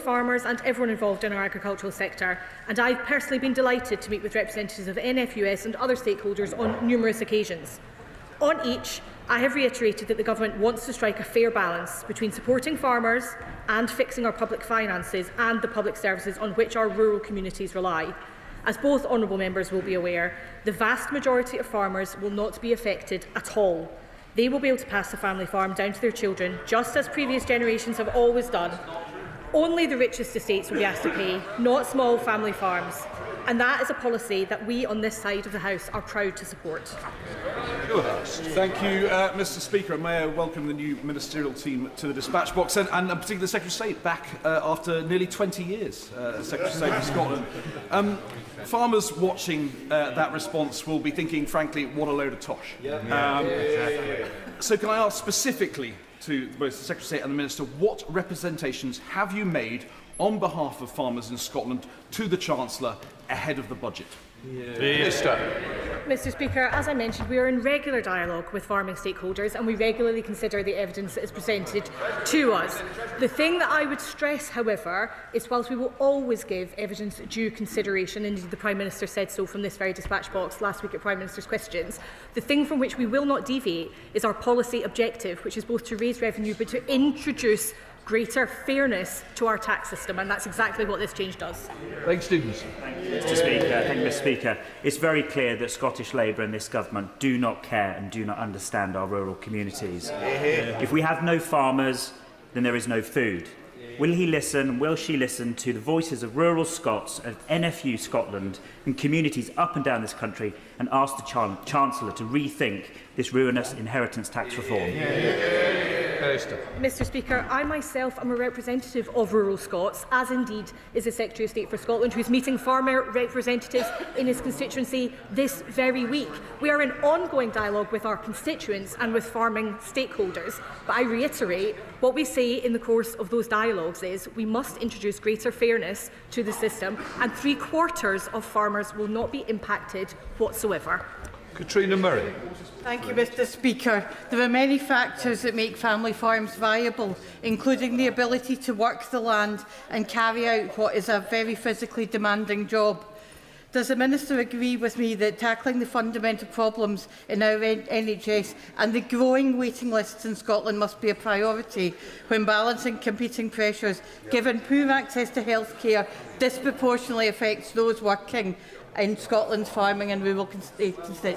farmers and everyone involved in our agricultural sector, and I've personally been delighted to meet with representatives of NFUS and other stakeholders on numerous occasions. On each, I have reiterated that the Government wants to strike a fair balance between supporting farmers and fixing our public finances and the public services on which our rural communities rely. As both honourable members will be aware, the vast majority of farmers will not be affected at all. They will be able to pass the family farm down to their children, just as previous generations have always done. Only the richest estates will be asked to pay, not small family farms. And that is a policy that we on this side of the House are proud to support. Thank you, Mr Speaker. And may I welcome the new ministerial team to the dispatch box, and particularly the Secretary of State back after nearly 20 years, Secretary of State of Scotland. Farmers watching that response will be thinking, frankly, what a load of tosh. So can I ask specifically to both the Secretary of State and the Minister, what representations have you made on behalf of farmers in Scotland to the Chancellor ahead of the budget? Mr Speaker, as I mentioned, we are in regular dialogue with farming stakeholders and we regularly consider the evidence that is presented to us. The thing that I would stress, however, is whilst we will always give evidence due consideration, indeed the Prime Minister said so from this very dispatch box last week at Prime Minister's questions, the thing from which we will not deviate is our policy objective, which is both to raise revenue but to introduce greater fairness to our tax system, and that's exactly what this change does. Thanks, Stevens. Thank you, Mr Speaker. Thank you, Mr Speaker. It's very clear that Scottish Labour and this government do not care and do not understand our rural communities. If we have no farmers, then there is no food. Will he listen, will she listen to the voices of rural Scots, of NFU Scotland and communities up and down this country and ask the Chancellor to rethink this ruinous inheritance tax reform? Mr Speaker, I myself am a representative of rural Scots, as indeed is the Secretary of State for Scotland, who is meeting farmer representatives in his constituency this very week. We are in ongoing dialogue with our constituents and with farming stakeholders, but I reiterate what we say in the course of those dialogues is we must introduce greater fairness to the system, and 3/4 of farmers will not be impacted whatsoever. Katrina Murray. Thank you, Mr Speaker. There are many factors that make family farms viable, including the ability to work the land and carry out what is a very physically demanding job. Does the Minister agree with me that tackling the fundamental problems in our NHS and the growing waiting lists in Scotland must be a priority when balancing competing pressures, given poor access to health care disproportionately affects those working in Scotland's farming and rural constituencies?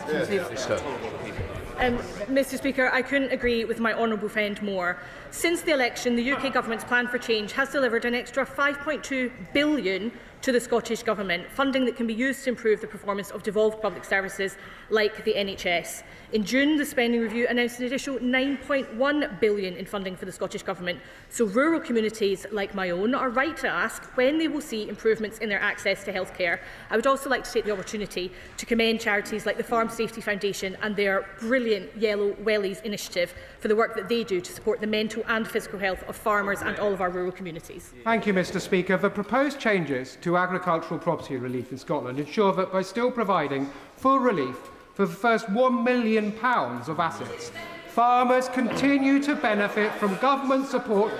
Mr Speaker, I couldn't agree with my honourable friend more. Since the election, the UK Government's Plan for Change has delivered an extra £5.2 billion to the Scottish Government, funding that can be used to improve the performance of devolved public services like the NHS. In June, the Spending Review announced an additional £9.1 billion in funding for the Scottish Government, so rural communities like my own are right to ask when they will see improvements in their access to healthcare. I would also like to take the opportunity to commend charities like the Farm Safety Foundation and their brilliant Yellow Wellies initiative for the work that they do to support the mental and physical health of farmers and all of our rural communities. Thank you, Mr Speaker. The proposed changes to agricultural property relief in Scotland ensure that by still providing full relief for the first £1 million of assets, farmers continue to benefit from government support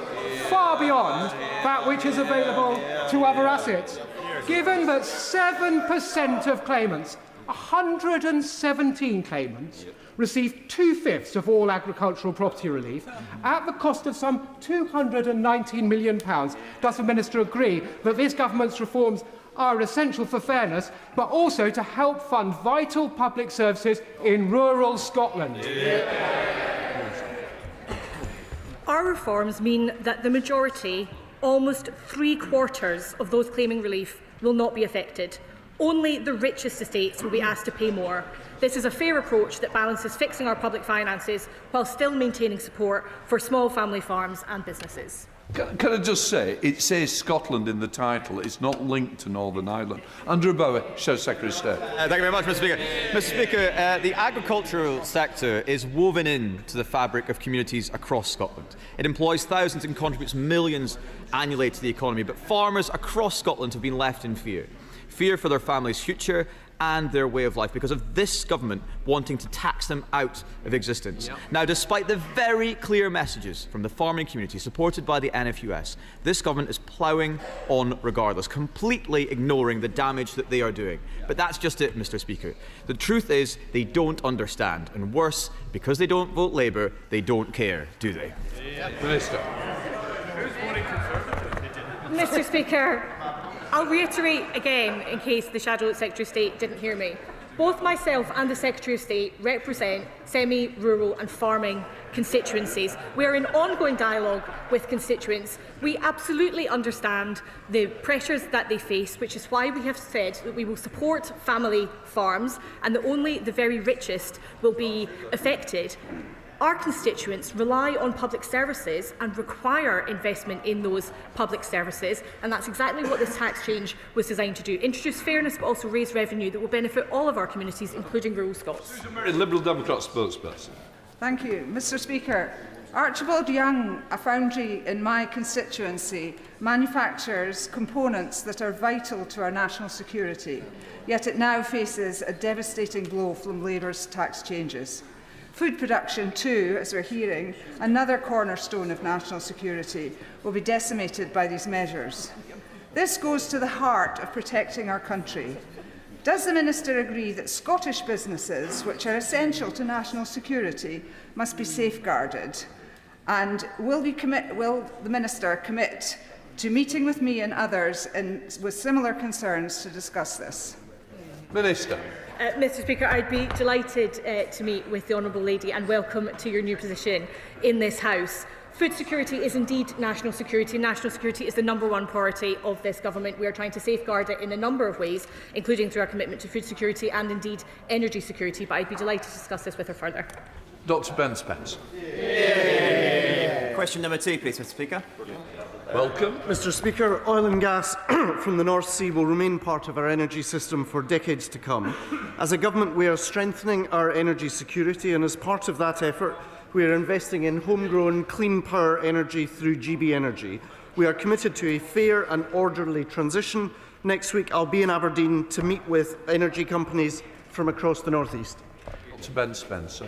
far beyond that which is available to other assets. Given that 7% of claimants, 117 claimants, received 2/5 of all agricultural property relief at the cost of some £219 million, does the Minister agree that this government's reforms are essential for fairness, but also to help fund vital public services in rural Scotland? Our reforms mean that the majority, almost 3/4 of those claiming relief, will not be affected. Only the richest estates will be asked to pay more. This is a fair approach that balances fixing our public finances while still maintaining support for small family farms and businesses. Can I just say, it says Scotland in the title. It's not linked to Northern Ireland. Andrew Bower, Show Secretary of State. Thank you very much, Mr Speaker. Mr Speaker, the agricultural sector is woven into the fabric of communities across Scotland. It employs thousands and contributes millions annually to the economy, but farmers across Scotland have been left in fear. Fear for their family's future and their way of life because of this government wanting to tax them out of existence. Now, despite the very clear messages from the farming community supported by the NFUS, this government is ploughing on regardless, completely ignoring the damage that they are doing. But that's just it, Mr. Speaker. The truth is they don't understand, and worse, because they don't vote Labour, they don't care, do they? Minister. Mr. Speaker, I'll reiterate again, in case the Shadow Secretary of State didn't hear me. Both myself and the Secretary of State represent semi-rural and farming constituencies. We are in ongoing dialogue with constituents. We absolutely understand the pressures that they face, which is why we have said that we will support family farms and that only the very richest will be affected. Our constituents rely on public services and require investment in those public services, and that's exactly what this tax change was designed to do. Introduce fairness but also raise revenue that will benefit all of our communities, including rural Scots. Liberal Democrat spokesperson. Thank you, Mr. Speaker. Archibald Young, a foundry in my constituency, manufactures components that are vital to our national security, yet it now faces a devastating blow from Labour's tax changes. Food production too, as we're hearing, another cornerstone of national security, will be decimated by these measures. This goes to the heart of protecting our country. Does the Minister agree that Scottish businesses, which are essential to national security, must be safeguarded? And will the Minister commit to meeting with me and others with similar concerns to discuss this? Minister. Mr. Speaker, I'd be delighted to meet with the Honourable Lady and welcome to your new position in this House. Food security is indeed national security. National security is the #1 priority of this government. We are trying to safeguard it in a number of ways, including through our commitment to food security and indeed energy security, but I'd be delighted to discuss this with her further. Dr Ben Spence. Question number 2, please, Mr. Speaker. Welcome. Mr. Speaker, oil and gas from the North Sea will remain part of our energy system for decades to come. As a government, we are strengthening our energy security, and as part of that effort, we are investing in homegrown clean power energy through GB Energy. We are committed to a fair and orderly transition. Next week, I'll be in Aberdeen to meet with energy companies from across the North East. Dr Ben Spence.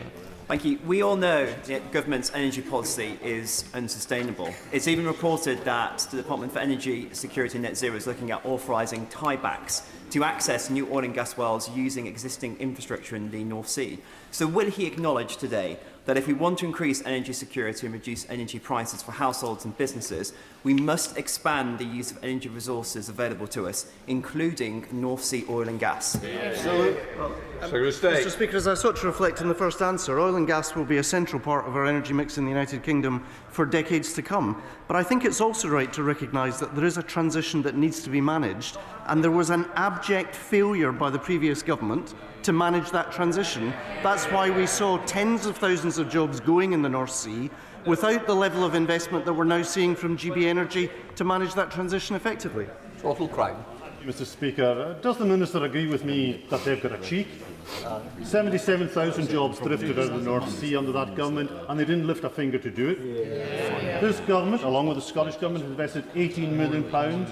Thank you. We all know the government's energy policy is unsustainable. It's even reported that the Department for Energy Security and Net Zero is looking at authorising tiebacks to access new oil and gas wells using existing infrastructure in the North Sea. So will he acknowledge today that if we want to increase energy security and reduce energy prices for households and businesses, we must expand the use of energy resources available to us, including North Sea oil and gas? Mr. Speaker, as I sought to reflect in the first answer, oil and gas will be a central part of our energy mix in the United Kingdom for decades to come. But I think it's also right to recognise that there is a transition that needs to be managed, and there was an abject failure by the previous government to manage that transition. That's why we saw tens of thousands of jobs going in the North Sea without the level of investment that we're now seeing from GB Energy to manage that transition effectively. Total crime. Mr. Speaker, does the Minister agree with me that they've got a cheek? 77,000 jobs drifted out of the North Sea under that government, and they didn't lift a finger to do it. This government, along with the Scottish Government, invested £18 million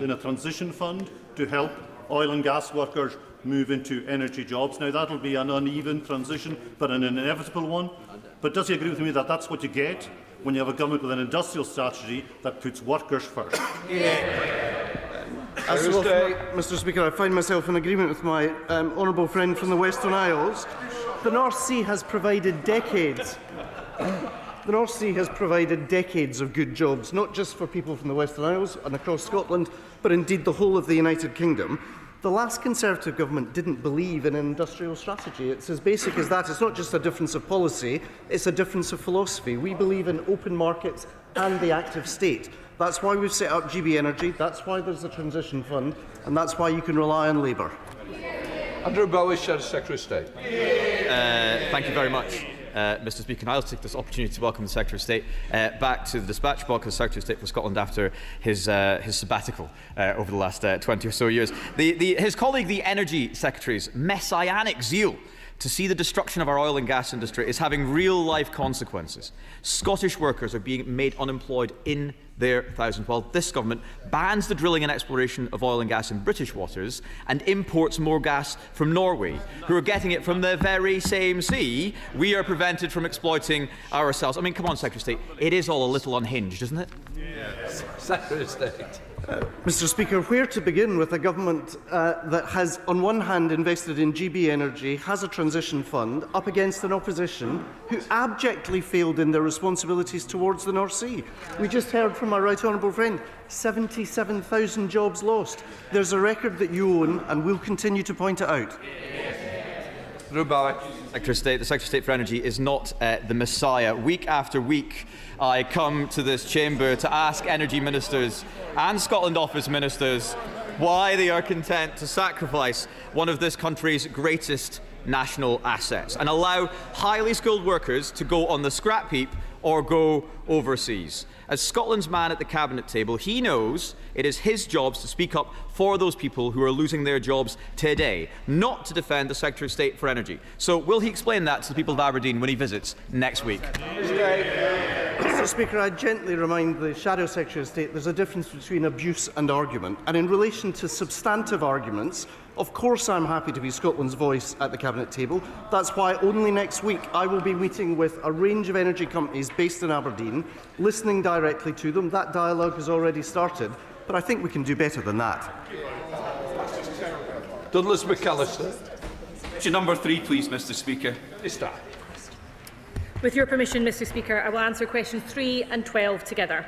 in a transition fund to help oil and gas workers move into energy jobs. Now, that will be an uneven transition, but an inevitable one. But does he agree with me that that's what you get when you have a government with an industrial strategy that puts workers first? Mr. Speaker, I find myself in agreement with my honourable friend from the Western Isles. The North Sea has provided decades. The North Sea has provided decades of good jobs, not just for people from the Western Isles and across Scotland, but indeed the whole of the United Kingdom. The last Conservative government didn't believe in an industrial strategy. It's as basic as that. It's not just a difference of policy, it's a difference of philosophy. We believe in open markets and the active state. That's why we've set up GB Energy, that's why there's a transition fund, and that's why you can rely on Labour. Andrew Bowish, Secretary of State. Thank you very much, Mr. Speaker. And I'll take this opportunity to welcome the Secretary of State back to the dispatch box as Secretary of State for Scotland after his sabbatical over the last 20 or so years. His colleague, the Energy Secretary's messianic zeal to see the destruction of our oil and gas industry is having real-life consequences. Scottish workers are being made unemployed in their thousands, while this government bans the drilling and exploration of oil and gas in British waters and imports more gas from Norway, who are getting it from the very same sea we are prevented from exploiting ourselves. I mean, come on, Secretary of State, it is all a little unhinged, isn't it? Yes. Secretary of State. Mr. Speaker, where to begin with a government that has, on one hand, invested in GB Energy, has a transition fund, up against an opposition who abjectly failed in their responsibilities towards the North Sea? We just heard from our right honourable friend, 77,000 jobs lost. There's a record that you own, and we'll continue to point it out. Secretary of State, the Secretary of State for Energy is not the Messiah. Week after week, I come to this chamber to ask energy ministers and Scotland Office ministers why they are content to sacrifice one of this country's greatest national assets and allow highly skilled workers to go on the scrap heap or go overseas. As Scotland's man at the cabinet table, he knows it is his job to speak up for those people who are losing their jobs today, not to defend the Secretary of State for Energy. So will he explain that to the people of Aberdeen when he visits next week? Mr. Speaker, I gently remind the Shadow Secretary of State there's a difference between abuse and argument. And in relation to substantive arguments, of course I'm happy to be Scotland's voice at the Cabinet table. That's why only next week I will be meeting with a range of energy companies based in Aberdeen, listening directly to them. That dialogue has already started, but I think we can do better than that. Douglas McAllister. Question number 3, please, Mr. Speaker. With your permission, Mr. Speaker, I will answer questions 3 and 12 together.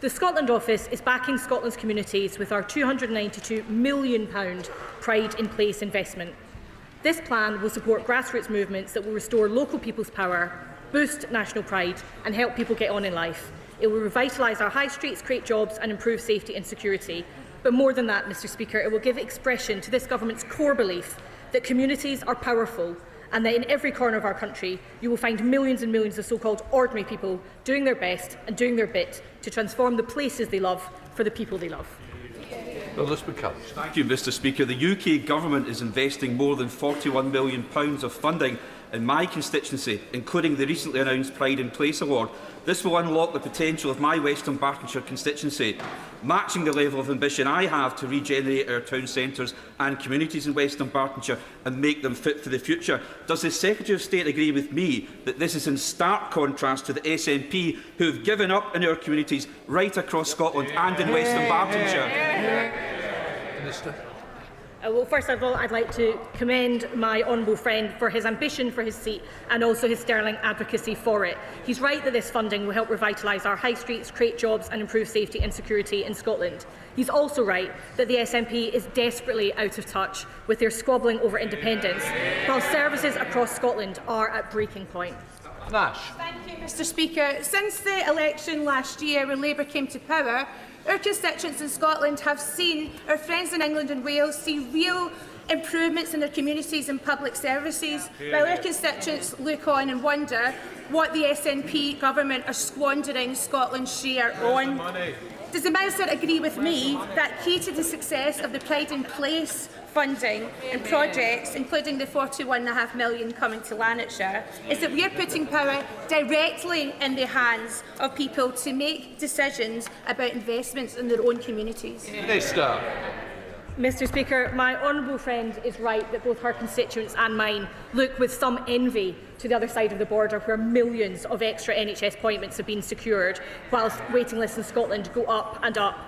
The Scotland Office is backing Scotland's communities with our £292 million Pride in Place investment. This plan will support grassroots movements that will restore local people's power, boost national pride and help people get on in life. It will revitalise our high streets, create jobs and improve safety and security. But more than that, Mr. Speaker, it will give expression to this government's core belief that communities are powerful and that in every corner of our country you will find millions and millions of so-called ordinary people doing their best and doing their bit to transform the places they love for the people they love. Thank you, Mr. Speaker. The UK Government is investing more than £41 million of funding in my constituency, including the recently announced Pride in Place Award. This will unlock the potential of my Western Bartonshire constituency, matching the level of ambition I have to regenerate our town centres and communities in Western Bartonshire and make them fit for the future. Does the Secretary of State agree with me that this is in stark contrast to the SNP who have given up in our communities right across Scotland and in Western Bartonshire? Minister. Well, first of all, I'd like to commend my honourable friend for his ambition for his seat and also his sterling advocacy for it. He's right that this funding will help revitalise our high streets, create jobs and improve safety and security in Scotland. He's also right that the SNP is desperately out of touch with their squabbling over independence, while services across Scotland are at breaking point. Nash. Thank you, Mr. Speaker. Since the election last year, when Labour came to power, our constituents in Scotland have seen our friends in England and Wales see real improvements in their communities and public services, while our constituents look on and wonder what the SNP government are squandering Scotland's share on. Does the Minister agree with me that key to the success of the Pride in Place funding and projects, including the £41.5 million coming to Lanarkshire, is that we are putting power directly in the hands of people to make decisions about investments in their own communities? Minister. Mr. Speaker, my honourable friend is right that both her constituents and mine look with some envy to the other side of the border, where millions of extra NHS appointments have been secured, whilst waiting lists in Scotland go up and up.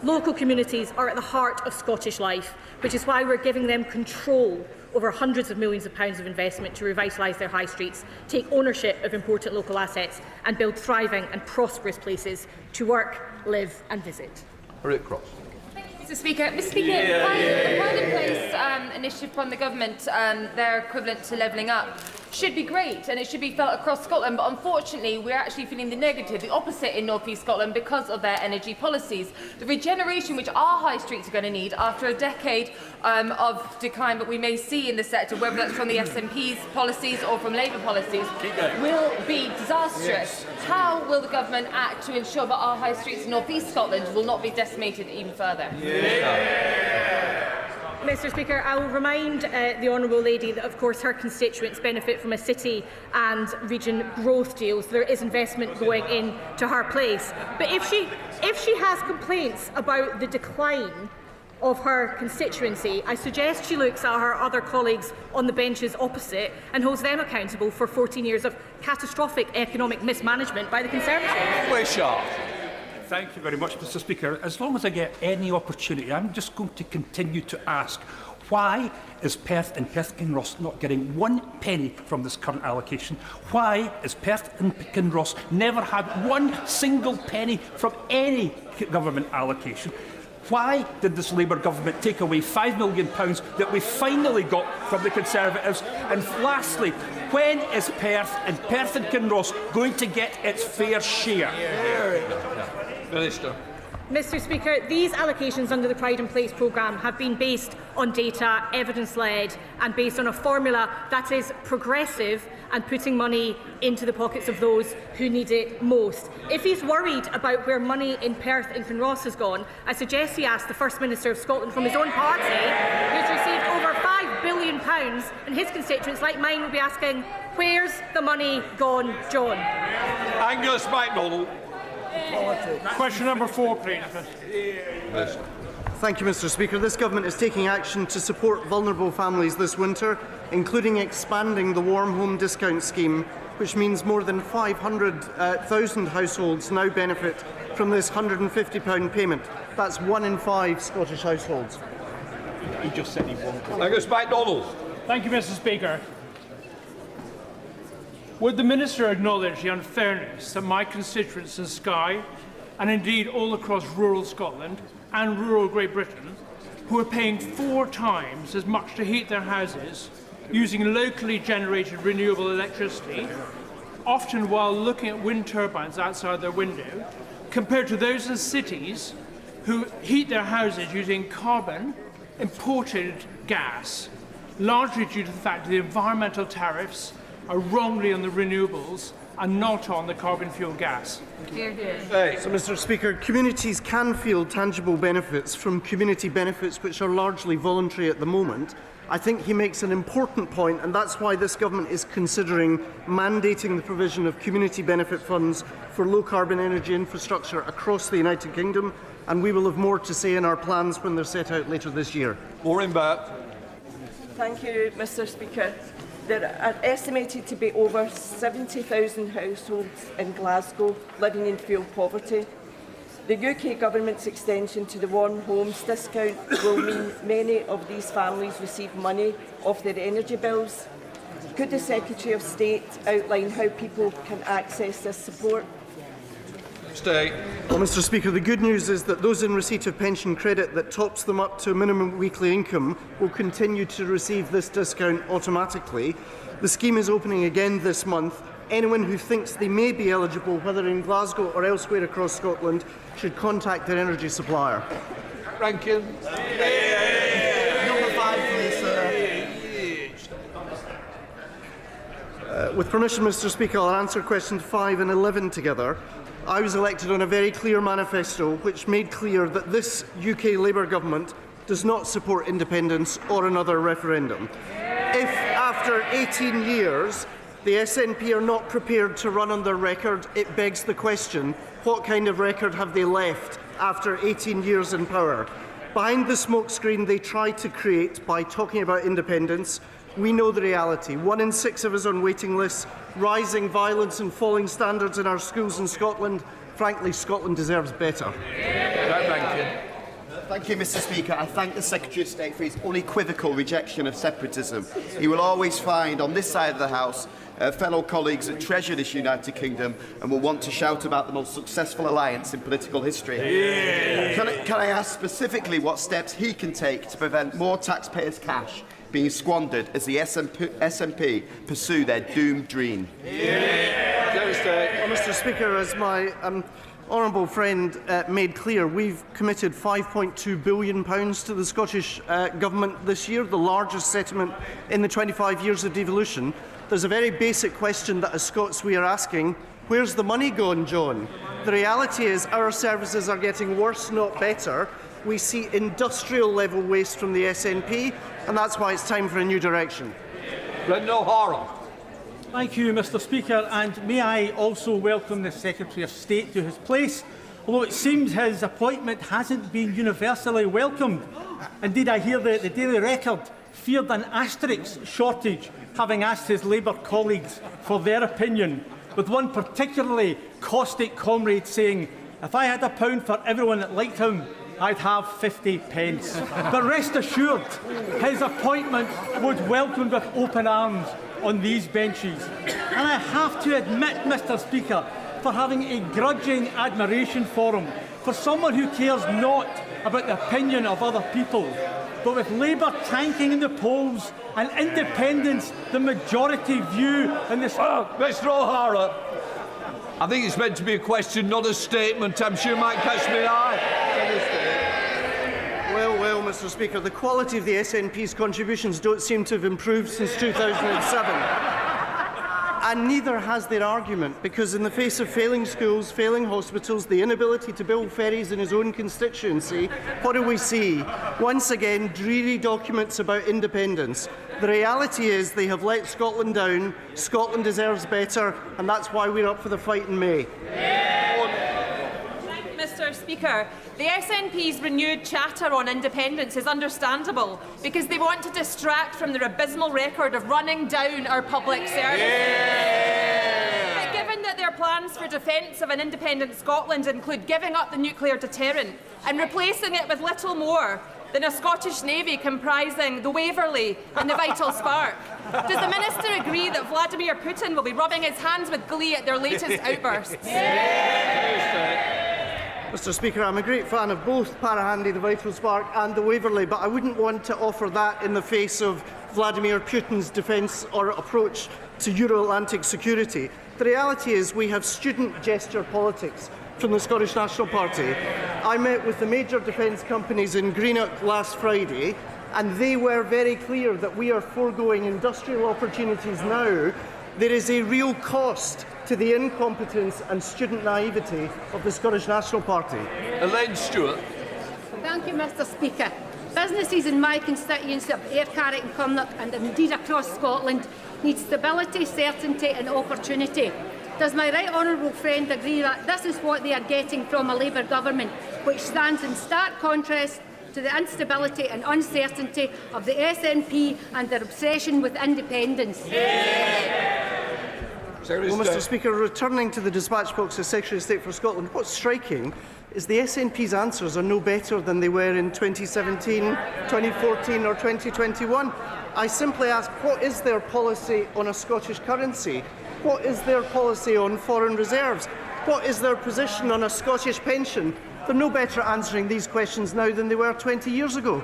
Local communities are at the heart of Scottish life, which is why we're giving them control over hundreds of millions of pounds of investment to revitalise their high streets, take ownership of important local assets and build thriving and prosperous places to work, live and visit. Rick Cross. Mr. Speaker, the Pride in Place initiative from the government, their equivalent to levelling up, should be great and it should be felt across Scotland, but unfortunately we're actually feeling the negative, the opposite in North East Scotland because of their energy policies. The regeneration which our high streets are going to need after a decade of decline that we may see in the sector, whether that's from the SNP's policies or from Labour policies, will be disastrous. How will the government act to ensure that our high streets in North East Scotland will not be decimated even further? Mr. Speaker, I will remind the honourable lady that, of course, her constituents benefit from a city and region growth deal, so there is investment going into her place. But if she If she has complaints about the decline of her constituency, I suggest she looks at her other colleagues on the benches opposite and holds them accountable for 14 years of catastrophic economic mismanagement by the Conservatives. Wishart. Thank you very much, Mr. Speaker. As long as I get any opportunity, I'm just going to continue to ask, why is Perth and Kinross not getting 1 penny from this current allocation? Why is Perth and Kinross never had 1 single penny from any government allocation? Why did this Labour government take away £5 million that we finally got from the Conservatives? And lastly, when is Perth and Kinross going to get its fair share? Minister. Mr. Speaker, these allocations under the Pride in Place programme have been based on data, evidence-led, and based on a formula that is progressive and putting money into the pockets of those who need it most. If he's worried about where money in Perth and Kinross has gone, I suggest he ask the First Minister of Scotland from his own party, who's received over £5 billion, and his constituents, like mine, will be asking, where's the money gone, John? Angus MacDonald. Question number 4, please. Thank you, Mr. Speaker. This government is taking action to support vulnerable families this winter, including expanding the Warm Home Discount Scheme, which means more than 500,000 households now benefit from this £150 payment. That's 1 in 5 Scottish households. He just said he won't. Angus MacDonald. Thank you, Mr. Speaker. Would the Minister acknowledge the unfairness that my constituents in Skye, and indeed all across rural Scotland and rural Great Britain, who are paying 4 times as much to heat their houses using locally generated renewable electricity, often while looking at wind turbines outside their window, compared to those in cities who heat their houses using carbon imported gas, largely due to the fact that the environmental tariffs are wrongly on the renewables and not on the carbon fuel gas? So, Mr. Speaker, communities can feel tangible benefits from community benefits which are largely voluntary at the moment. I think he makes an important point, and that's why this government is considering mandating the provision of community benefit funds for low-carbon energy infrastructure across the United Kingdom, and we will have more to say in our plans when they're set out later this year. Maureen Burt. Thank you, Mr. Speaker. There are estimated to be over 70,000 households in Glasgow living in fuel poverty. The UK Government's extension to the Warm Homes discount will mean many of these families receive money off their energy bills. Could the Secretary of State outline how people can access this support? Well, Mr. Speaker, the good news is that those in receipt of pension credit that tops them up to a minimum weekly income will continue to receive this discount automatically. The scheme is opening again this month. Anyone who thinks they may be eligible, whether in Glasgow or elsewhere across Scotland, should contact their energy supplier. Rankin. Number 5, please. With permission, Mr. Speaker, I'll answer questions 5 and 11 together. I was elected on a very clear manifesto which made clear that this UK Labour government does not support independence or another referendum. If, after 18 years, the SNP are not prepared to run on their record, it begs the question, what kind of record have they left after 18 years in power? Behind the smokescreen they tried to create by talking about independence, we know the reality. 1 in 6 of us on waiting lists, rising violence and falling standards in our schools in Scotland. Frankly, Scotland deserves better. Thank you, Mr. Speaker. I thank the Secretary of State for his unequivocal rejection of separatism. He will always find on this side of the House fellow colleagues that treasure this United Kingdom and will want to shout about the most successful alliance in political history. Can I ask specifically what steps he can take to prevent more taxpayers' cash being squandered as the SNP pursue their doomed dream? Well, Mr. Speaker, as my honourable friend made clear, we've committed £5.2 billion to the Scottish Government this year, the largest settlement in the 25 years of devolution. There's a very basic question that as Scots we are asking, where's the money gone, John? The reality is our services are getting worse, not better. We see industrial level waste from the SNP, and that's why it's time for a new direction. Brendan O'Hara. Thank you, Mr. Speaker, and may I also welcome the Secretary of State to his place. although it seems his appointment hasn't been universally welcomed. Indeed, I hear the Daily Record feared an asterisk shortage, having asked his Labour colleagues for their opinion, with one particularly caustic comrade saying, "If I had £1 for everyone that liked him, I'd have 50 pence." But rest assured, his appointment was welcomed with open arms on these benches. And I have to admit, Mr. Speaker, for having a grudging admiration for him, for someone who cares not about the opinion of other people, but with Labour tanking in the polls and independents the majority view in this... Mr O'Hara, I think it's meant to be a question, not a statement. I'm sure you might catch me eye. Well, Mr. Speaker, the quality of the SNP's contributions don't seem to have improved since 2007. And neither has their argument, because in the face of failing schools, failing hospitals, the inability to build ferries in his own constituency, what do we see? Once again, dreary documents about independence. The reality is they have let Scotland down. Scotland deserves better, and that's why we're up for the fight in May. Mr. Speaker, the SNP's renewed chatter on independence is understandable because they want to distract from their abysmal record of running down our public services. But given that their plans for defence of an independent Scotland include giving up the nuclear deterrent and replacing it with little more than a Scottish Navy comprising the Waverley and the Vital Spark, does the Minister agree that Vladimir Putin will be rubbing his hands with glee at their latest outbursts? Mr. Speaker, I'm a great fan of both Parahandy, the Vital Spark, and the Waverley, but I wouldn't want to offer that in the face of Vladimir Putin's defence or approach to Euro-Atlantic security. The reality is we have student gesture politics from the Scottish National Party. I met with the major defence companies in Greenock last Friday, and they were very clear that we are foregoing industrial opportunities now. There is a real cost to the incompetence and student naivety of the Scottish National Party. Elaine Stewart. Thank you, Mr. Speaker. Businesses in my constituency of Ayrcarrick and Cumnock, and indeed across Scotland, need stability, certainty and opportunity. Does my right honourable friend agree that this is what they are getting from a Labour government, which stands in stark contrast to the instability and uncertainty of the SNP and their obsession with independence? Well, Mr. Speaker, returning to the dispatch box as Secretary of State for Scotland, what's striking is the SNP's answers are no better than they were in 2017, 2014 or 2021. I simply ask, what is their policy on a Scottish currency? What is their policy on foreign reserves? What is their position on a Scottish pension? They're no better answering these questions now than they were 20 years ago.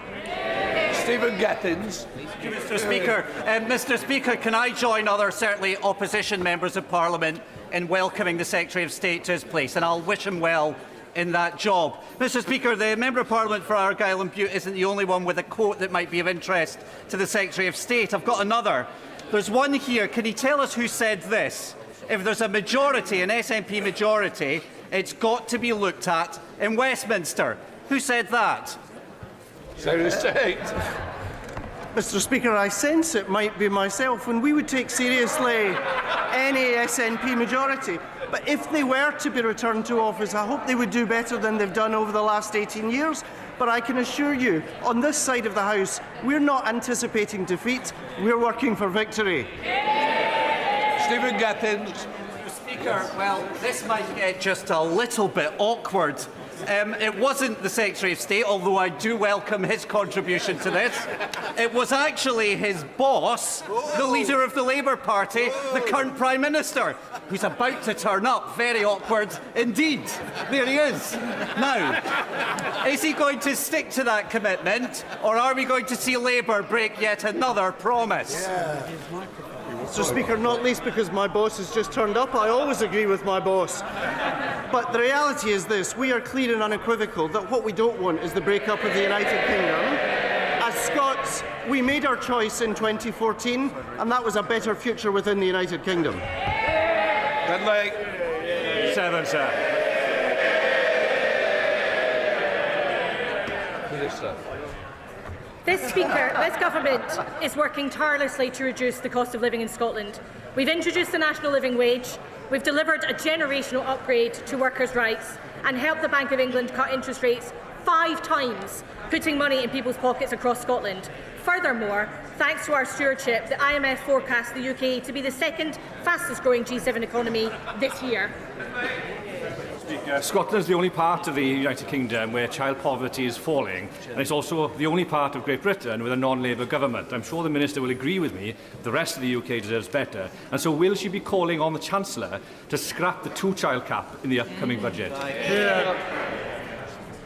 Stephen Gettins. Mr. Speaker, can I join other certainly opposition members of Parliament in welcoming the Secretary of State to his place, and I'll wish him well in that job. Mr. Speaker, the Member of Parliament for Argyll and Bute isn't the only one with a quote that might be of interest to the Secretary of State. I've got another. There's one here. Can he tell us who said this? If there's a majority, an SNP majority, it's got to be looked at in Westminster. Who said that? Secretary of State. Mr. Speaker, I sense it might be myself, and we would take seriously any SNP majority. But if they were to be returned to office, I hope they would do better than they've done over the last 18 years. But I can assure you, on this side of the House, we're not anticipating defeat, we're working for victory. Stephen Gettins. Mr. Speaker, well, this might get just a little bit awkward. It wasn't the Secretary of State, although I do welcome his contribution to this. It was actually his boss, the leader of the Labour Party, the current Prime Minister, who's about to turn up. Very awkward indeed. There he is. Now, is he going to stick to that commitment, or are we going to see Labour break yet another promise? Mr. Speaker, not least because my boss has just turned up. I always agree with my boss. But the reality is this: we are clear and unequivocal that what we don't want is the breakup of the United Kingdom. As Scots, we made our choice in 2014, and that was a better future within the United Kingdom. Red Lake. 7, sir. Minister. This government is working tirelessly to reduce the cost of living in Scotland. We've introduced the national living wage, we've delivered a generational upgrade to workers' rights, and helped the Bank of England cut interest rates 5 times, putting money in people's pockets across Scotland. Furthermore, thanks to our stewardship, the IMF forecasts the UK to be the second fastest growing G7 economy this year. Scotland is the only part of the United Kingdom where child poverty is falling, and it's also the only part of Great Britain with a non-Labour government. I'm sure the Minister will agree with me the rest of the UK deserves better. And so will she be calling on the Chancellor to scrap the 2-child cap in the upcoming budget?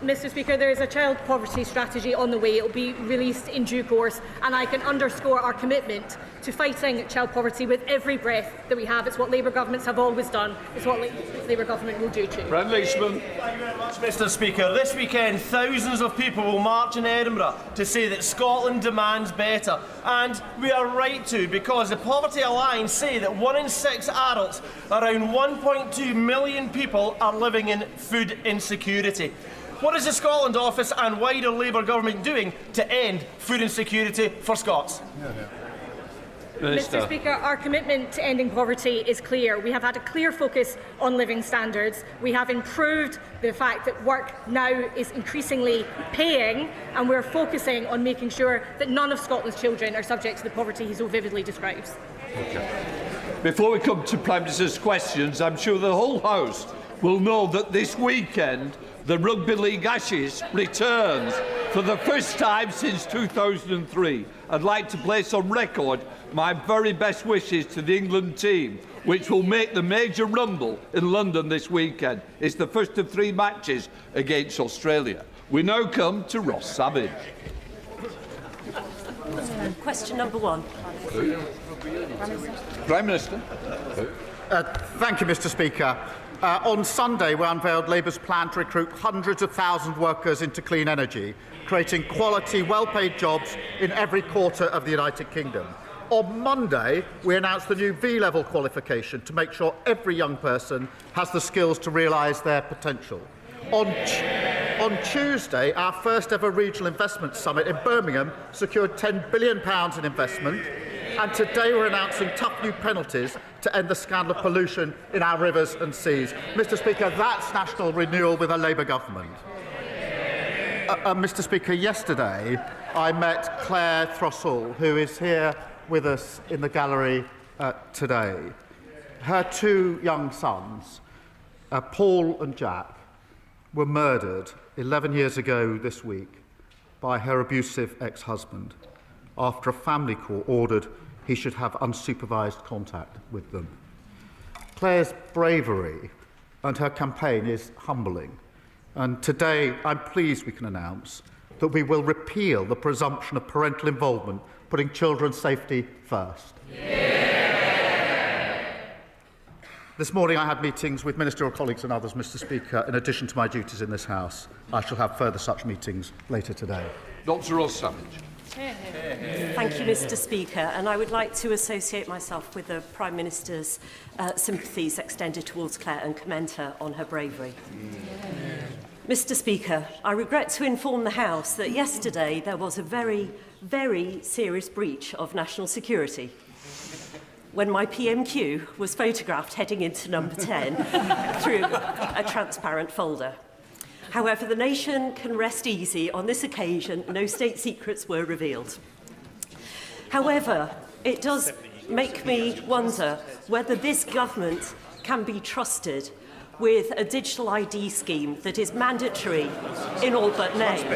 Mr Speaker, there is a child poverty strategy on the way. It will be released in due course, and I can underscore our commitment to fighting child poverty with every breath that we have. It's what Labour governments have always done. It's what Labour government will do too. Brad Leishman. Thank you very much, Mr Speaker. This weekend, thousands of people will march in Edinburgh to say that Scotland demands better. And we are right to, because the Poverty Alliance say that 1 in 6 adults, around 1.2 million people, are living in food insecurity. What is the Scotland Office and wider Labour government doing to end food insecurity for Scots? Mr Speaker, our commitment to ending poverty is clear. We have had a clear focus on living standards. We have improved the fact that work now is increasingly paying, and we're focusing on making sure that none of Scotland's children are subject to the poverty he so vividly describes. Okay. Before we come to Prime Minister's questions, I'm sure the whole House will know that this weekend the Rugby League Ashes returns for the first time since 2003. I'd like to place on record my very best wishes to the England team, which will make the major rumble in London this weekend. It's the first of 3 matches against Australia. We now come to Ross Savage. Question number 1. Prime Minister. Thank you, Mr Speaker. On Sunday, we unveiled Labour's plan to recruit hundreds of thousands of workers into clean energy, creating quality, well-paid jobs in every quarter of the United Kingdom. On Monday, we announced the new V-level qualification to make sure every young person has the skills to realise their potential. On Tuesday, our first ever regional investment summit in Birmingham secured £10 billion in investment. And today we're announcing tough new penalties to end the scandal of pollution in our rivers and seas. Mr Speaker, that's national renewal with a Labour government. Mr Speaker, yesterday I met Claire Throssell, who is here with us in the gallery today. Her 2 young sons, Paul and Jack, were murdered 11 years ago this week by her abusive ex-husband after a family court ordered he should have unsupervised contact with them. Claire's bravery and her campaign is humbling. And today, I'm pleased we can announce that we will repeal the presumption of parental involvement, putting children's safety first. Yeah. This morning, I had meetings with ministerial colleagues and others, Mr Speaker, in addition to my duties in this House. I shall have further such meetings later today. Dr. Ross Savage. Thank you, Mr Speaker, and I would like to associate myself with the Prime Minister's sympathies extended towards Claire and commend her on her bravery. Mr Speaker, I regret to inform the House that yesterday there was a very, very serious breach of national security when my PMQ was photographed heading into number 10 through a transparent folder. However, the nation can rest easy. On this occasion, no state secrets were revealed. However, it does make me wonder whether this government can be trusted with a digital ID scheme that is mandatory in all but name.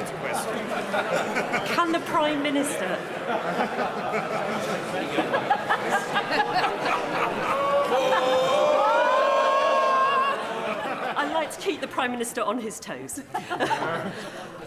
Can the Prime Minister... I'd like to keep the Prime Minister on his toes.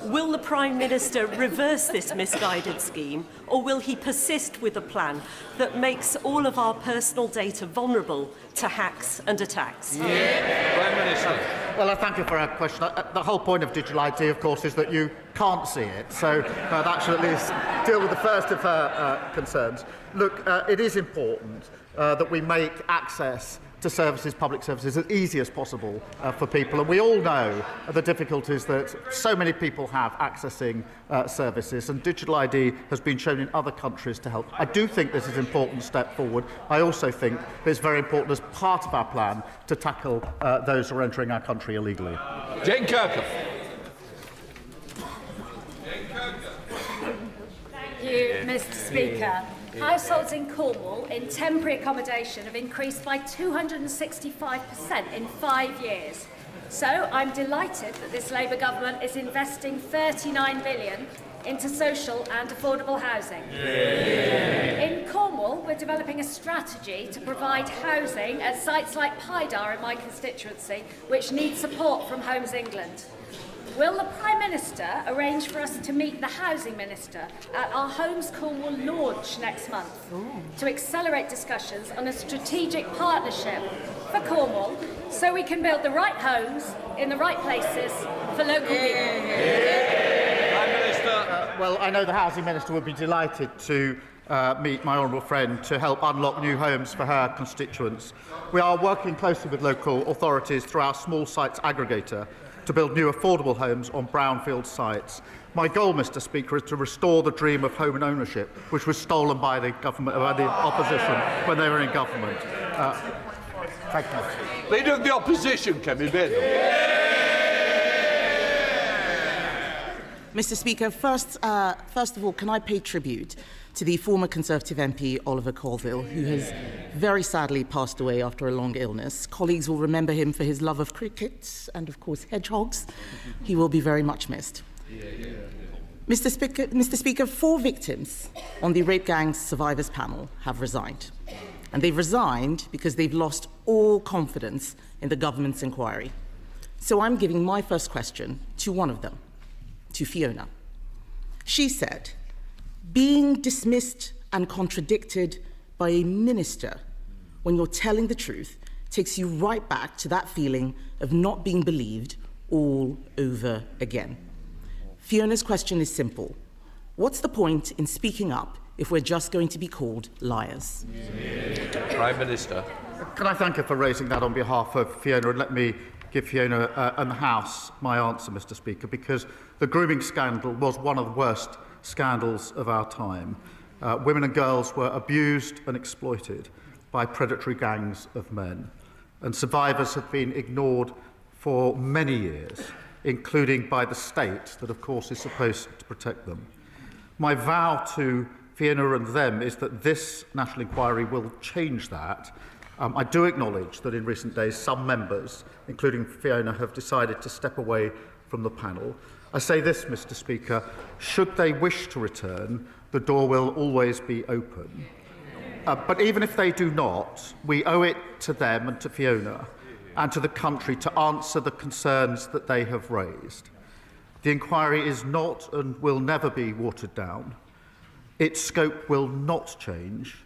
Will the Prime Minister reverse this misguided scheme, or will he persist with a plan that makes all of our personal data vulnerable to hacks and attacks? Yeah. Prime Minister. Well, I thank you for that question. The whole point of digital ID, of course, is that you can't see it, so that should at least deal with the first of her concerns. Look, it is important that we make access to services, public services, as easy as possible for people. And we all know the difficulties that so many people have accessing services, and digital ID has been shown in other countries to help. I do think this is an important step forward. I also think it's very important as part of our plan to tackle those who are entering our country illegally. Jane Kirkhoff. Thank you, Mr. Speaker. Households in Cornwall in temporary accommodation have increased by 265% in 5 years. So I'm delighted that this Labour government is investing £39 million into social and affordable housing. In Cornwall, we're developing a strategy to provide housing at sites like Pydar in my constituency, which need support from Homes England. Will the Prime Minister arrange for us to meet the Housing Minister at our Homes Cornwall launch next month to accelerate discussions on a strategic partnership for Cornwall so we can build the right homes in the right places for local people? Well, I know the Housing Minister would be delighted to meet my honourable friend to help unlock new homes for her constituents. We are working closely with local authorities through our small sites aggregator to build new affordable homes on brownfield sites. My goal, Mr. Speaker, is to restore the dream of home and ownership, which was stolen by the government, by the opposition when they were in government. Thank you. Leader of the Opposition, Kemi Badenoch. Mr. Speaker, first of all, can I pay tribute to the former Conservative MP Oliver Colville, who has very sadly passed away after a long illness. Colleagues will remember him for his love of cricket and, of course, hedgehogs. He will be very much missed. Mr. Speaker, 4 victims on the Rape Gang Survivors Panel have resigned. And they've resigned because they've lost all confidence in the government's inquiry. So I'm giving my first question to one of them, to Fiona. She said, being dismissed and contradicted by a minister when you're telling the truth takes you right back to that feeling of not being believed all over again. Fiona's question is simple. What's the point in speaking up if we're just going to be called liars? Prime Minister. Can I thank her for raising that on behalf of Fiona, and let me give Fiona and the House my answer, Mr. Speaker, because the grooming scandal was one of the worst scandals of our time. Women and girls were abused and exploited by predatory gangs of men, and survivors have been ignored for many years, including by the state that, of course, is supposed to protect them. My vow to Fiona and them is that this national inquiry will change that. I do acknowledge that in recent days some members, including Fiona, have decided to step away from the panel. I say this, Mr. Speaker, should they wish to return, the door will always be open. But even if they do not, we owe it to them and to Fiona and to the country to answer the concerns that they have raised. The inquiry is not and will never be watered down. Its scope will not change.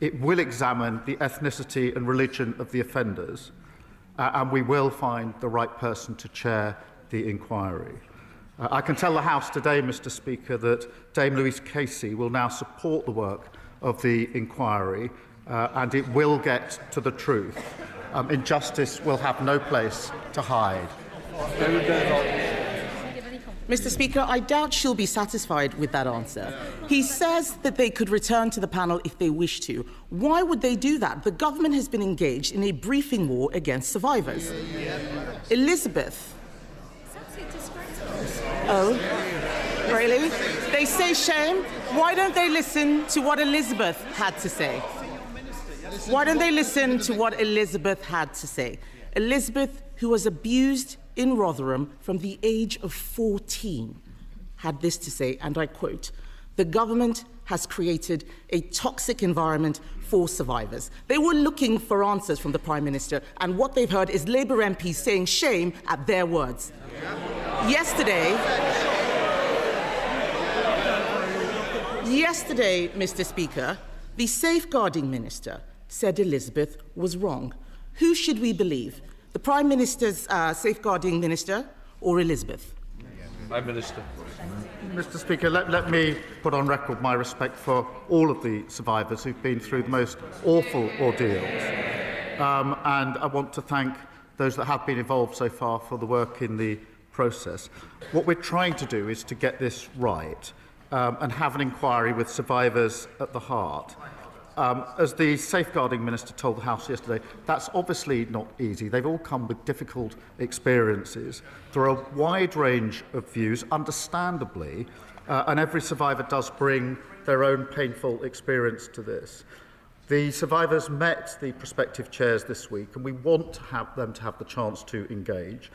It will examine the ethnicity and religion of the offenders, and we will find the right person to chair the inquiry. I can tell the House today, Mr. Speaker, that Dame Louise Casey will now support the work of the inquiry, and it will get to the truth. Injustice will have no place to hide. Mr. Speaker, I doubt she'll be satisfied with that answer. He says that they could return to the panel if they wish to. Why would they do that? The government has been engaged in a briefing war against survivors. Elizabeth. Oh, really? They say shame? Why don't they listen to what Elizabeth had to say? Why don't they listen to what Elizabeth had to say? Elizabeth, who was abused in Rotherham from the age of 14, had this to say, and I quote, "The government has created a toxic environment for survivors." They were looking for answers from the Prime Minister, and what they've heard is Labour MPs saying shame at their words. Yesterday, Mr. Speaker, the Safeguarding Minister said Elizabeth was wrong. Who should we believe? The Prime Minister's Safeguarding Minister or Elizabeth? Prime Minister. Mr. Speaker, let me put on record my respect for all of the survivors who've been through the most awful ordeals. and I want to thank those that have been involved so far for the work in the process. What we're trying to do is to get this right and have an inquiry with survivors at the heart. As the Safeguarding Minister told the House yesterday, that's obviously not easy. They've all come with difficult experiences. There are a wide range of views, understandably, and every survivor does bring their own painful experience to this. The survivors met the prospective chairs this week, and we want to have them to have the chance to engage.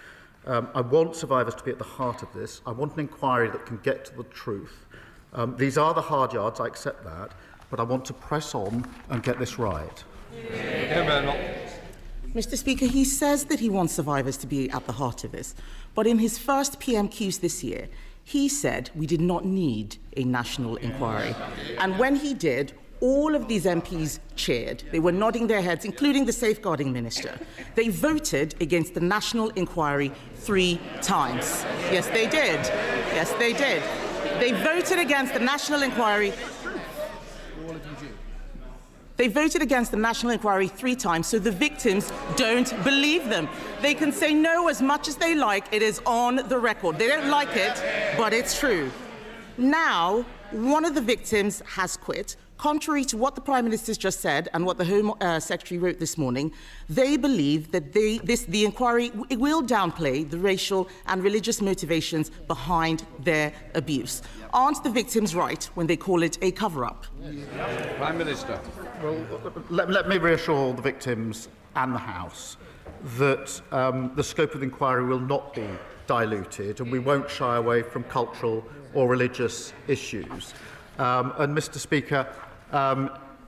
I want survivors to be at the heart of this. I want an inquiry that can get to the truth. These are the hard yards, I accept that, but I want to press on and get this right. Mr. Speaker, he says that he wants survivors to be at the heart of this, but in his first PMQs this year, he said we did not need a national inquiry. And when he did, all of these MPs cheered. They were nodding their heads, including the Safeguarding Minister. They voted against the national inquiry 3 times. Yes, they did. Yes, they did. They voted against the national inquiry. They voted against the national inquiry 3 times, so the victims don't believe them. They can say no as much as they like. It is on the record. They don't like it, but it's true. Now, one of the victims has quit. Contrary to what the Prime Minister's just said and what the Home Secretary wrote this morning, they believe that the inquiry will downplay the racial and religious motivations behind their abuse. Aren't the victims right when they call it a cover-up? Prime Minister. Well, let me reassure the victims and the House that the scope of the inquiry will not be diluted, and we won't shy away from cultural or religious issues. And, Mr. Speaker,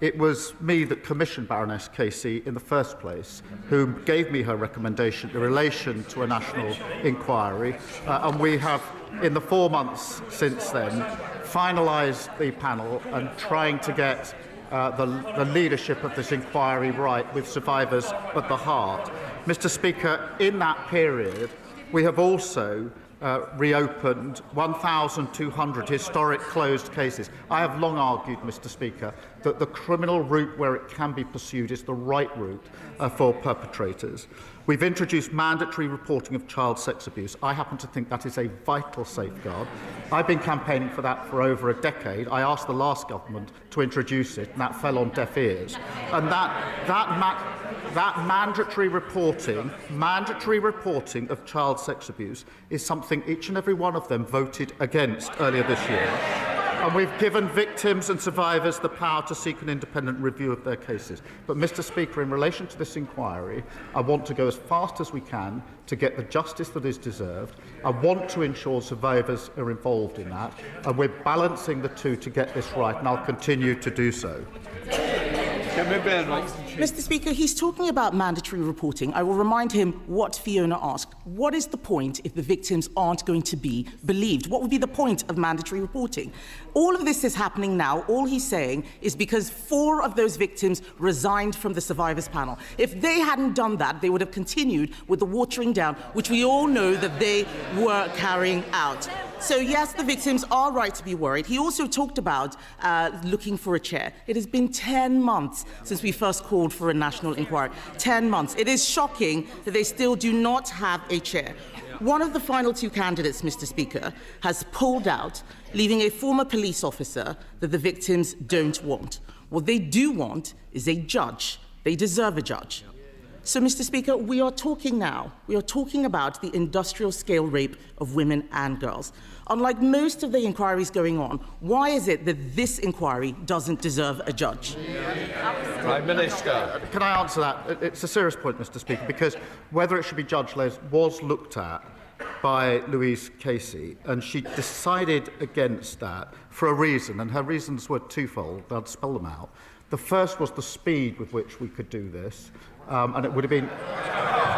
it was me that commissioned Baroness Casey in the first place, who gave me her recommendation in relation to a national inquiry, and we have, in the 4 months since then, finalised the panel and trying to get the leadership of this inquiry right, with survivors at the heart. Mr. Speaker, in that period, we have also reopened 1,200 historic closed cases. I have long argued, Mr. Speaker, that the criminal route where it can be pursued is the right route for perpetrators. We've introduced mandatory reporting of child sex abuse. I happen to think that is a vital safeguard. I've been campaigning for that for over a decade. I asked the last government to introduce it, and that fell on deaf ears. And that mandatory reporting of child sex abuse is something each and every one of them voted against earlier this year. And we've given victims and survivors the power to seek an independent review of their cases. But, Mr. Speaker, in relation to this inquiry, I want to go as fast as we can to get the justice that is deserved. I want to ensure survivors are involved in that, and we're balancing the two to get this right, and I'll continue to do so. Mr. Speaker, he's talking about mandatory reporting. I will remind him what Fiona asked. What is the point if the victims aren't going to be believed? What would be the point of mandatory reporting? All of this is happening now. All he's saying is because 4 of those victims resigned from the survivors panel. If they hadn't done that, they would have continued with the watering down, which we all know that they were carrying out. So, yes, the victims are right to be worried. He also talked about looking for a chair. It has been 10 months since we first called for a national inquiry. 10 months. It is shocking that they still do not have a chair. One of the final 2 candidates, Mr. Speaker, has pulled out, leaving a former police officer that the victims don't want. What they do want is a judge. They deserve a judge. So, Mr. Speaker, we are talking now. We are talking about the industrial-scale rape of women and girls. Unlike most of the inquiries going on, why is it that this inquiry doesn't deserve a judge? Prime Minister. Can I answer that? It's a serious point, Mr. Speaker, because whether it should be judge-led was looked at by Louise Casey, and she decided against that for a reason, and her reasons were twofold. I'll spell them out. The first was the speed with which we could do this. And it would have been...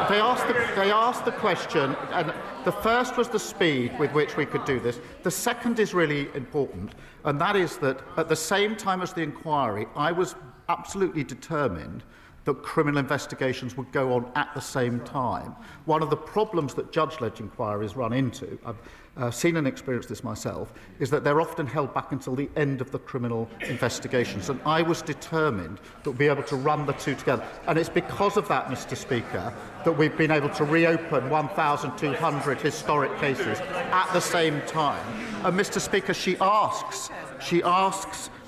They asked the question, and the first was the speed with which we could do this. The second is really important, and that is that at the same time as the inquiry, I was absolutely determined that criminal investigations would go on at the same time. One of the problems that judge-led inquiries run into, I've seen and experienced this myself, is that they're often held back until the end of the criminal investigations. And I was determined that we'd be able to run the two together. And it's because of that, Mr. Speaker, that we've been able to reopen 1,200 historic cases at the same time. And Mr. Speaker, she asks,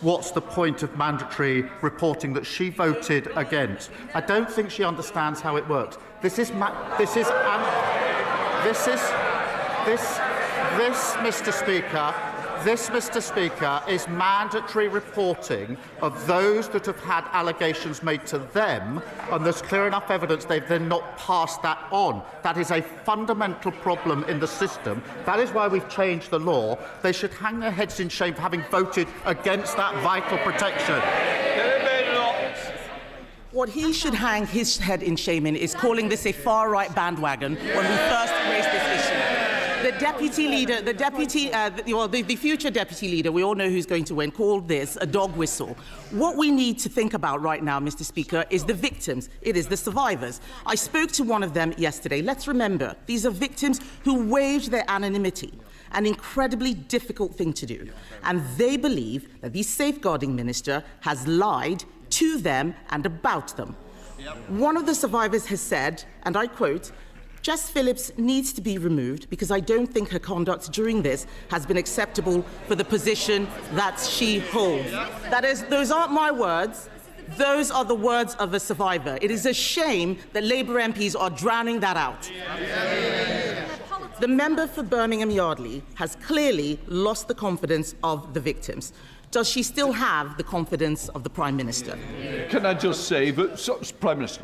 what's the point of mandatory reporting that she voted against? I don't think she understands how it works. This, Mr. Speaker, is mandatory reporting of those that have had allegations made to them, and there's clear enough evidence they've then not passed that on. That is a fundamental problem in the system. That is why we've changed the law. They should hang their heads in shame for having voted against that vital protection. What he should hang his head in shame in is calling this a far-right bandwagon when we first raised this issue. The deputy leader, the future deputy leader, we all know who's going to win, called this a dog whistle. What we need to think about right now, Mr. Speaker, is the victims. It is the survivors. I spoke to one of them yesterday. Let's remember, these are victims who waived their anonymity, an incredibly difficult thing to do. And they believe that the safeguarding minister has lied to them and about them. One of the survivors has said, and I quote, "Jess Phillips needs to be removed because I don't think her conduct during this has been acceptable for the position that she holds." Those aren't my words. Those are the words of a survivor. It is a shame that Labour MPs are drowning that out. The member for Birmingham Yardley has clearly lost the confidence of the victims. Does she still have the confidence of the Prime Minister? Can I just say, Prime Minister,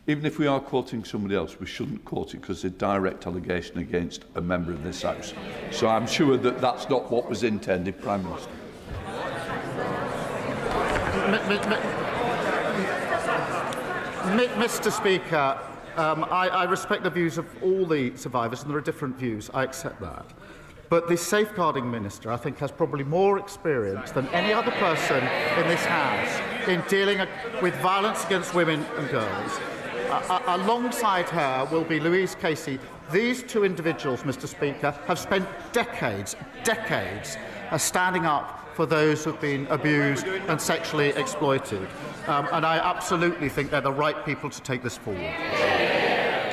even if we are quoting somebody else, we shouldn't quote it because it's a direct allegation against a member of this House. So I'm sure that that's not what was intended, Prime Minister. Mr. Speaker, I respect the views of all the survivors, and there are different views. I accept that. But the safeguarding minister, I think, has probably more experience than any other person in this House in dealing with violence against women and girls. Alongside her will be Louise Casey. These two individuals, Mr. Speaker, have spent decades standing up for those who have been abused and sexually exploited. And I absolutely think they're the right people to take this forward.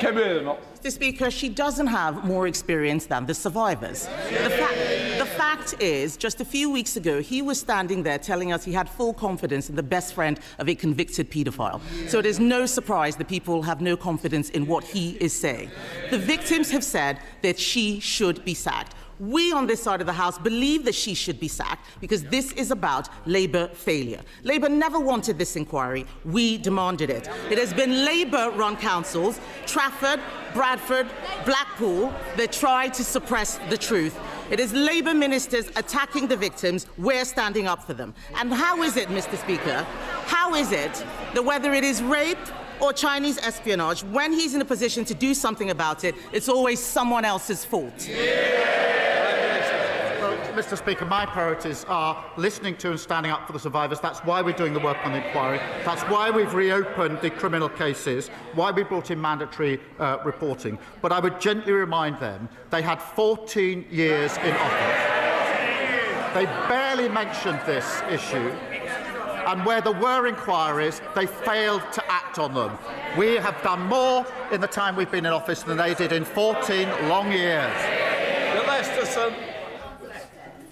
Mr. Speaker, she doesn't have more experience than the survivors. The fact is, just a few weeks ago, he was standing there telling us he had full confidence in the best friend of a convicted paedophile. So it is no surprise that people have no confidence in what he is saying. The victims have said that she should be sacked. We on this side of the House believe that she should be sacked because this is about Labour failure. Labour never wanted this inquiry. We demanded it. It has been Labour-run councils, Trafford, Bradford, Blackpool, that tried to suppress the truth. It is Labour ministers attacking the victims. We're standing up for them. And how is it, Mr. Speaker, how is it that whether it is rape or Chinese espionage, when he's in a position to do something about it, it's always someone else's fault? Mr. Speaker, my priorities are listening to and standing up for the survivors. That's why we're doing the work on the inquiry. That's why we've reopened the criminal cases, why we brought in mandatory reporting. But I would gently remind them they had 14 years in office. They barely mentioned this issue. And where there were inquiries, they failed to act on them. We have done more in the time we've been in office than they did in 14 long years.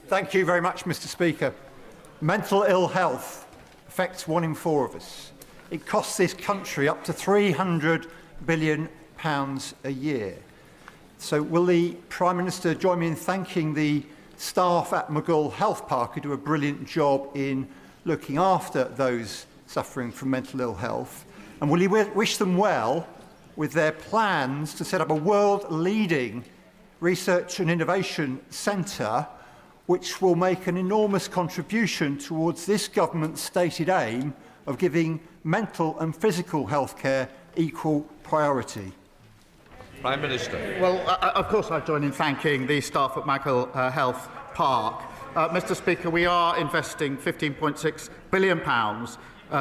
Thank you very much, Mr. Speaker. Mental ill health affects 1 in 4 of us. It costs this country up to £300 billion a year. So will the Prime Minister join me in thanking the staff at McGull Health Park who do a brilliant job in looking after those suffering from mental ill health? And will he wish them well with their plans to set up a world-leading research and innovation centre which will make an enormous contribution towards this government's stated aim of giving mental and physical health care equal priority? Prime Minister. Well, of course I join in thanking the staff at McGull Health Park. Mr. Speaker, we are investing £15.6 billion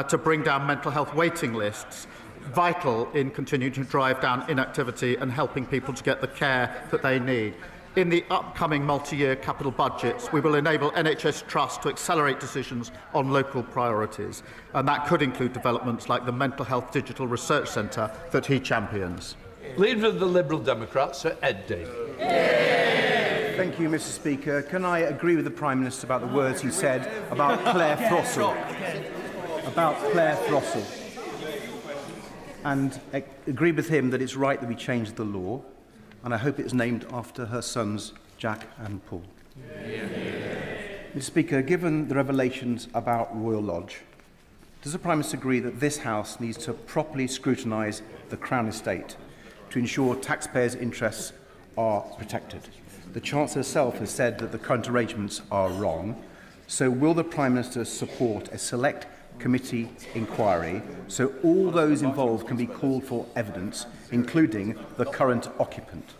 to bring down mental health waiting lists, vital in continuing to drive down inactivity and helping people to get the care that they need. In the upcoming multi-year capital budgets, we will enable NHS Trust to accelerate decisions on local priorities, and that could include developments like the Mental Health Digital Research Centre that he champions. Leader of the Liberal Democrats, Sir Ed Davey. Thank you, Mr. Speaker. Can I agree with the Prime Minister about the words he said about Claire Frossell? And agree with him that it's right that we change the law, and I hope it's named after her sons, Jack and Paul. Mr. Speaker, given the revelations about Royal Lodge, does the Prime Minister agree that this House needs to properly scrutinise the Crown Estate to ensure taxpayers' interests are protected? The Chancellor herself has said that the current arrangements are wrong, so will the Prime Minister support a select committee inquiry so all those involved can be called for evidence, including the current occupant?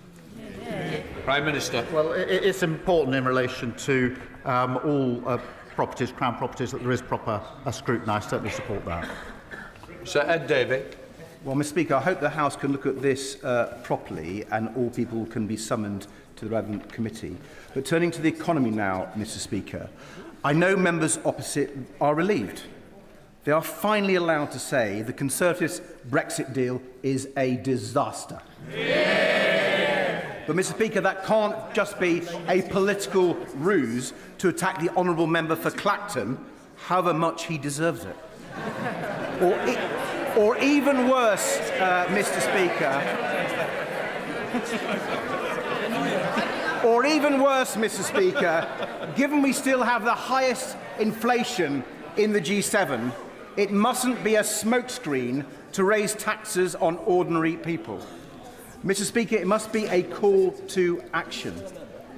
Prime Minister. Well, it's important in relation to all properties, Crown properties, that there is proper scrutiny. I certainly support that. Sir Ed Davey. Well, Mr. Speaker, I hope the House can look at this properly and all people can be summoned to the relevant committee. But turning to the economy now, Mr. Speaker, I know members opposite are relieved. They are finally allowed to say the Conservatives' Brexit deal is a disaster. But, Mr. Speaker, that can't just be a political ruse to attack the honourable member for Clacton, however much he deserves it. Or even worse, Mr. Speaker, or even worse, Mr. Speaker, given we still have the highest inflation in the G7, it mustn't be a smokescreen to raise taxes on ordinary people. Mr. Speaker, it must be a call to action.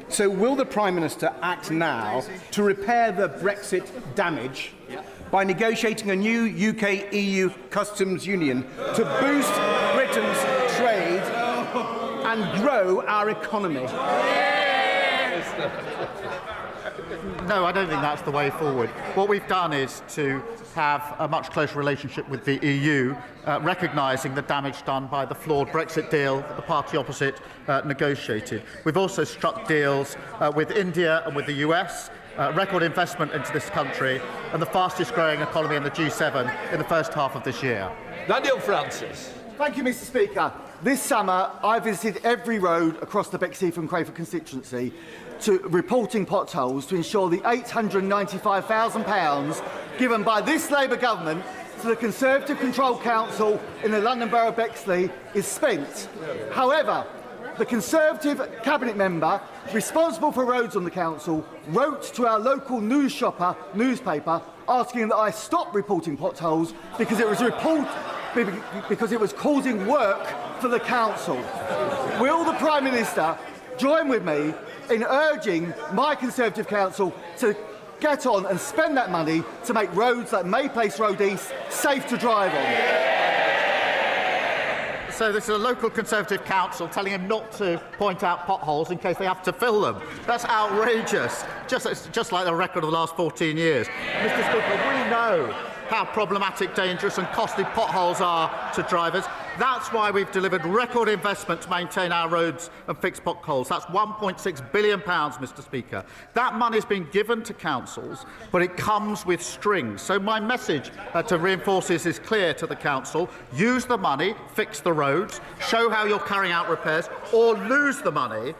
So will the Prime Minister act now to repair the Brexit damage by negotiating a new UK-EU customs union to boost Britain's trade and grow our economy? No, I don't think that's the way forward. What we've done is to have a much closer relationship with the EU, recognising the damage done by the flawed Brexit deal that the party opposite negotiated. We've also struck deals with India and with the US, record investment into this country, and the fastest growing economy in the G7 in the first half of this year. Daniel Francis. Thank you, Mr. Speaker. This summer, I visited every road across the Bexley and Crayford constituency to reporting potholes to ensure the £895,000 given by this Labour government to the Conservative Controlled Council in the London Borough of Bexley is spent. However, the Conservative Cabinet member responsible for roads on the council wrote to our local newspaper asking that I stop reporting potholes because it was causing work for the council. Will the Prime Minister join with me in urging my Conservative council to get on and spend that money to make roads like May Place Road East safe to drive on? So this is a local Conservative council telling him not to point out potholes in case they have to fill them. That's outrageous, just like the record of the last 14 years. Mr. Speaker, we know how problematic, dangerous and costly potholes are to drivers. That's why we've delivered record investment to maintain our roads and fix potholes. That's £1.6 billion, Mr. Speaker. That money's been given to councils, but it comes with strings. So my message to reinforce this is clear to the council. Use the money, fix the roads, show how you're carrying out repairs, or lose the money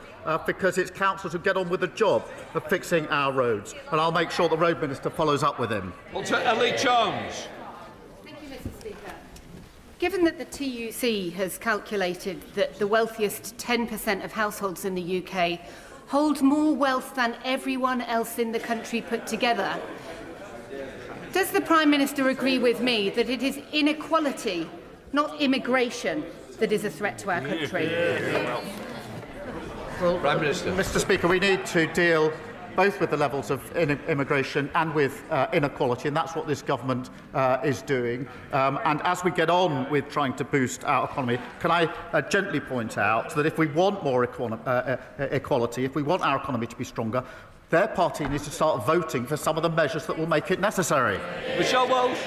because it's councils who get on with the job of fixing our roads. And I'll make sure the Road Minister follows up with him. Ellie Jones. Given that the TUC has calculated that the wealthiest 10% of households in the UK hold more wealth than everyone else in the country put together, does the Prime Minister agree with me that it is inequality, not immigration, that is a threat to our country? Well, Prime Minister. Mr. Speaker, we need to deal both with the levels of immigration and with inequality, and that's what this government is doing. And as we get on with trying to boost our economy, can I gently point out that if we want more equality, if we want our economy to be stronger, their party needs to start voting for some of the measures that will make it necessary. Michelle Walsh.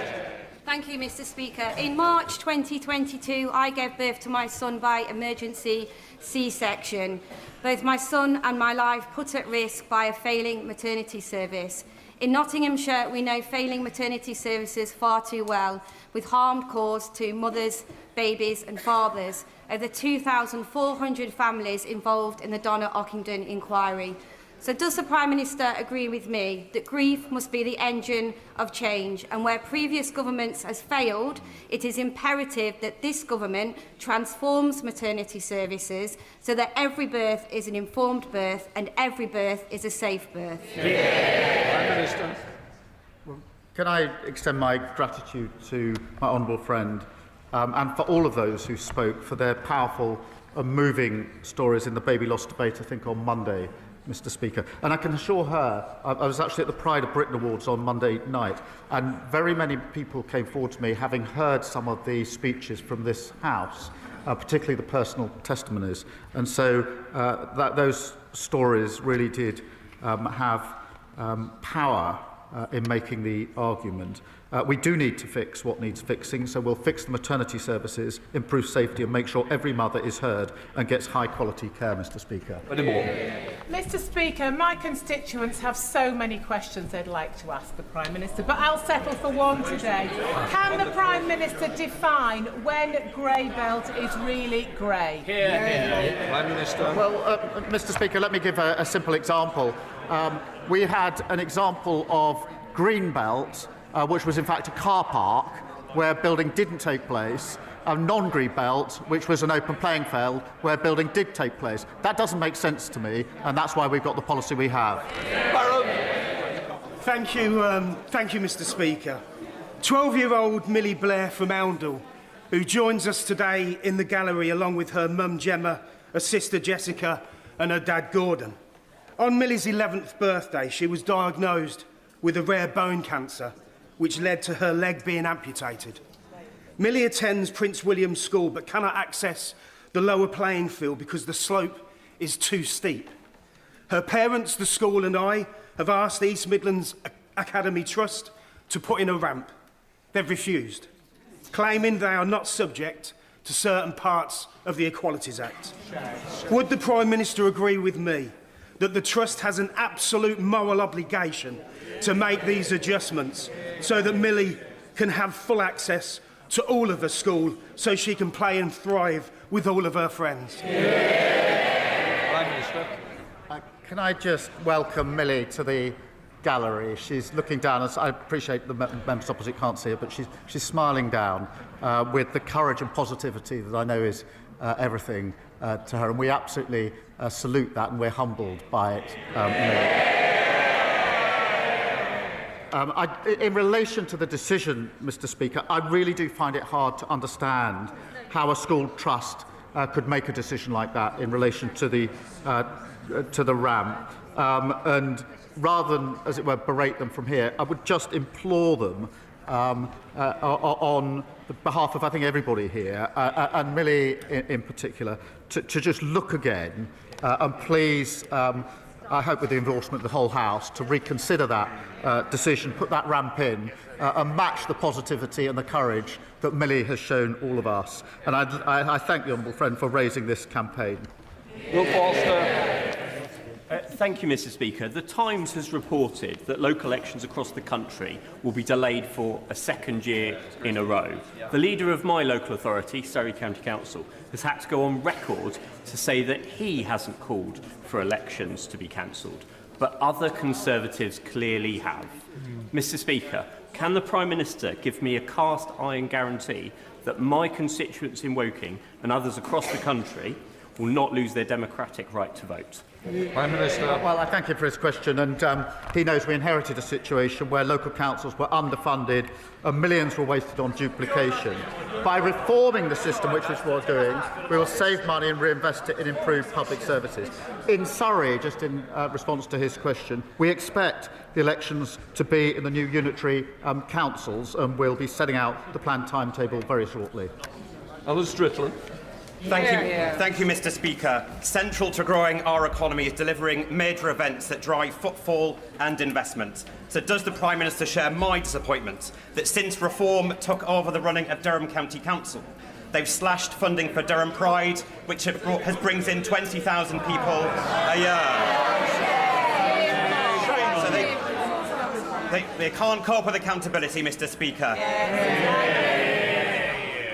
Thank you, Mr. Speaker. In March 2022, I gave birth to my son by emergency C-section. Both my son and my life put at risk by a failing maternity service. In Nottinghamshire, we know failing maternity services far too well, with harm caused to mothers, babies and fathers. Over 2,400 families involved in the Donna Ockington inquiry. So does the Prime Minister agree with me that grief must be the engine of change, and where previous governments has failed, it is imperative that this government transforms maternity services so that every birth is an informed birth and every birth is a safe birth? Prime Minister. Well, can I extend my gratitude to my honourable friend and for all of those who spoke for their powerful and moving stories in the baby loss debate, I think, on Monday, Mr. Speaker. And I can assure her, I was actually at the Pride of Britain Awards on Monday night, and very many people came forward to me having heard some of the speeches from this House, particularly the personal testimonies. And so those stories really did have power in making the argument. We do need to fix what needs fixing, so we'll fix the maternity services, improve safety and make sure every mother is heard and gets high-quality care, Mr. Speaker. Mr. Speaker, my constituents have so many questions they'd like to ask the Prime Minister, but I'll settle for one today. Can the Prime Minister define when grey belt is really grey? Prime Minister. Well, Mr. Speaker, let me give a simple example. We had an example of green belt, which was in fact a car park where building didn't take place, a non-green belt, which was an open playing field where building did take place. That doesn't make sense to me, and that's why we've got the policy we have. Thank you, Mr. Speaker. 12-year-old Millie Blair from Oundle, who joins us today in the gallery along with her mum Gemma, her sister Jessica and her dad Gordon. On Millie's 11th birthday, she was diagnosed with a rare bone cancer, which led to her leg being amputated. Millie attends Prince William School but cannot access the lower playing field because the slope is too steep. Her parents, the school and I have asked the East Midlands Academy Trust to put in a ramp. They've refused, claiming they are not subject to certain parts of the Equalities Act. Would the Prime Minister agree with me that the Trust has an absolute moral obligation to make these adjustments so that Millie can have full access to all of the school so she can play and thrive with all of her friends? Prime Minister. Can I just welcome Millie to the gallery? She's looking down. I appreciate the members opposite can't see it, but she's smiling down with the courage and positivity that I know is everything to her, and we absolutely salute that, and we're humbled by it. In relation to the decision, Mr. Speaker, I really do find it hard to understand how a school trust could make a decision like that in relation to the ramp. And rather than, as it were, berate them from here, I would just implore them on behalf of, I think, everybody here, and Millie in particular, to just look again and please, I hope with the endorsement of the whole House, to reconsider that decision, put that ramp in and match the positivity and the courage that Millie has shown all of us. And I thank the honourable friend for raising this campaign. Will Foster. Thank you, Mr. Speaker. The Times has reported that local elections across the country will be delayed for a second year in a row. The leader of my local authority, Surrey County Council, has had to go on record to say that he hasn't called for elections to be cancelled, but other Conservatives clearly have. Mr. Speaker, can the Prime Minister give me a cast-iron guarantee that my constituents in Woking and others across the country will not lose their democratic right to vote? Prime Minister. Well, I thank him for his question, and he knows we inherited a situation where local councils were underfunded and millions were wasted on duplication. By reforming the system, which is what we're doing, we will save money and reinvest it in improved public services. In Surrey, just in response to his question, we expect the elections to be in the new unitary councils, and we'll be setting out the planned timetable very shortly. Alan Strickland. Thank you, Mr. Speaker. Central to growing our economy is delivering major events that drive footfall and investment. So does the Prime Minister share my disappointment that since Reform took over the running of Durham County Council, they've slashed funding for Durham Pride, which brings in 20,000 people a year. So they can't cope with accountability, Mr. Speaker.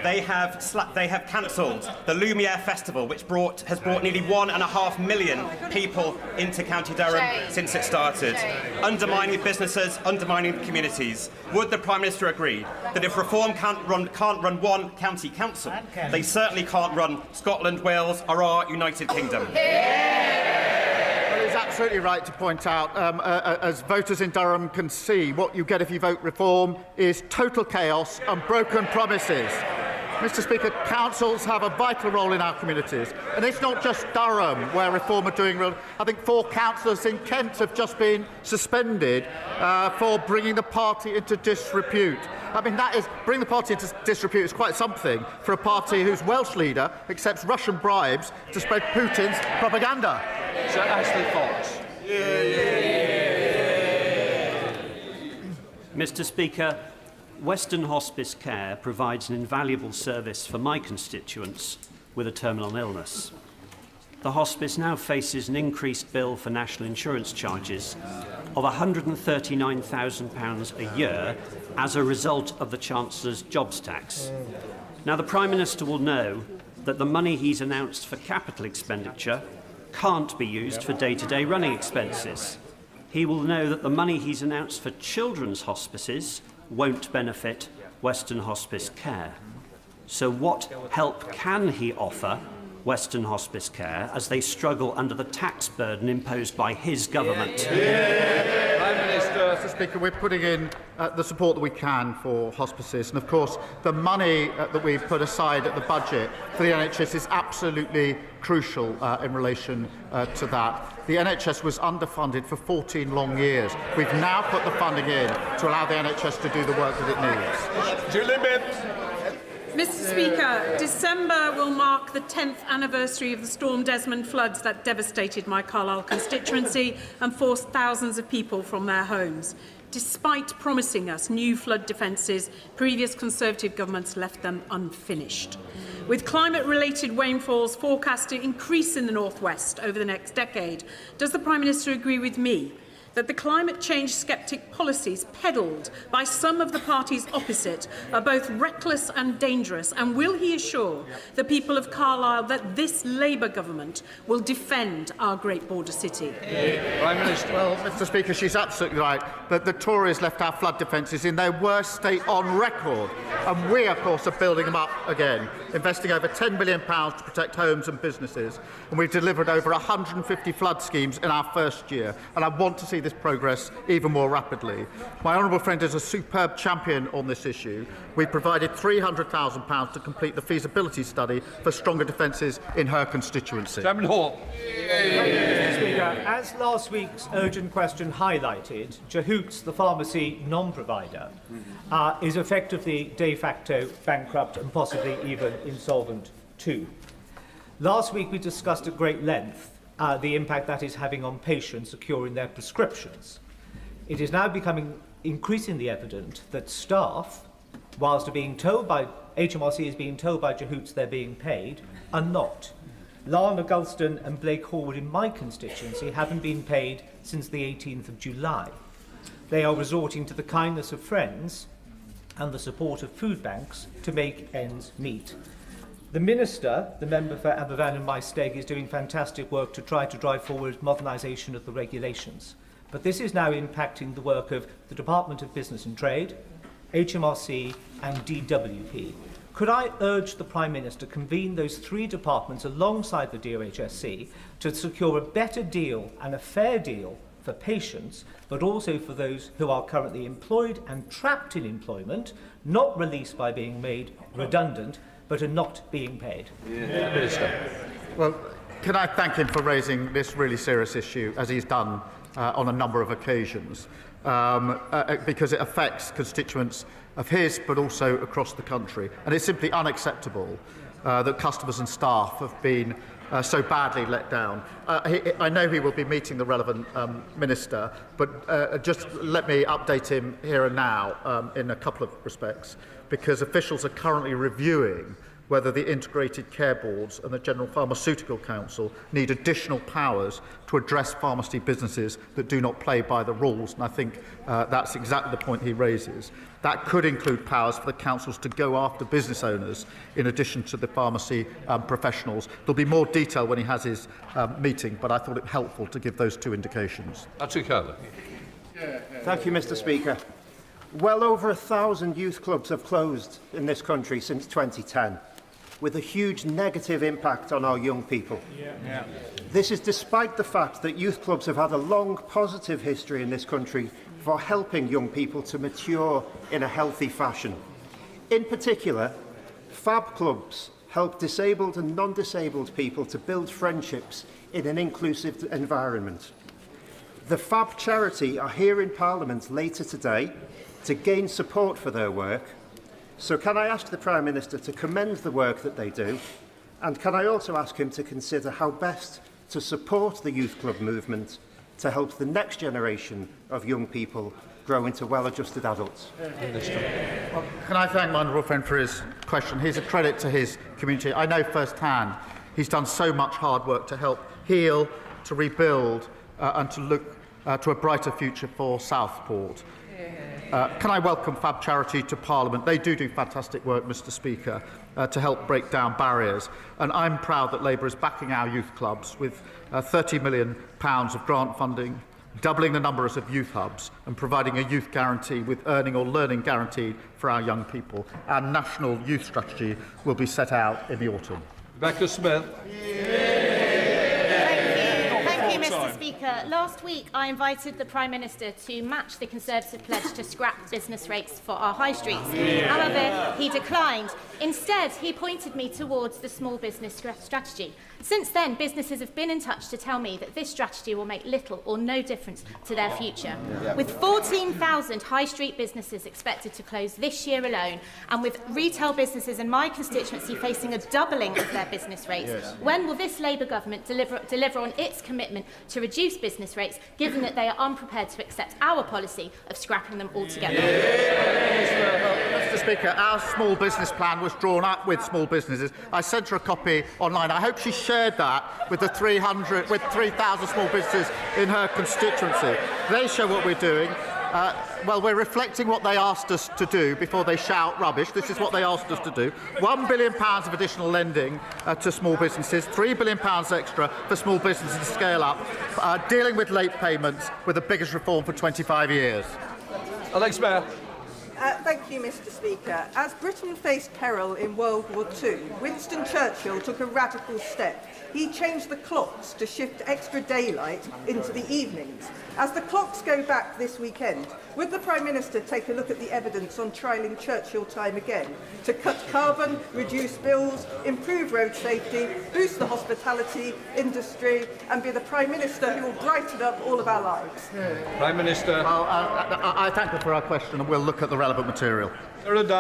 They have cancelled the Lumiere Festival, which has brought nearly 1.5 million people into County Durham since it started, undermining businesses, undermining communities. Would the Prime Minister agree that if Reform can't run one county council, they certainly can't run Scotland, Wales or our United Kingdom? Well, he's absolutely right to point out, as voters in Durham can see, what you get if you vote Reform is total chaos and broken promises. Mr. Speaker, councils have a vital role in our communities, and it's not just Durham where Reform are doing real. I think 4 councillors in Kent have just been suspended for bringing the party into disrepute. I mean, bring the party into disrepute is quite something for a party whose Welsh leader accepts Russian bribes to spread Putin's propaganda. Sir Ashley Fox. Mr. Speaker, Western Hospice Care provides an invaluable service for my constituents with a terminal illness. The hospice now faces an increased bill for national insurance charges of £139,000 a year as a result of the Chancellor's jobs tax. Now, the Prime Minister will know that the money he's announced for capital expenditure can't be used for day-to-day running expenses. He will know that the money he's announced for children's hospices won't benefit Western Hospice Care. So what help can he offer Western Hospice Care as they struggle under the tax burden imposed by his government? Prime Minister. Mr. Speaker, we're putting in the support that we can for hospices, and of course the money that we've put aside at the budget for the NHS is absolutely crucial in relation to that. The NHS was underfunded for 14 long years. We've now put the funding in to allow the NHS to do the work that it needs. Julie Bibb. Mr. Speaker, December will mark the 10th anniversary of the Storm Desmond floods that devastated my Carlisle constituency and forced thousands of people from their homes. Despite promising us new flood defences, previous Conservative governments left them unfinished. With climate-related rainfalls forecast to increase in the North West over the next decade, does the Prime Minister agree with me that the climate change sceptic policies peddled by some of the parties opposite are both reckless and dangerous? And will he assure the people of Carlisle that this Labour government will defend our great border city? Prime Minister. Well, Mr. Speaker, she's absolutely right that the Tories left our flood defences in their worst state on record. And we, of course, are building them up again, investing over £10 million to protect homes and businesses. And we've delivered over 150 flood schemes in our first year. And I want to see this progress even more rapidly. My honourable friend is a superb champion on this issue. We provided £300,000 to complete the feasibility study for stronger defences in her constituency. Chairman Hall. Mr. Speaker, as last week's urgent question highlighted, Jehoots, the pharmacy non-provider, is effectively de facto bankrupt and possibly even insolvent too. Last week we discussed at great length the impact that is having on patients securing their prescriptions. It is now becoming increasingly evident that staff, whilst being told by HMRC is being told by Jehoots they're being paid, are not. Lana Gulston and Blake Horwood in my constituency haven't been paid since the 18th of July. They are resorting to the kindness of friends and the support of food banks to make ends meet. The Minister, the member for Aberfan and Maesteg, is doing fantastic work to try to drive forward modernisation of the regulations. But this is now impacting the work of the Department of Business and Trade, HMRC and DWP. Could I urge the Prime Minister to convene those three departments alongside the DOHSC to secure a better deal and a fair deal for patients, but also for those who are currently employed and trapped in employment, not released by being made redundant, but are not being paid? Minister. Well, can I thank him for raising this really serious issue, as he's done on a number of occasions, because it affects constituents of his, but also across the country. And it's simply unacceptable that customers and staff have been so badly let down. I know he will be meeting the relevant minister, but just let me update him here and now in a couple of respects, because officials are currently reviewing whether the Integrated Care Boards and the General Pharmaceutical Council need additional powers to address pharmacy businesses that do not play by the rules, and I think that's exactly the point he raises. That could include powers for the councils to go after business owners in addition to the pharmacy professionals. There'll be more detail when he has his meeting, but I thought it helpful to give those two indications. Thank you, Mr. Speaker. Well over 1,000 youth clubs have closed in this country since 2010, with a huge negative impact on our young people. This is despite the fact that youth clubs have had a long positive history in this country for helping young people to mature in a healthy fashion. In particular, FAB clubs help disabled and non-disabled people to build friendships in an inclusive environment. The FAB charity are here in Parliament later today to gain support for their work. So can I ask the Prime Minister to commend the work that they do, and can I also ask him to consider how best to support the youth club movement to help the next generation of young people grow into well-adjusted adults? Well, can I thank my honourable friend for his question? He's a credit to his community. I know firsthand he's done so much hard work to help heal, to rebuild and to look to a brighter future for Southport. Can I welcome FAB Charity to Parliament? They do fantastic work, Mr. Speaker, to help break down barriers. And I'm proud that Labour is backing our youth clubs with £30 million of grant funding, doubling the numbers of youth hubs and providing a youth guarantee with earning or learning guaranteed for our young people. Our national youth strategy will be set out in the autumn. Rebecca Smith. Mr. Speaker, last week I invited the Prime Minister to match the Conservative pledge to scrap business rates for our high streets. However, he declined. Instead, he pointed me towards the small business strategy. Since then, businesses have been in touch to tell me that this strategy will make little or no difference to their future. With 14,000 high street businesses expected to close this year alone, and with retail businesses in my constituency facing a doubling of their business rates, when will this Labour government deliver on its commitment to reduce business rates, given that they are unprepared to accept our policy of scrapping them altogether? Mr. Speaker, our small business plan was drawn up with small businesses. I sent her a copy online. I hope she shared that with the 3,000 small businesses in her constituency. They show what we're doing. Well, we're reflecting what they asked us to do before they shout rubbish. This is what they asked us to do. £1 billion of additional lending to small businesses, £3 billion extra for small businesses to scale up, dealing with late payments with the biggest reform for 25 years. Alex Mayor. Thank you, Mr. Speaker. As Britain faced peril in World War II, Winston Churchill took a radical step. He changed the clocks to shift extra daylight into the evenings. As the clocks go back this weekend, would the Prime Minister take a look at the evidence on trialling Churchill time again to cut carbon, reduce bills, improve road safety, boost the hospitality industry, and be the Prime Minister who will brighten up all of our lives? Prime Minister. Well, I thank her for her question, and we'll look at the relevant material. Thank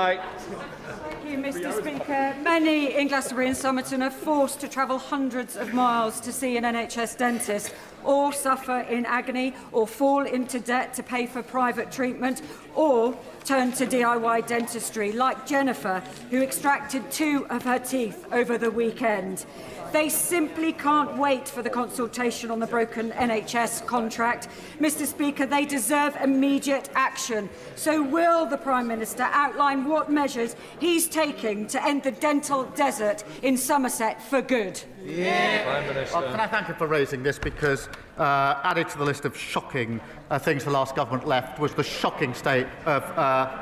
you, Mr. Speaker. Many in Glastonbury and Somerton are forced to travel hundreds of miles to see an NHS dentist, or suffer in agony, or fall into debt to pay for private treatment, or turn to DIY dentistry, like Jennifer, who extracted 2 of her teeth over the weekend. They simply can't wait for the consultation on the broken NHS contract. Mr. Speaker, they deserve immediate action. So will the Prime Minister outline what measures he's taking to end the dental desert in Somerset for good? Prime Minister. Well, can I thank her for raising this, because added to the list of shocking things the last government left was the shocking state of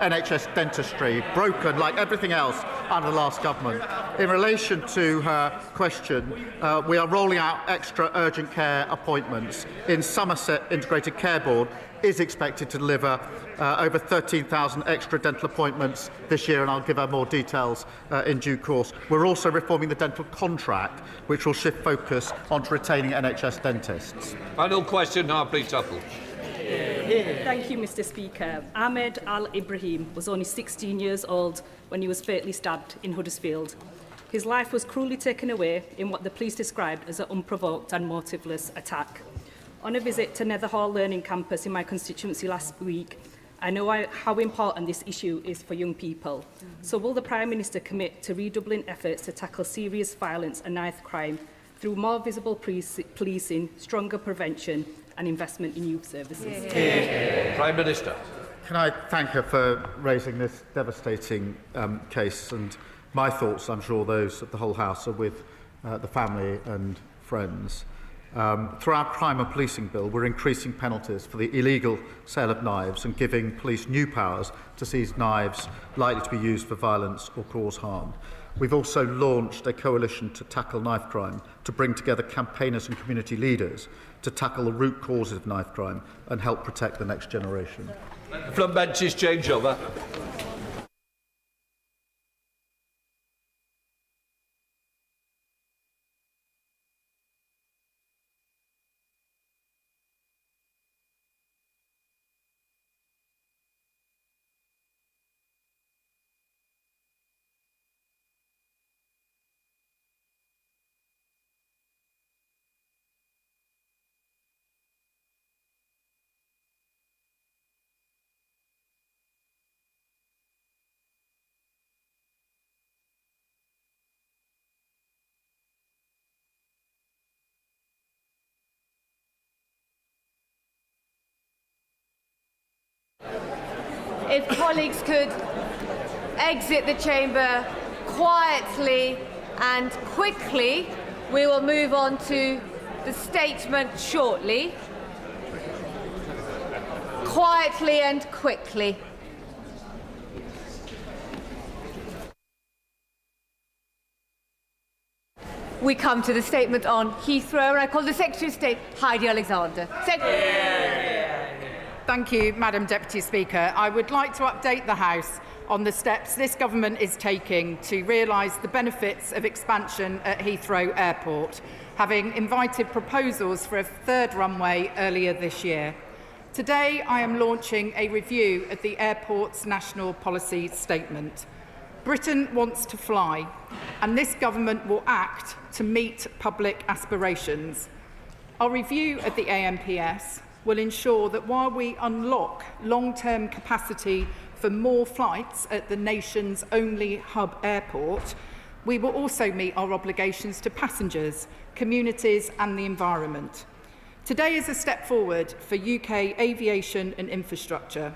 NHS dentistry, broken like everything else under the last government. In relation to her question, we are rolling out extra urgent care appointments. In Somerset, Integrated Care Board is expected to deliver over 13,000 extra dental appointments this year, and I'll give her more details in due course. We're also reforming the dental contract, which will shift focus onto retaining NHS dentists. Final question now, please, Tuttle. Thank you, Mr. Speaker. Ahmed Al-Ibrahim was only 16 years old when he was fatally stabbed in Huddersfield. His life was cruelly taken away in what the police described as an unprovoked and motiveless attack. On a visit to Netherhall Learning Campus in my constituency last week, I know how important this issue is for young people. So will the Prime Minister commit to redoubling efforts to tackle serious violence and knife crime through more visible policing, stronger prevention and investment in youth services? Prime Minister. Can I thank her for raising this devastating case, and my thoughts, I'm sure those of the whole House, are with the family and friends. Through our crime and policing bill, we're increasing penalties for the illegal sale of knives and giving police new powers to seize knives likely to be used for violence or cause harm. We've also launched a coalition to tackle knife crime, to bring together campaigners and community leaders to tackle the root causes of knife crime and help protect the next generation. Front benches change over. If colleagues could exit the chamber quietly and quickly, we will move on to the statement shortly. Quietly and quickly. We come to the statement on Heathrow, and I call the Secretary of State, Heidi Alexander. Thank you, Madam Deputy Speaker. I would like to update the House on the steps this government is taking to realise the benefits of expansion at Heathrow Airport, having invited proposals for a third runway earlier this year. Today, I am launching a review of the airport's national policy statement. Britain wants to fly, and this government will act to meet public aspirations. Our review of the AMPS will ensure that while we unlock long-term capacity for more flights at the nation's only hub airport, we will also meet our obligations to passengers, communities and the environment. Today is a step forward for UK aviation and infrastructure,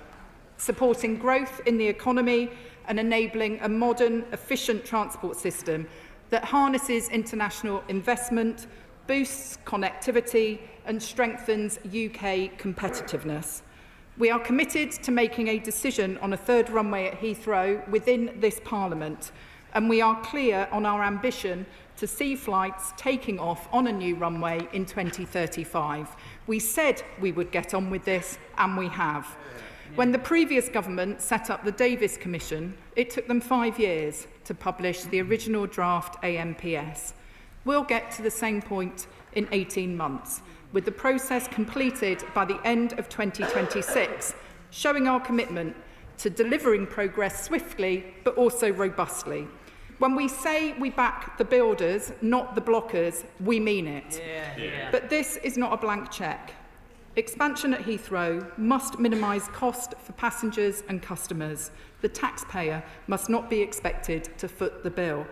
supporting growth in the economy and enabling a modern, efficient transport system that harnesses international investment, boosts connectivity and strengthens UK competitiveness. We are committed to making a decision on a third runway at Heathrow within this Parliament, and we are clear on our ambition to see flights taking off on a new runway in 2035. We said we would get on with this, and we have. When the previous government set up the Davis Commission, it took them 5 years to publish the original draft AMPS. We'll get to the same point in 18 months, with the process completed by the end of 2026, showing our commitment to delivering progress swiftly but also robustly. When we say we back the builders, not the blockers, we mean it. But this is not a blank cheque. Expansion at Heathrow must minimise cost for passengers and customers. The taxpayer must not be expected to foot the bill.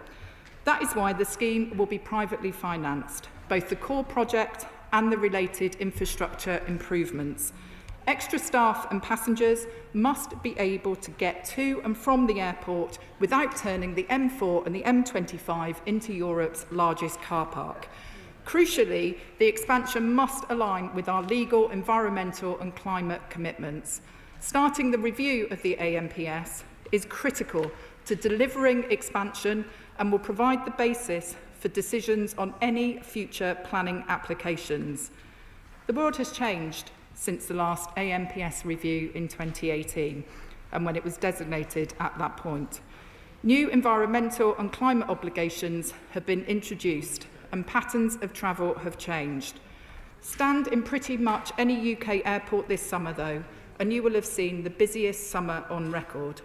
That is why the scheme will be privately financed, both the core project and the related infrastructure improvements. Extra staff and passengers must be able to get to and from the airport without turning the M4 and the M25 into Europe's largest car park. Crucially, the expansion must align with our legal, environmental and climate commitments. Starting the review of the AMPS is critical to delivering expansion and will provide the basis for decisions on any future planning applications. The world has changed since the last AMPS review in 2018 and when it was designated at that point. New environmental and climate obligations have been introduced and patterns of travel have changed. Stand in pretty much any UK airport this summer though, and you will have seen the busiest summer on record.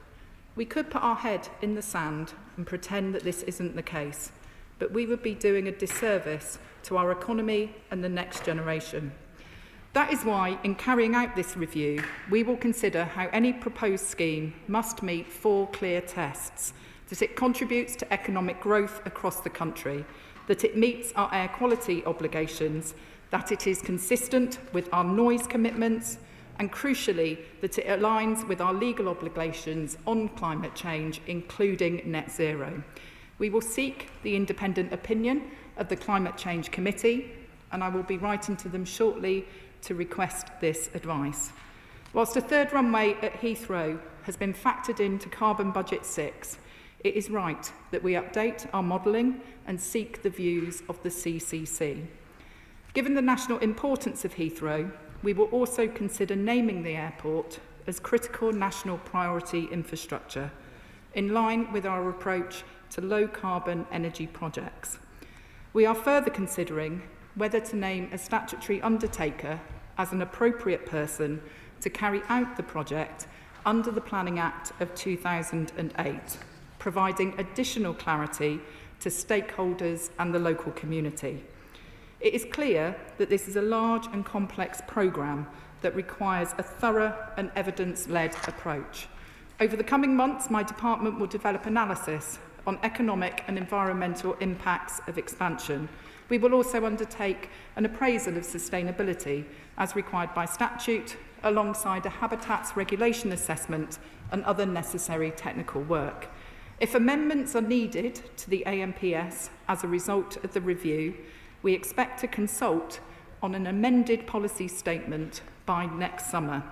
We could put our head in the sand and pretend that this isn't the case, but we would be doing a disservice to our economy and the next generation. That is why, in carrying out this review, we will consider how any proposed scheme must meet 4 clear tests: that it contributes to economic growth across the country, that it meets our air quality obligations, that it is consistent with our noise commitments, and crucially, that it aligns with our legal obligations on climate change, including net zero. We will seek the independent opinion of the Climate Change Committee, and I will be writing to them shortly to request this advice. Whilst a third runway at Heathrow has been factored into Carbon Budget 6, it is right that we update our modelling and seek the views of the CCC. Given the national importance of Heathrow, we will also consider naming the airport as critical national priority infrastructure, in line with our approach to low-carbon energy projects. We are further considering whether to name a statutory undertaker as an appropriate person to carry out the project under the Planning Act of 2008, providing additional clarity to stakeholders and the local community. It is clear that this is a large and complex programme that requires a thorough and evidence-led approach. Over the coming months, my department will develop analysis on economic and environmental impacts of expansion. We will also undertake an appraisal of sustainability as required by statute, alongside a habitats regulation assessment and other necessary technical work. If amendments are needed to the AMPS as a result of the review, we expect to consult on an amended policy statement by next summer.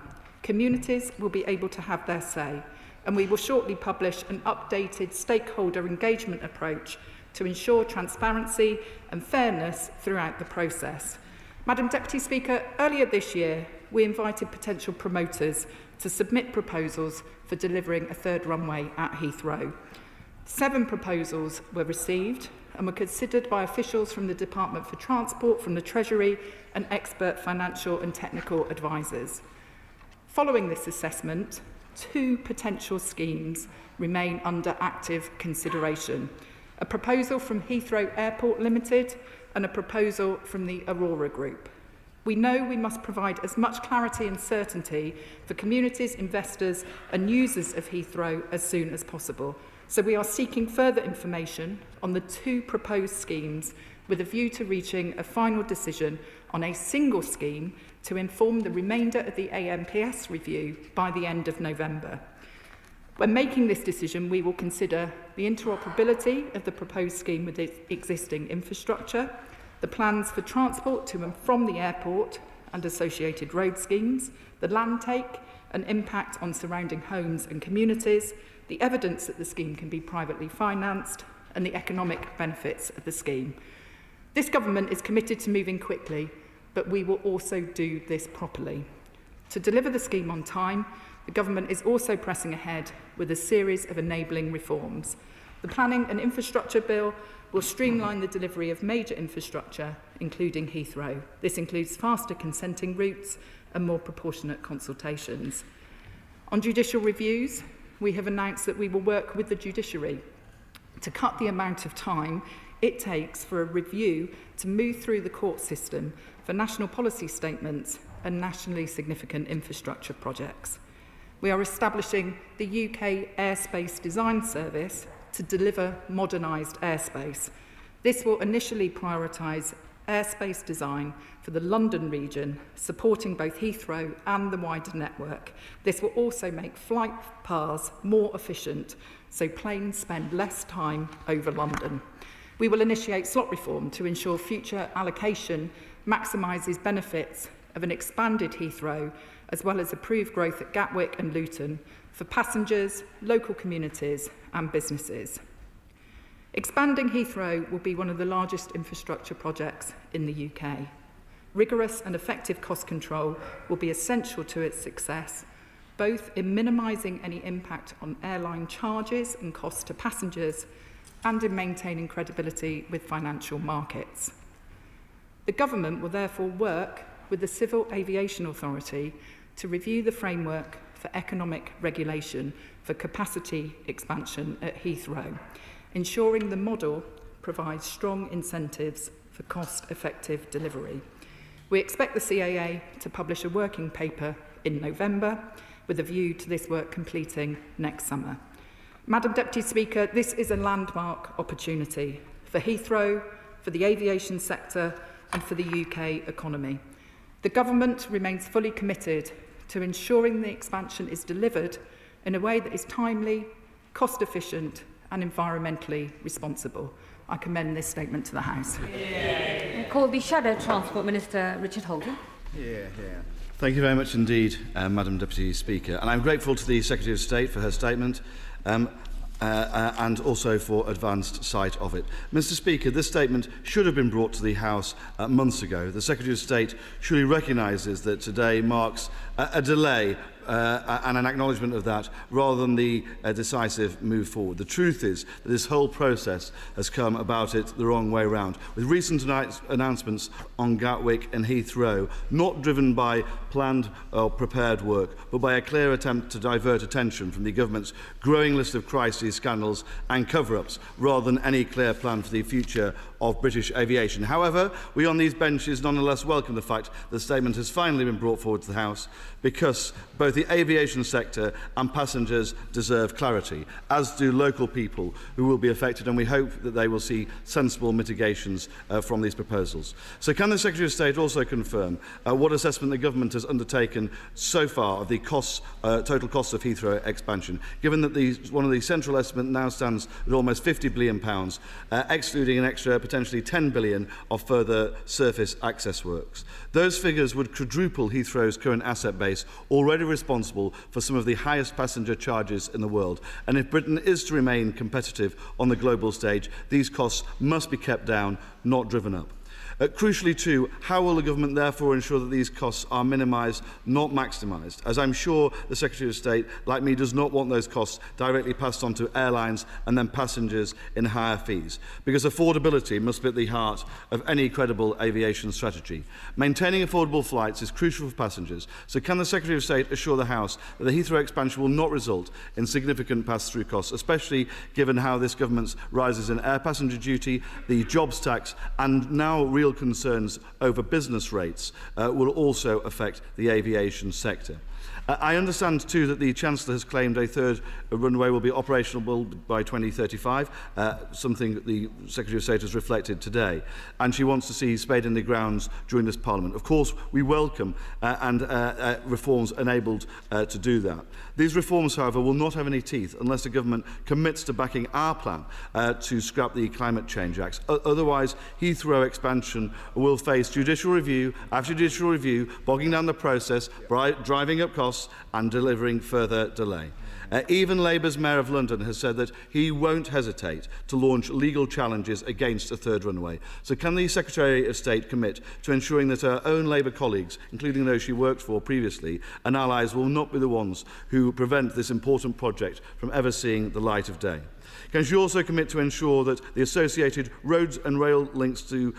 Communities will be able to have their say, and we will shortly publish an updated stakeholder engagement approach to ensure transparency and fairness throughout the process. Madam Deputy Speaker, earlier this year, we invited potential promoters to submit proposals for delivering a third runway at Heathrow. 7 proposals were received and were considered by officials from the Department for Transport, from the Treasury, and expert financial and technical advisors. Following this assessment, 2 potential schemes remain under active consideration: a proposal from Heathrow Airport Limited and a proposal from the Aurora Group. We know we must provide as much clarity and certainty for communities, investors and users of Heathrow as soon as possible. So we are seeking further information on the 2 proposed schemes with a view to reaching a final decision on a single scheme to inform the remainder of the AMPS review by the end of November. When making this decision, we will consider the interoperability of the proposed scheme with its existing infrastructure, the plans for transport to and from the airport and associated road schemes, the land take and impact on surrounding homes and communities, the evidence that the scheme can be privately financed, and the economic benefits of the scheme. This government is committed to moving quickly, but we will also do this properly. To deliver the scheme on time, the government is also pressing ahead with a series of enabling reforms. The Planning and Infrastructure Bill will streamline the delivery of major infrastructure, including Heathrow. This includes faster consenting routes and more proportionate consultations. On judicial reviews, we have announced that we will work with the judiciary to cut the amount of time it takes for a review to move through the court system for national policy statements and nationally significant infrastructure projects. We are establishing the UK Airspace Design Service to deliver modernised airspace. This will initially prioritise airspace design for the London region, supporting both Heathrow and the wider network. This will also make flight paths more efficient, so planes spend less time over London. We will initiate slot reform to ensure future allocation maximises benefits of an expanded Heathrow, as well as approved growth at Gatwick and Luton for passengers, local communities and businesses. Expanding Heathrow will be one of the largest infrastructure projects in the UK. Rigorous and effective cost control will be essential to its success, both in minimising any impact on airline charges and costs to passengers and in maintaining credibility with financial markets. The government will therefore work with the Civil Aviation Authority to review the framework for economic regulation for capacity expansion at Heathrow, ensuring the model provides strong incentives for cost-effective delivery. We expect the CAA to publish a working paper in November with a view to this work completing next summer. Madam Deputy Speaker, this is a landmark opportunity for Heathrow, for the aviation sector and for the UK economy. The Government remains fully committed to ensuring the expansion is delivered in a way that is timely, cost-efficient and environmentally responsible. I commend this statement to the House. I call the Shadow Transport Minister, Richard Holden. Thank you very much indeed, Madam Deputy Speaker. And I'm grateful to the Secretary of State for her statement and also for advanced sight of it. Mr. Speaker, this statement should have been brought to the House months ago. The Secretary of State surely recognises that today marks a delay and an acknowledgement of that rather than the decisive move forward. The truth is that this whole process has come about it the wrong way round, with recent announcements on Gatwick and Heathrow not driven by planned or prepared work, but by a clear attempt to divert attention from the government's growing list of crises, scandals and cover-ups, rather than any clear plan for the future of British aviation. However, we on these benches nonetheless welcome the fact that the statement has finally been brought forward to the House, because both the aviation sector and passengers deserve clarity, as do local people who will be affected, and we hope that they will see sensible mitigations from these proposals. So can the Secretary of State also confirm what assessment the government has undertaken so far of the total costs of Heathrow expansion, given that one of the central estimates now stands at almost £50 billion, excluding an extra potentially £10 billion of further surface access works. Those figures would quadruple Heathrow's current asset base, already responsible for some of the highest passenger charges in the world. And if Britain is to remain competitive on the global stage, these costs must be kept down, not driven up. Crucially too, how will the government therefore ensure that these costs are minimised, not maximised? As I'm sure the Secretary of State, like me, does not want those costs directly passed on to airlines and then passengers in higher fees, because affordability must be at the heart of any credible aviation strategy. Maintaining affordable flights is crucial for passengers, so can the Secretary of State assure the House that the Heathrow expansion will not result in significant pass-through costs, especially given how this government's rises in air passenger duty, the jobs tax and now real concerns over business rates will also affect the aviation sector. I understand too that the Chancellor has claimed a third runway will be operational by 2035, something that the Secretary of State has reflected today, and she wants to see spade in the grounds during this Parliament. Of course, we welcome reforms enabled to do that. These reforms, however, will not have any teeth unless the government commits to backing our plan to scrap the Climate Change Act. Otherwise, Heathrow expansion will face judicial review after judicial review, bogging down the process, driving up costs and delivering further delay. Even Labour's Mayor of London has said that he won't hesitate to launch legal challenges against a third runway. So can the Secretary of State commit to ensuring that her own Labour colleagues, including those she worked for previously, and allies will not be the ones who prevent this important project from ever seeing the light of day? Can she also commit to ensure that the associated roads and rail links to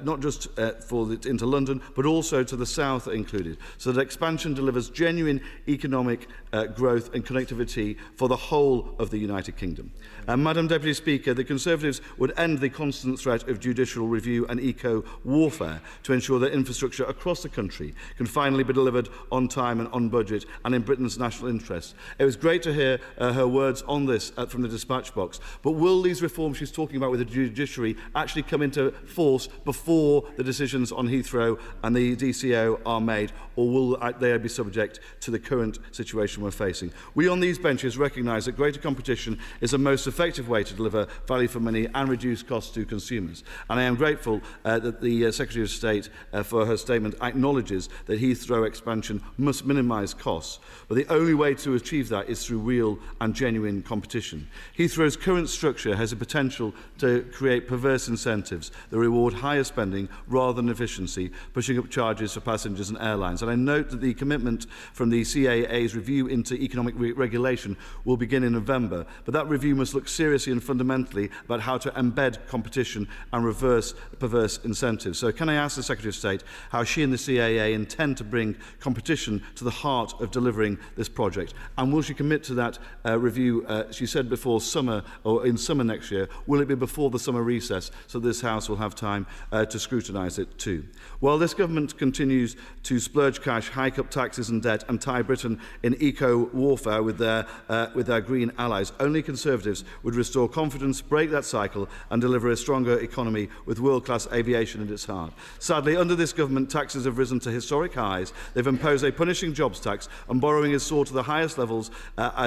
not just into London, but also to the south are included, so that expansion delivers genuine economic growth and connectivity for the whole of the United Kingdom? Madam Deputy Speaker, the Conservatives would end the constant threat of judicial review and eco-warfare to ensure that infrastructure across the country can finally be delivered on time and on budget and in Britain's national interest. It was great to hear her words on this from the dispatch box, but will these reforms she's talking about with the judiciary actually come into force before the decisions on Heathrow and the DCO are made, or will they be subject to the current situation we're facing? We on these benches recognise that greater competition is the most effective way to deliver value for money and reduce costs to consumers. And I am grateful that the Secretary of State for her statement acknowledges that Heathrow expansion must minimise costs. But the only way to achieve that is through real and genuine competition. Heathrow's current structure has a potential to create perverse incentives that reward higher spending rather than efficiency, pushing up charges for passengers and airlines. And I note that the commitment from the CAA's review into economic regulation will begin in November, but that review must look seriously and fundamentally about how to embed competition and reverse perverse incentives. So can I ask the Secretary of State how she and the CAA intend to bring competition to the heart of delivering this project? And will she commit to that review, she said before summer, or in summer next year? Will it be before the summer recess so this House will have time to scrutinise it too? While this government continues to splurge cash, hike up taxes and debt and tie Britain in eco-warfare with their green allies, only Conservatives would restore confidence, break that cycle and deliver a stronger economy with world-class aviation at its heart. Sadly, under this government, taxes have risen to historic highs. They've imposed a punishing jobs tax and borrowing has soared to the highest levels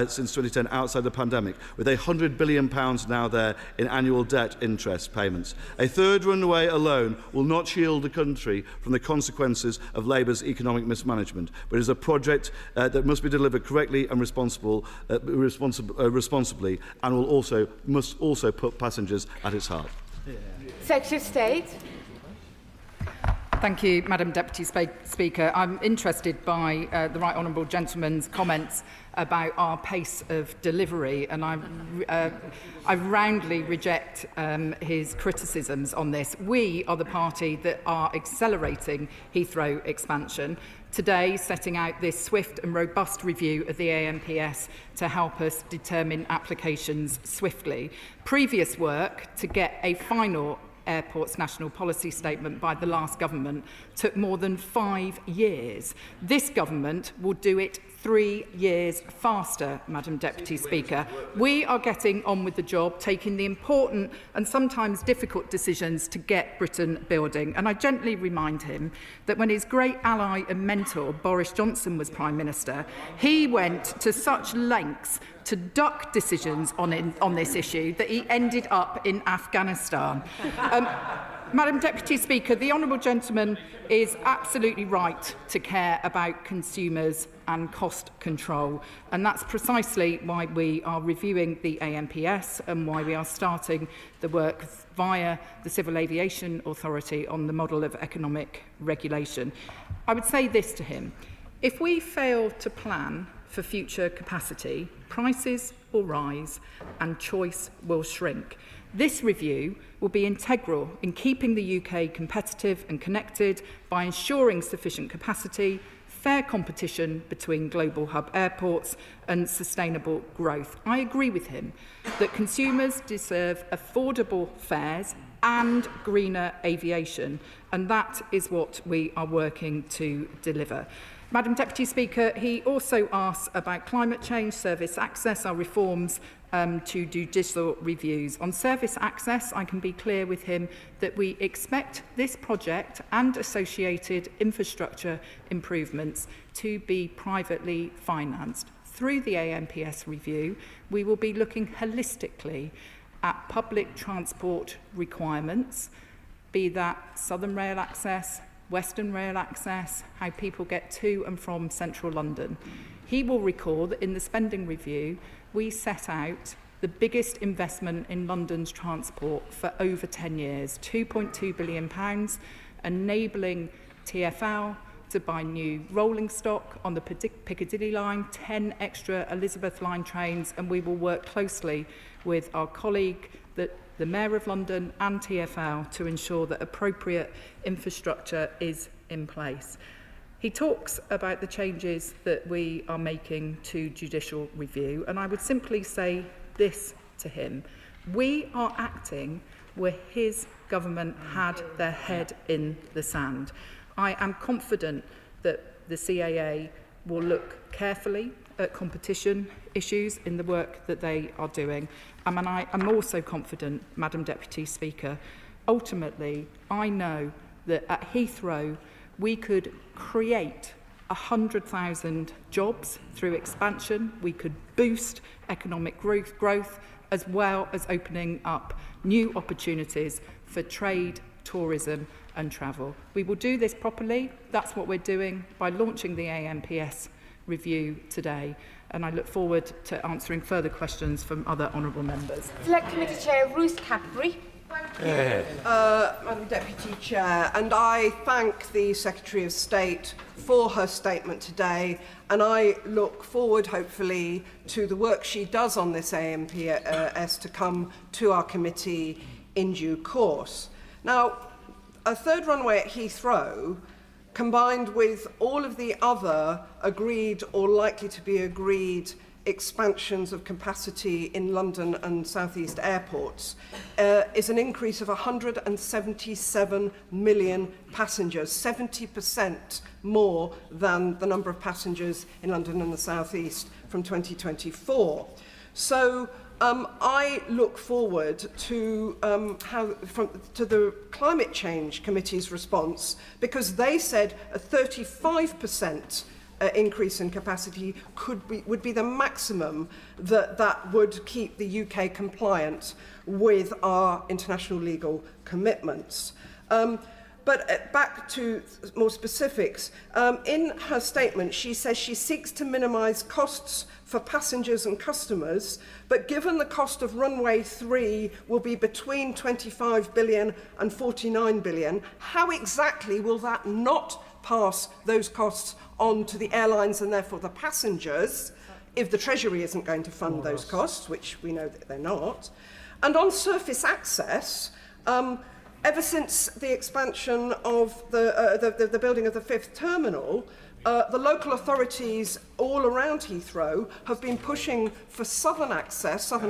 since 2010 outside the pandemic, with £100 billion now there in annual debt interest payments. A third runaway alone will not shield the country from the consequences of Labour's economic mismanagement, but is a project that must be delivered correctly and responsibly, and must also put passengers at its heart. Secretary of State. Thank you, Madam Deputy Speaker. I'm interested by the Right Honourable Gentleman's comments about our pace of delivery, and I roundly reject his criticisms on this. We are the party that are accelerating Heathrow expansion, today setting out this swift and robust review of the AMPS to help us determine applications swiftly. Previous work to get a final Airports National Policy Statement by the last government took more than 5 years. This government will do it 3 years faster, Madam Deputy Speaker. We are getting on with the job, taking the important and sometimes difficult decisions to get Britain building. And I gently remind him that when his great ally and mentor, Boris Johnson, was Prime Minister, he went to such lengths to duck decisions on this issue that he ended up in Afghanistan. Madam Deputy Speaker, the Honourable Gentleman is absolutely right to care about consumers and cost control, and that's precisely why we are reviewing the AMPS and why we are starting the work via the Civil Aviation Authority on the model of economic regulation. I would say this to him: if we fail to plan for future capacity, prices will rise and choice will shrink. This review will be integral in keeping the UK competitive and connected by ensuring sufficient capacity, fair competition between global hub airports and sustainable growth. I agree with him that consumers deserve affordable fares and greener aviation, and that is what we are working to deliver. Madam Deputy Speaker, he also asks about climate change, service access, our reforms to judicial reviews. On service access, I can be clear with him that we expect this project and associated infrastructure improvements to be privately financed. Through the AMPS review, we will be looking holistically at public transport requirements, be that Southern Rail access, Western Rail access, how people get to and from central London. He will recall that in the spending review, we set out the biggest investment in London's transport for over 10 years, £2.2 billion, enabling TfL to buy new rolling stock on the Piccadilly line, 10 extra Elizabeth line trains, and we will work closely with our colleague, the Mayor of London and TfL to ensure that appropriate infrastructure is in place. He talks about the changes that we are making to judicial review, and I would simply say this to him: we are acting where his government had their head in the sand. I am confident that the CAA will look carefully at competition issues in the work that they are doing. And I am also confident, Madam Deputy Speaker, ultimately I know that at Heathrow we could create 100,000 jobs through expansion. We could boost economic growth as well as opening up new opportunities for trade, tourism and travel. We will do this properly. That's what we're doing by launching the AMPS review today, and I look forward to answering further questions from other honourable members. Select Committee Chair Ruth Cadbury. Thank Madam Deputy Chair, and I thank the Secretary of State for her statement today, and I look forward, hopefully, to the work she does on this AMPS to come to our committee in due course. Now, a third runway at Heathrow, combined with all of the other agreed or likely to be agreed expansions of capacity in London and South East airports, is an increase of 177 million passengers, 70% more than the number of passengers in London and the South East from 2024. So I look forward to the Climate Change Committee's response, because they said a 35% increase in capacity would be the maximum that would keep the UK compliant with our international legal commitments. But back to more specifics, in her statement she says she seeks to minimise costs for passengers and customers, but given the cost of runway 3 will be between 25 billion and 49 billion, how exactly will that not pass those costs on to the airlines and therefore the passengers if the Treasury isn't going to fund those costs, which we know that they're not? And on surface access, ever since the expansion of the building of the 5th terminal, the local authorities all around Heathrow have been pushing for southern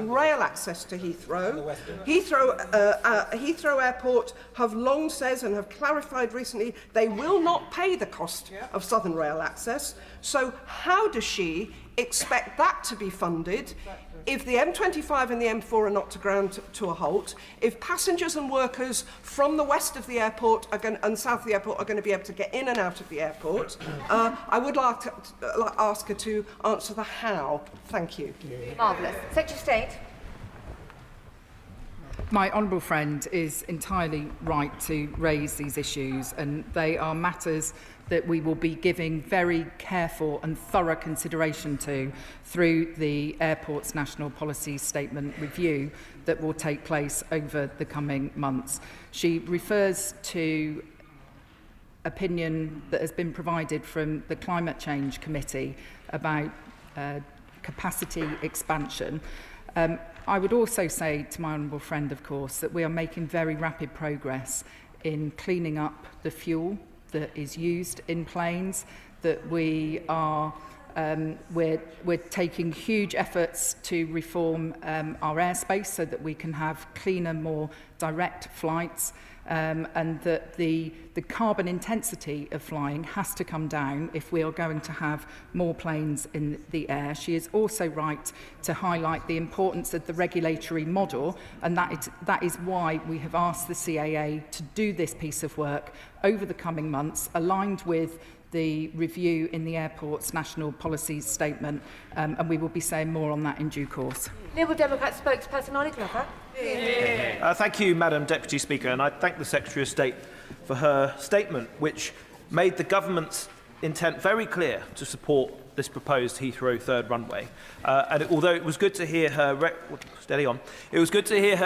rail access to Heathrow. Heathrow Airport have long said and have clarified recently they will not pay the cost of southern rail access. So how does she expect that to be funded if the M25 and the M4 are not to ground to a halt, if passengers and workers from the west of the airport and south of the airport are going to be able to get in and out of the airport? I would like to ask her to answer the how. Thank you. Marvellous. Secretary of State. My honourable friend is entirely right to raise these issues, and they are matters that we will be giving very careful and thorough consideration to through the Airport's National Policy Statement review that will take place over the coming months. She refers to opinion that has been provided from the Climate Change Committee about capacity expansion. I would also say to my honourable friend, of course, that we are making very rapid progress in cleaning up the fuel that is used in planes, that we are we're taking huge efforts to reform our airspace so that we can have cleaner, more direct flights, and that the carbon intensity of flying has to come down if we are going to have more planes in the air. She is also right to highlight the importance of the regulatory model, and that is why we have asked the CAA to do this piece of work over the coming months, aligned with the review in the Airport's National Policy Statement, and we will be saying more on that in due course. Liberal Democrat spokesperson Ollie Glover. Thank you, Madam Deputy Speaker, and I thank the Secretary of State for her statement, which made the government's intent very clear to support this proposed Heathrow third runway. Although it was good to hear her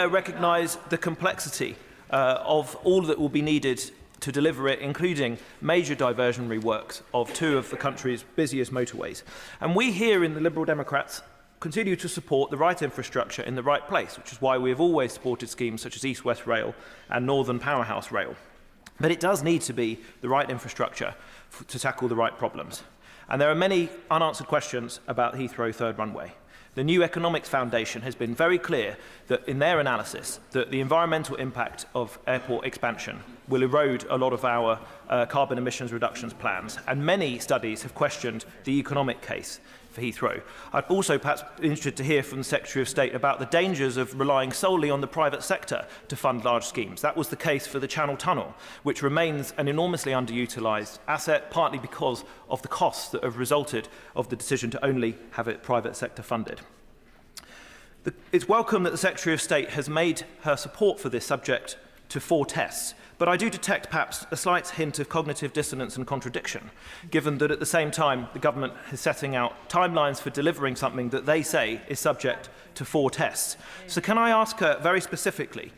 recognise the complexity of all that will be needed to deliver it, including major diversionary works of two of the country's busiest motorways. And we here in the Liberal Democrats continue to support the right infrastructure in the right place, which is why we have always supported schemes such as East West Rail and Northern Powerhouse Rail. But it does need to be the right infrastructure to tackle the right problems. And there are many unanswered questions about Heathrow third runway. The New Economics Foundation has been very clear that in their analysis that the environmental impact of airport expansion will erode a lot of our carbon emissions reductions plans, and many studies have questioned the economic case for Heathrow. I'd also perhaps be interested to hear from the Secretary of State about the dangers of relying solely on the private sector to fund large schemes. That was the case for the Channel Tunnel, which remains an enormously underutilised asset, partly because of the costs that have resulted of the decision to only have it private sector funded. It's welcome that the Secretary of State has made her support for this subject to 4 tests, but I do detect perhaps a slight hint of cognitive dissonance and contradiction, given that at the same time the government is setting out timelines for delivering something that they say is subject to 4 tests. So can I ask her very specifically,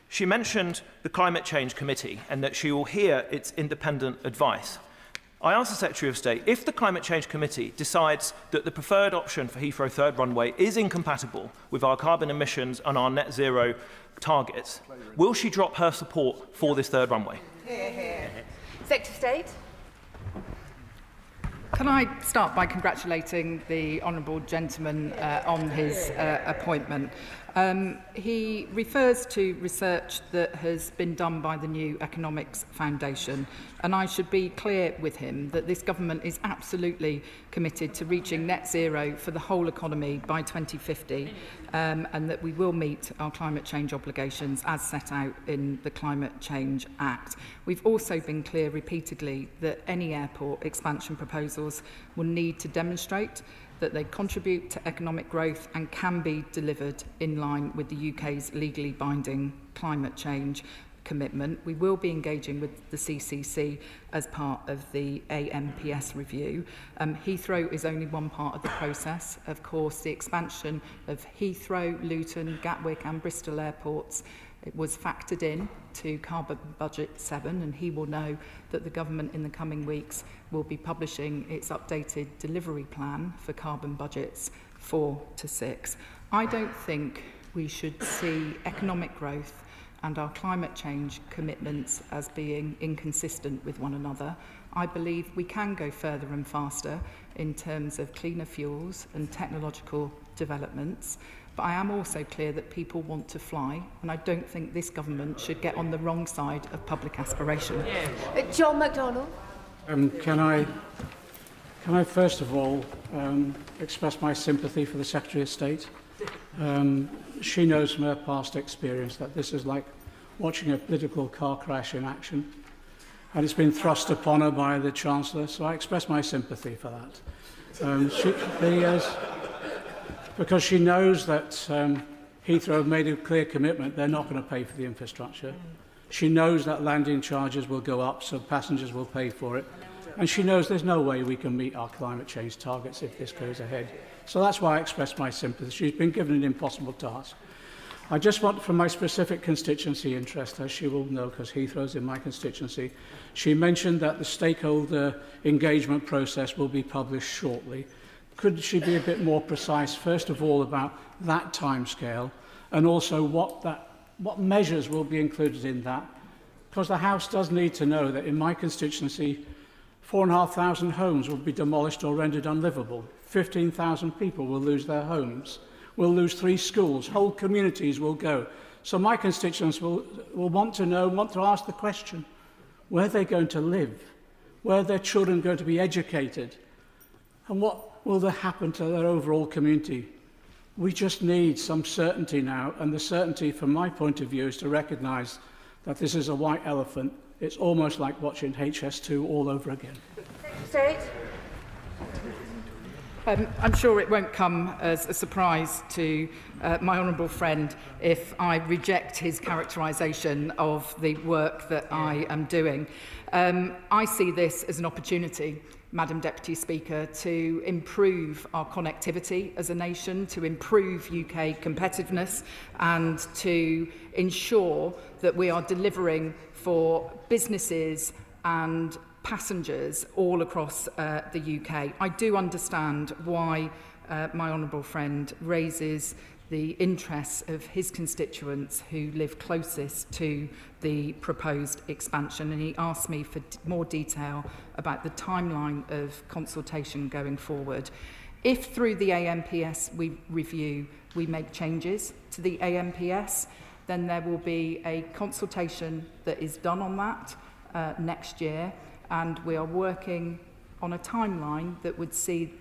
She mentioned the Climate Change Committee and that she will hear its independent advice. I asked the Secretary of State, if the Climate Change Committee decides that the preferred option for Heathrow third runway is incompatible with our carbon emissions and our net zero targets, will she drop her support for this third runway? Secretary of State. Can I start by congratulating the honourable gentleman on his appointment? He refers to research that has been done by the New Economics Foundation, and I should be clear with him that this government is absolutely committed to reaching net zero for the whole economy by 2050, and that we will meet our climate change obligations as set out in the Climate Change Act. We've also been clear repeatedly that any airport expansion proposals will need to demonstrate that they contribute to economic growth and can be delivered in line with the UK's legally binding climate change commitment. We will be engaging with the CCC as part of the AMPS review. Heathrow is only one part of the process. Of course, the expansion of Heathrow, Luton, Gatwick and Bristol airports, it was factored in to Carbon Budget 7, and he will know that the government in the coming weeks will be publishing its updated delivery plan for carbon budgets 4 to 6. I don't think we should see economic growth and our climate change commitments as being inconsistent with one another. I believe we can go further and faster in terms of cleaner fuels and technological developments. But I am also clear that people want to fly, and I don't think this government should get on the wrong side of public aspiration. John McDonnell. Can I first of all express my sympathy for the Secretary of State? She knows from her past experience that this is like watching a political car crash in action, and it's been thrust upon her by the Chancellor, so I express my sympathy for that. Because she knows that Heathrow have made a clear commitment they're not going to pay for the infrastructure. She knows that landing charges will go up, so passengers will pay for it. And she knows there's no way we can meet our climate change targets if this goes ahead. So that's why I express my sympathy. She's been given an impossible task. I just want, from my specific constituency interest, as she will know because Heathrow's in my constituency, she mentioned that the stakeholder engagement process will be published shortly. Could she be a bit more precise, first of all, about that timescale, and also what measures will be included in that? Because the House does need to know that in my constituency, 4,500 homes will be demolished or rendered unlivable. 15,000 people will lose their homes. We'll lose 3 schools. Whole communities will go. So my constituents will want to know, want to ask the question, where are they going to live? Where are their children going to be educated? And what will happen to their overall community? We just need some certainty now, and the certainty from my point of view is to recognise that this is a white elephant. It's almost like watching HS2 all over again. State. I'm sure it won't come as a surprise to my honourable friend if I reject his characterisation of the work that I am doing. I see this as an opportunity, Madam Deputy Speaker, to improve our connectivity as a nation, to improve UK competitiveness and to ensure that we are delivering for businesses and passengers all across the UK. I do understand why my honourable friend raises the interests of his constituents who live closest to the proposed expansion, and he asked me for more detail about the timeline of consultation going forward. If through the AMPS review we make changes to the AMPS, then there will be a consultation that is done on that next year, and we are working on a timeline that would see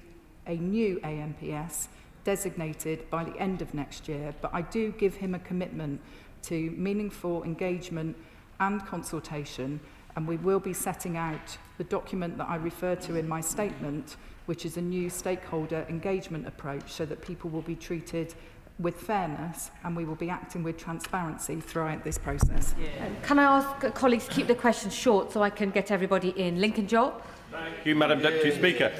a new AMPS designated by the end of next year. But I do give him a commitment to meaningful engagement and consultation, and we will be setting out the document that I refer to in my statement, which is a new stakeholder engagement approach, so that people will be treated with fairness, and we will be acting with transparency throughout this process. Can I ask colleagues to keep the questions short so I can get everybody in? Lincoln Joel. Thank you, Madam Deputy Speaker.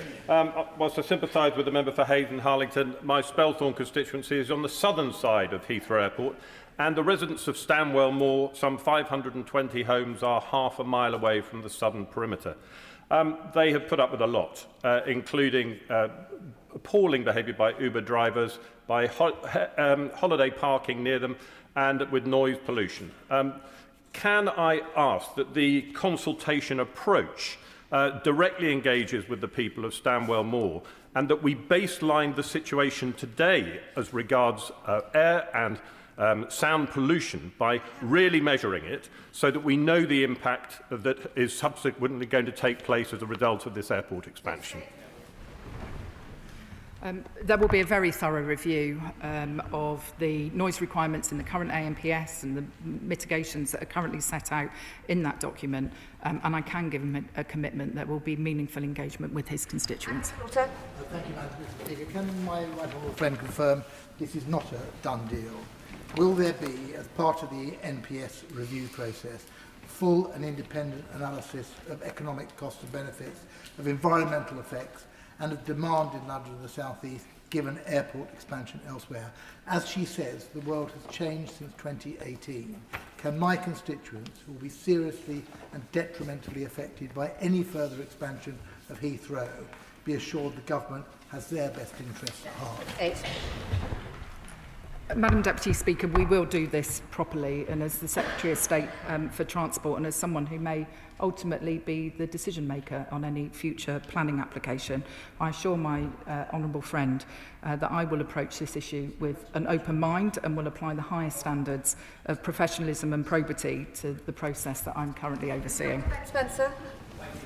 Whilst I sympathise with the member for Hayden Harlington, my Spelthorne constituency is on the southern side of Heathrow Airport, and the residents of Stanwell Moor, some 520 homes, are half a mile away from the southern perimeter. They have put up with a lot, including appalling behaviour by Uber drivers, by holiday parking near them, and with noise pollution. Can I ask that the consultation approach directly engages with the people of Stanwell Moor, and that we baseline the situation today as regards air and sound pollution by really measuring it, so that we know the impact that is subsequently going to take place as a result of this airport expansion? There will be a very thorough review of the noise requirements in the current AMPS and the mitigations that are currently set out in that document, and I can give him a commitment that will be meaningful engagement with his constituents. Thank you, Madam Speaker. Can my right honourable friend confirm this is not a done deal? Will there be, as part of the NPS review process, full and independent analysis of economic costs and benefits, of environmental effects, and of demand in London and the South East, given airport expansion elsewhere? As she says, the world has changed since 2018. Can my constituents, who will be seriously and detrimentally affected by any further expansion of Heathrow, be assured the government has their best interests at heart? Madam Deputy Speaker, we will do this properly, and as the Secretary of State for Transport and as someone who may ultimately be the decision maker on any future planning application, I assure my honourable friend that I will approach this issue with an open mind and will apply the highest standards of professionalism and probity to the process that I'm currently overseeing. Spencer.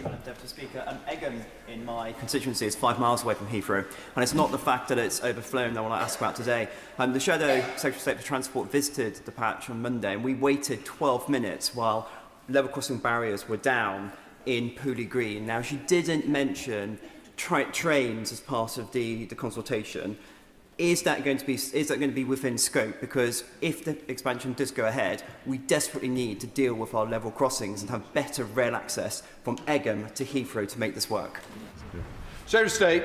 Madam Deputy Speaker, Egham in my constituency is 5 miles away from Heathrow, and it's not the fact that it's overflown that I want to ask about today. The Shadow Secretary of State for Transport visited the patch on Monday, and we waited 12 minutes while level crossing barriers were down in Pooley Green. Now, she didn't mention trains as part of the consultation. Is that going to be within scope? Because if the expansion does go ahead, we desperately need to deal with our level crossings and have better rail access from Egham to Heathrow to make this work. Secretary of State.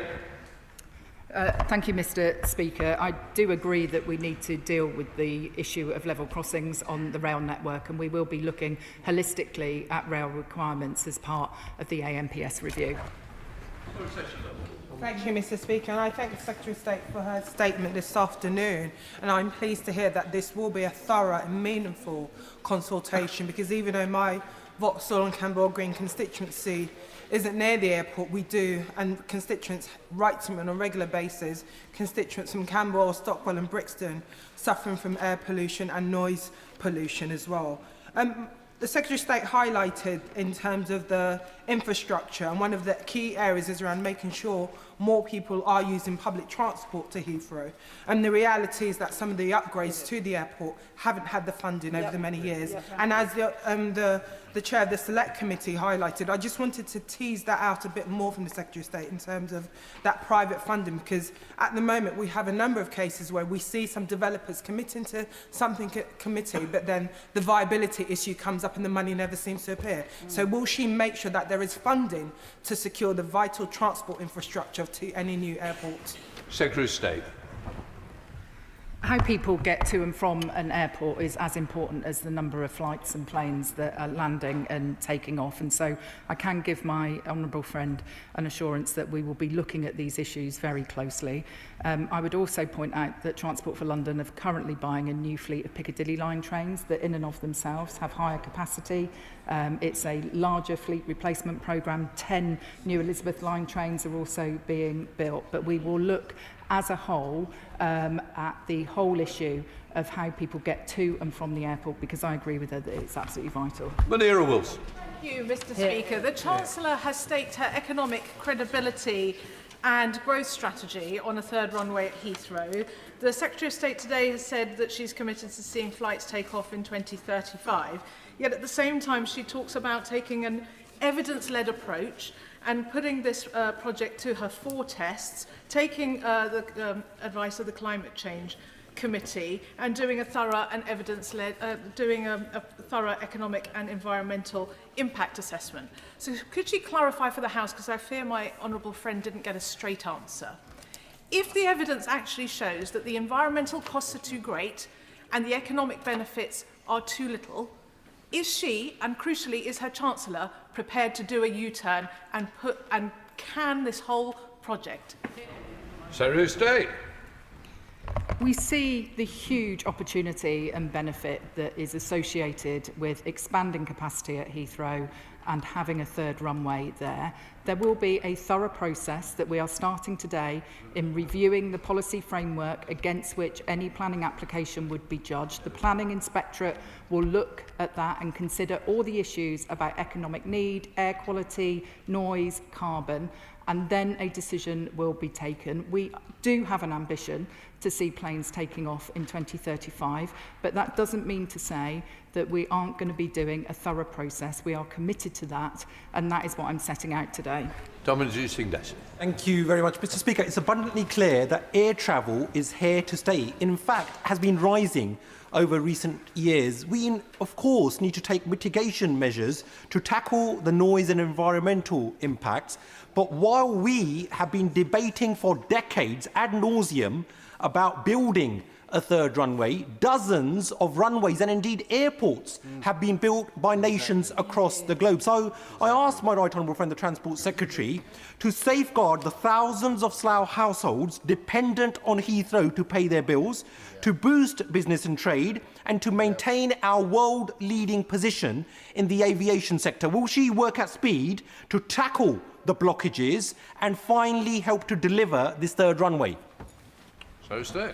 Thank you, Mr. Speaker. I do agree that we need to deal with the issue of level crossings on the rail network, and we will be looking holistically at rail requirements as part of the AMPS review. Thank you, Mr. Speaker, and I thank the Secretary of State for her statement this afternoon, and I'm pleased to hear that this will be a thorough and meaningful consultation, because even though my Vauxhall and Camberwell Green constituency isn't near the airport, we do, and constituents write to me on a regular basis, constituents from Camberwell, Stockwell and Brixton suffering from air pollution and noise pollution as well. The Secretary of State highlighted in terms of the infrastructure, and one of the key areas is around making sure more people are using public transport to Heathrow. And the reality is that some of the upgrades to the airport haven't had the funding over the many years. And as the chair of the Select Committee highlighted, I just wanted to tease that out a bit more from the Secretary of State in terms of that private funding, because at the moment we have a number of cases where we see some developers committing to something committee, but then the viability issue comes up and the money never seems to appear. So will she make sure that there is funding to secure the vital transport infrastructure to any new airport? Secretary of State. How people get to and from an airport is as important as the number of flights and planes that are landing and taking off. And so I can give my honourable friend an assurance that we will be looking at these issues very closely. I would also point out that Transport for London are currently buying a new fleet of Piccadilly line trains that in and of themselves have higher capacity. It's a larger fleet replacement programme. 10 new Elizabeth line trains are also being built. But we will look as a whole at the whole issue of how people get to and from the airport, because I agree with her that it's absolutely vital. Manira Wilson. Thank you, Mr. Speaker. The Chancellor has staked her economic credibility and growth strategy on a third runway at Heathrow. The Secretary of State today has said that she's committed to seeing flights take off in 2035, yet at the same time she talks about taking an evidence-led approach and putting this project to her 4 tests, taking the advice of the climate change committee and doing a thorough and evidence-led, doing a thorough economic and environmental impact assessment. So could she clarify for the House, because I fear my honourable friend didn't get a straight answer. If the evidence actually shows that the environmental costs are too great and the economic benefits are too little, is she, and crucially is her Chancellor, prepared to do a U-turn and can this whole project? Secretary of State. We see the huge opportunity and benefit that is associated with expanding capacity at Heathrow and having a third runway there. There will be a thorough process that we are starting today in reviewing the policy framework against which any planning application would be judged. The Planning Inspectorate will look at that and consider all the issues about economic need, air quality, noise, carbon, and then a decision will be taken. We do have an ambition to see planes taking off in 2035, but that doesn't mean to say that we aren't going to be doing a thorough process. We are committed to that, and that is what I'm setting out today. Thank you very much, Mr. Speaker. It's abundantly clear that air travel is here to stay. In fact, has been rising over recent years. We, of course, need to take mitigation measures to tackle the noise and environmental impacts. But while we have been debating for decades ad nauseum about building a third runway, dozens of runways and indeed airports have been built by nations across the globe. So I asked my right honourable friend, the Transport Secretary, to safeguard the thousands of Slough households dependent on Heathrow to pay their bills, to boost business and trade, and to maintain our world-leading position in the aviation sector. Will she work at speed to tackle the blockages and finally help to deliver this third runway? So stay.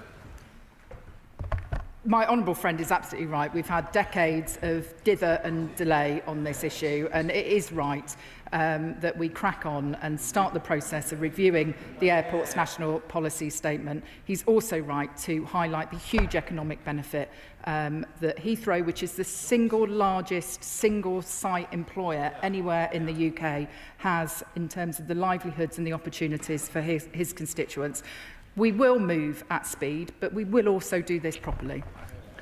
My honourable friend is absolutely right. We've had decades of dither and delay on this issue, and it is right that we crack on and start the process of reviewing the airport's national policy statement. He's also right to highlight the huge economic benefit that Heathrow, which is the single largest single-site employer anywhere in the UK, has in terms of the livelihoods and the opportunities for his constituents. We will move at speed, but we will also do this properly.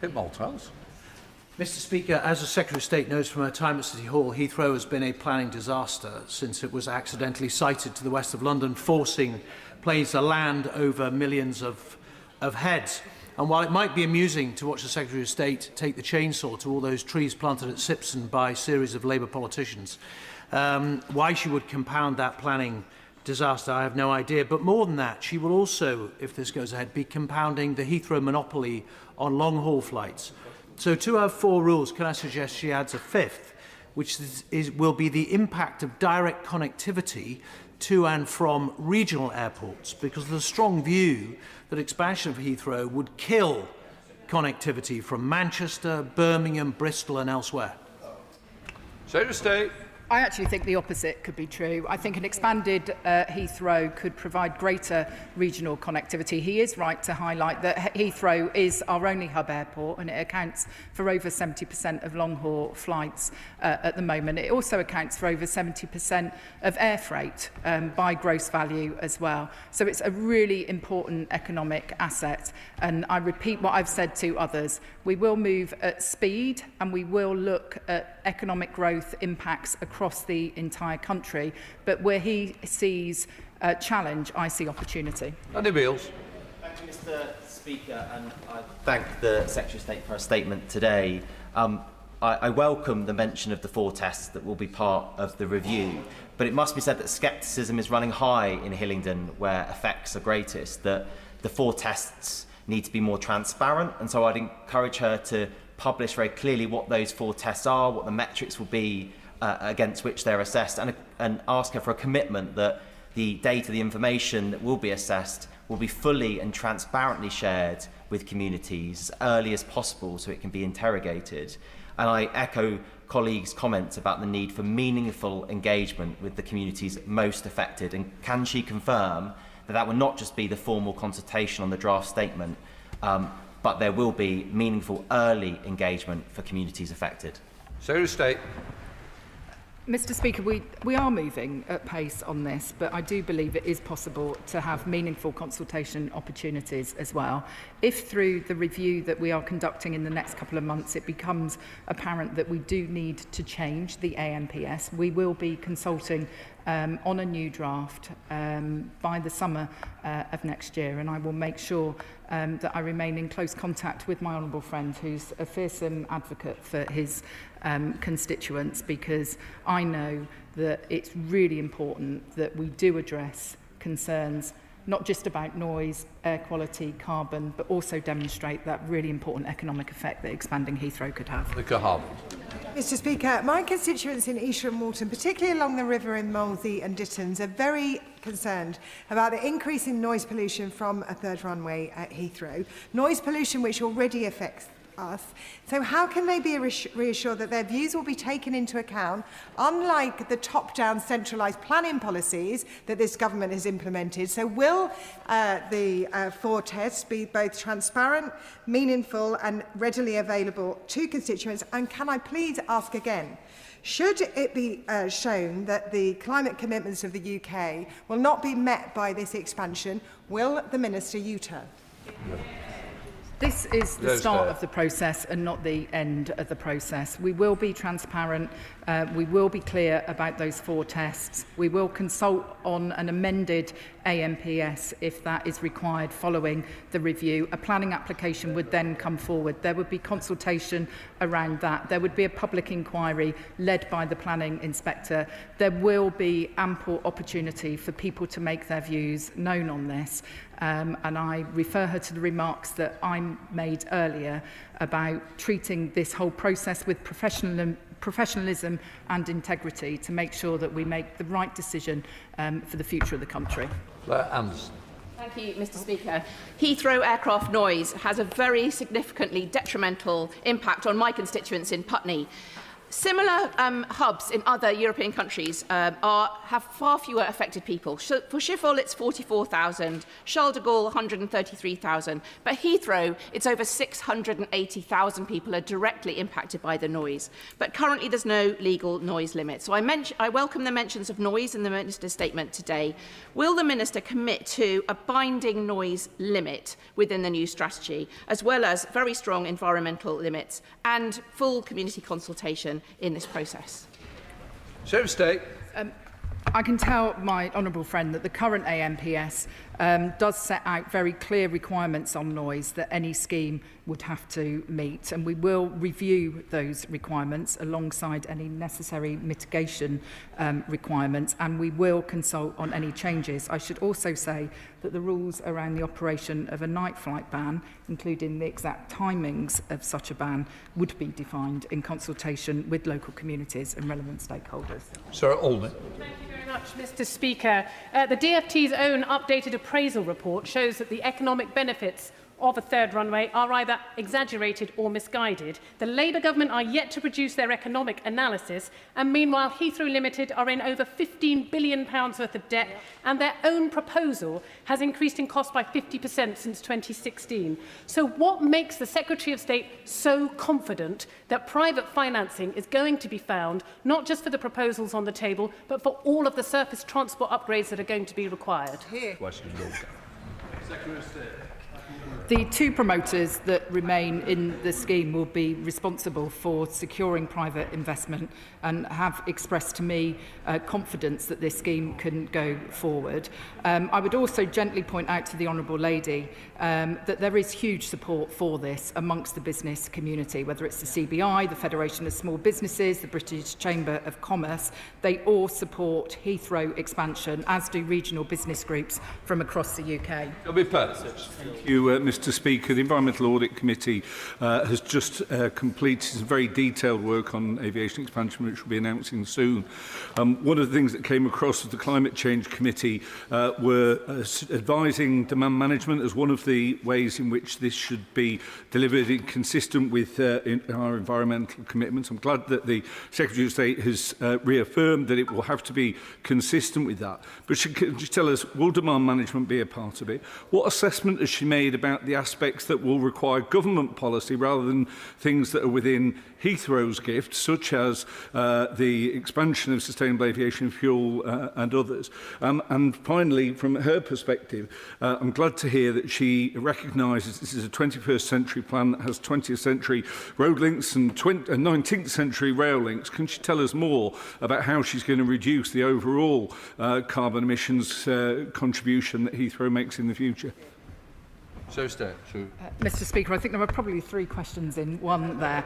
Mr. Speaker, as the Secretary of State knows from her time at City Hall, Heathrow has been a planning disaster since it was accidentally sited to the west of London, forcing planes to land over millions of heads. And while it might be amusing to watch the Secretary of State take the chainsaw to all those trees planted at Sipson by a series of Labour politicians, why she would compound that planning disaster, I have no idea. But more than that, she will also, if this goes ahead, be compounding the Heathrow monopoly on long-haul flights. So to her 4 rules, can I suggest she adds a 5th, which will be the impact of direct connectivity to and from regional airports, because there's a strong view that expansion of Heathrow would kill connectivity from Manchester, Birmingham, Bristol and elsewhere. Secretary of State. I actually think the opposite could be true. I think an expanded Heathrow could provide greater regional connectivity. He is right to highlight that Heathrow is our only hub airport and it accounts for over 70% of long-haul flights at the moment. It also accounts for over 70% of air freight by gross value as well. So it's a really important economic asset. And I repeat what I've said to others. We will move at speed and we will look at economic growth impacts across the entire country, but where he sees challenge, I see opportunity. Andy Beales. Thank you, Mr. Speaker, and I thank the Secretary of State for her statement today. I welcome the mention of the 4 tests that will be part of the review, but it must be said that scepticism is running high in Hillingdon, where effects are greatest, that the 4 tests need to be more transparent, and so I'd encourage her to publish very clearly what those 4 tests are, what the metrics will be against which they're assessed, and ask her for a commitment that the data, the information that will be assessed will be fully and transparently shared with communities as early as possible so it can be interrogated. And I echo colleagues' comments about the need for meaningful engagement with the communities most affected. And can she confirm that that will not just be the formal consultation on the draft statement, but there will be meaningful early engagement for communities affected? Secretary of State. Mr Speaker, we are moving at pace on this, but I do believe it is possible to have meaningful consultation opportunities as well. If through the review that we are conducting in the next couple of months it becomes apparent that we do need to change the AMPS, we will be consulting on a new draft by the summer of next year, and I will make sure that I remain in close contact with my honourable friend, who's a fearsome advocate for his constituents, because I know that it's really important that we do address concerns not just about noise, air quality, carbon, but also demonstrate that really important economic effect that expanding Heathrow could have. Mr Speaker, my constituents in Esher and Walton, particularly along the river in Molesey and Dittons, are very concerned about the increase in noise pollution from a third runway at Heathrow. Noise pollution which already affects us. So how can they be reassured that their views will be taken into account, unlike the top-down centralised planning policies that this government has implemented? So will the 4 tests be both transparent, meaningful and readily available to constituents? And can I please ask again, should it be shown that the climate commitments of the UK will not be met by this expansion, will the Minister U-turn? This is the start of the process and not the end of the process. We will be transparent. We will be clear about those 4 tests. We will consult on an amended AMPS if that is required following the review. A planning application would then come forward. There would be consultation around that. There would be a public inquiry led by the planning inspector. There will be ample opportunity for people to make their views known on this. And I refer her to the remarks that I made earlier about treating this whole process with professionalism and integrity to make sure that we make the right decision for the future of the country. Thank you, Mr Speaker. Heathrow aircraft noise has a very significantly detrimental impact on my constituents in Putney. Similar hubs in other European countries have far fewer affected people. For Schiphol, it's 44,000, Charles de Gaulle, 133,000. But Heathrow, it's over 680,000 people are directly impacted by the noise. But currently, there's no legal noise limit. So I welcome the mentions of noise in the Minister's statement today. Will the Minister commit to a binding noise limit within the new strategy, as well as very strong environmental limits and full community consultation in this process? Secretary of State. I can tell my honourable friend that the current AMPS does set out very clear requirements on noise that any scheme would have to meet, and we will review those requirements alongside any necessary mitigation requirements, and we will consult on any changes. I should also say that the rules around the operation of a night flight ban, including the exact timings of such a ban, would be defined in consultation with local communities and relevant stakeholders. Sir Olney. Thank you very much, Mr Speaker. The DfT's own updated appraisal report shows that the economic benefits of a third runway are either exaggerated or misguided. The Labour government are yet to produce their economic analysis, and meanwhile Heathrow Limited are in over £15 billion worth of debt, and their own proposal has increased in cost by 50% since 2016. So what makes the Secretary of State so confident that private financing is going to be found, not just for the proposals on the table, but for all of the surface transport upgrades that are going to be required? Secretary of State. The 2 promoters that remain in the scheme will be responsible for securing private investment and have expressed to me confidence that this scheme can go forward. I would also gently point out to the Honourable Lady that there is huge support for this amongst the business community, whether it's the CBI, the Federation of Small Businesses, the British Chamber of Commerce. They all support Heathrow expansion, as do regional business groups from across the UK. Thank you, Mr Speaker. The Environmental Audit Committee has just completed some very detailed work on aviation expansion, which we'll be announcing soon. One of the things that came across with the Climate Change Committee were advising demand management as one of the ways in which this should be delivered consistent with our environmental commitments. I'm glad that the Secretary of State has reaffirmed that it will have to be consistent with that. But she can just tell us, will demand management be a part of it? What assessment has she made about the aspects that will require government policy rather than things that are within Heathrow's gift, such as the expansion of sustainable aviation fuel and others. And finally, from her perspective, I'm glad to hear that she recognises this is a 21st century plan that has 20th century road links and 19th century rail links. Can she tell us more about how she's going to reduce the overall carbon emissions contribution that Heathrow makes in the future? Mr. Speaker, I think there were probably 3 questions in one there.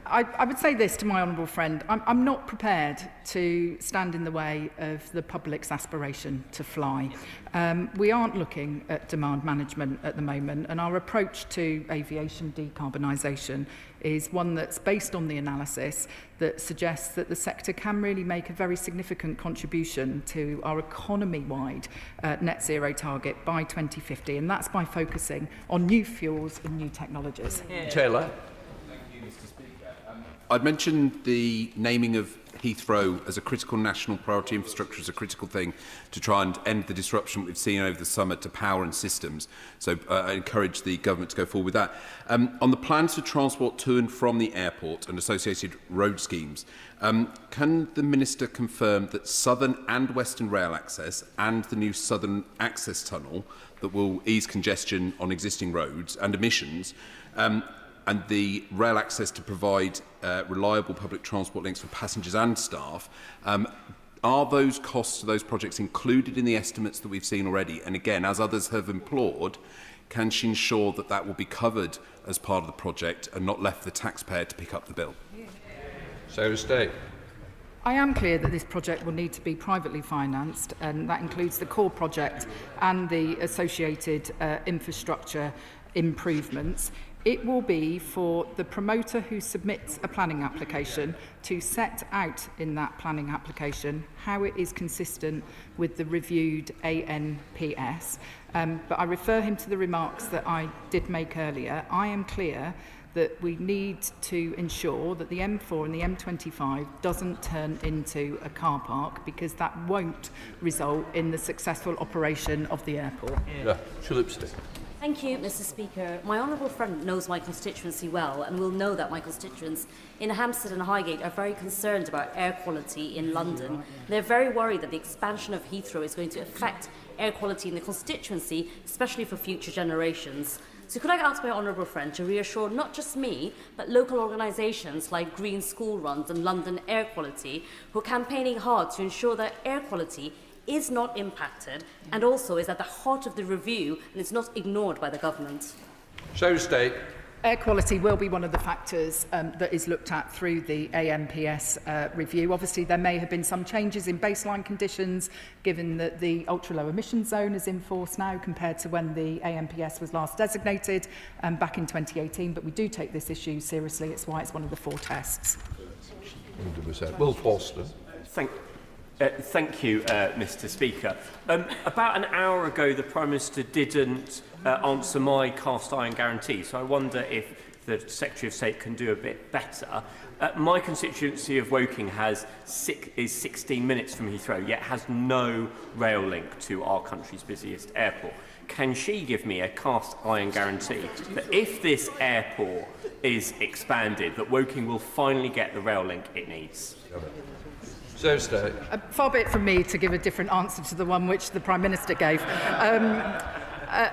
I would say this to my honourable friend. I'm not prepared to stand in the way of the public's aspiration to fly. We aren't looking at demand management at the moment, and our approach to aviation decarbonisation is one that's based on the analysis that suggests that the sector can really make a very significant contribution to our economy-wide net zero target by 2050, and that's by focusing on new fuels and new technologies. Taylor. I'd mentioned the naming of Heathrow as a critical national priority infrastructure as a critical thing to try and end the disruption we've seen over the summer to power and systems. So I encourage the government to go forward with that. On the plans for transport to and from the airport and associated road schemes, can the Minister confirm that Southern and Western rail access and the new Southern Access Tunnel that will ease congestion on existing roads and emissions and the rail access to provide reliable public transport links for passengers and staff, are those costs to those projects included in the estimates that we've seen already? And again, as others have implored, can she ensure that that will be covered as part of the project and not left the taxpayer to pick up the bill? I am clear that this project will need to be privately financed, and that includes the core project and the associated infrastructure improvements. It will be for the promoter who submits a planning application to set out in that planning application how it is consistent with the reviewed ANPS. But I refer him to the remarks that I did make earlier. I am clear that we need to ensure that the M4 and the M25 doesn't turn into a car park, because that won't result in the successful operation of the airport. Thank you, Mr. Speaker. My honourable friend knows my constituency well and will know that my constituents in Hampstead and Highgate are very concerned about air quality in London. They're very worried that the expansion of Heathrow is going to affect air quality in the constituency, especially for future generations. So could I ask my honourable friend to reassure not just me, but local organisations like Green School Runs and London Air Quality, who are campaigning hard to ensure that air quality is not impacted and also is at the heart of the review and is not ignored by the government? Air quality will be one of the factors that is looked at through the ANPS review. Obviously, there may have been some changes in baseline conditions, given that the ultra-low emission zone is in force now compared to when the ANPS was last designated back in 2018. But we do take this issue seriously. It's why it's one of the 4 tests. Will Foster. Thank you, Mr. Speaker. About an hour ago, the Prime Minister didn't answer my cast iron guarantee, so I wonder if the Secretary of State can do a bit better. My constituency of Woking is 16 minutes from Heathrow, yet has no rail link to our country's busiest airport. Can she give me a cast iron guarantee that if this airport is expanded, that Woking will finally get the rail link it needs? Far be it from me to give a different answer to the one which the Prime Minister gave.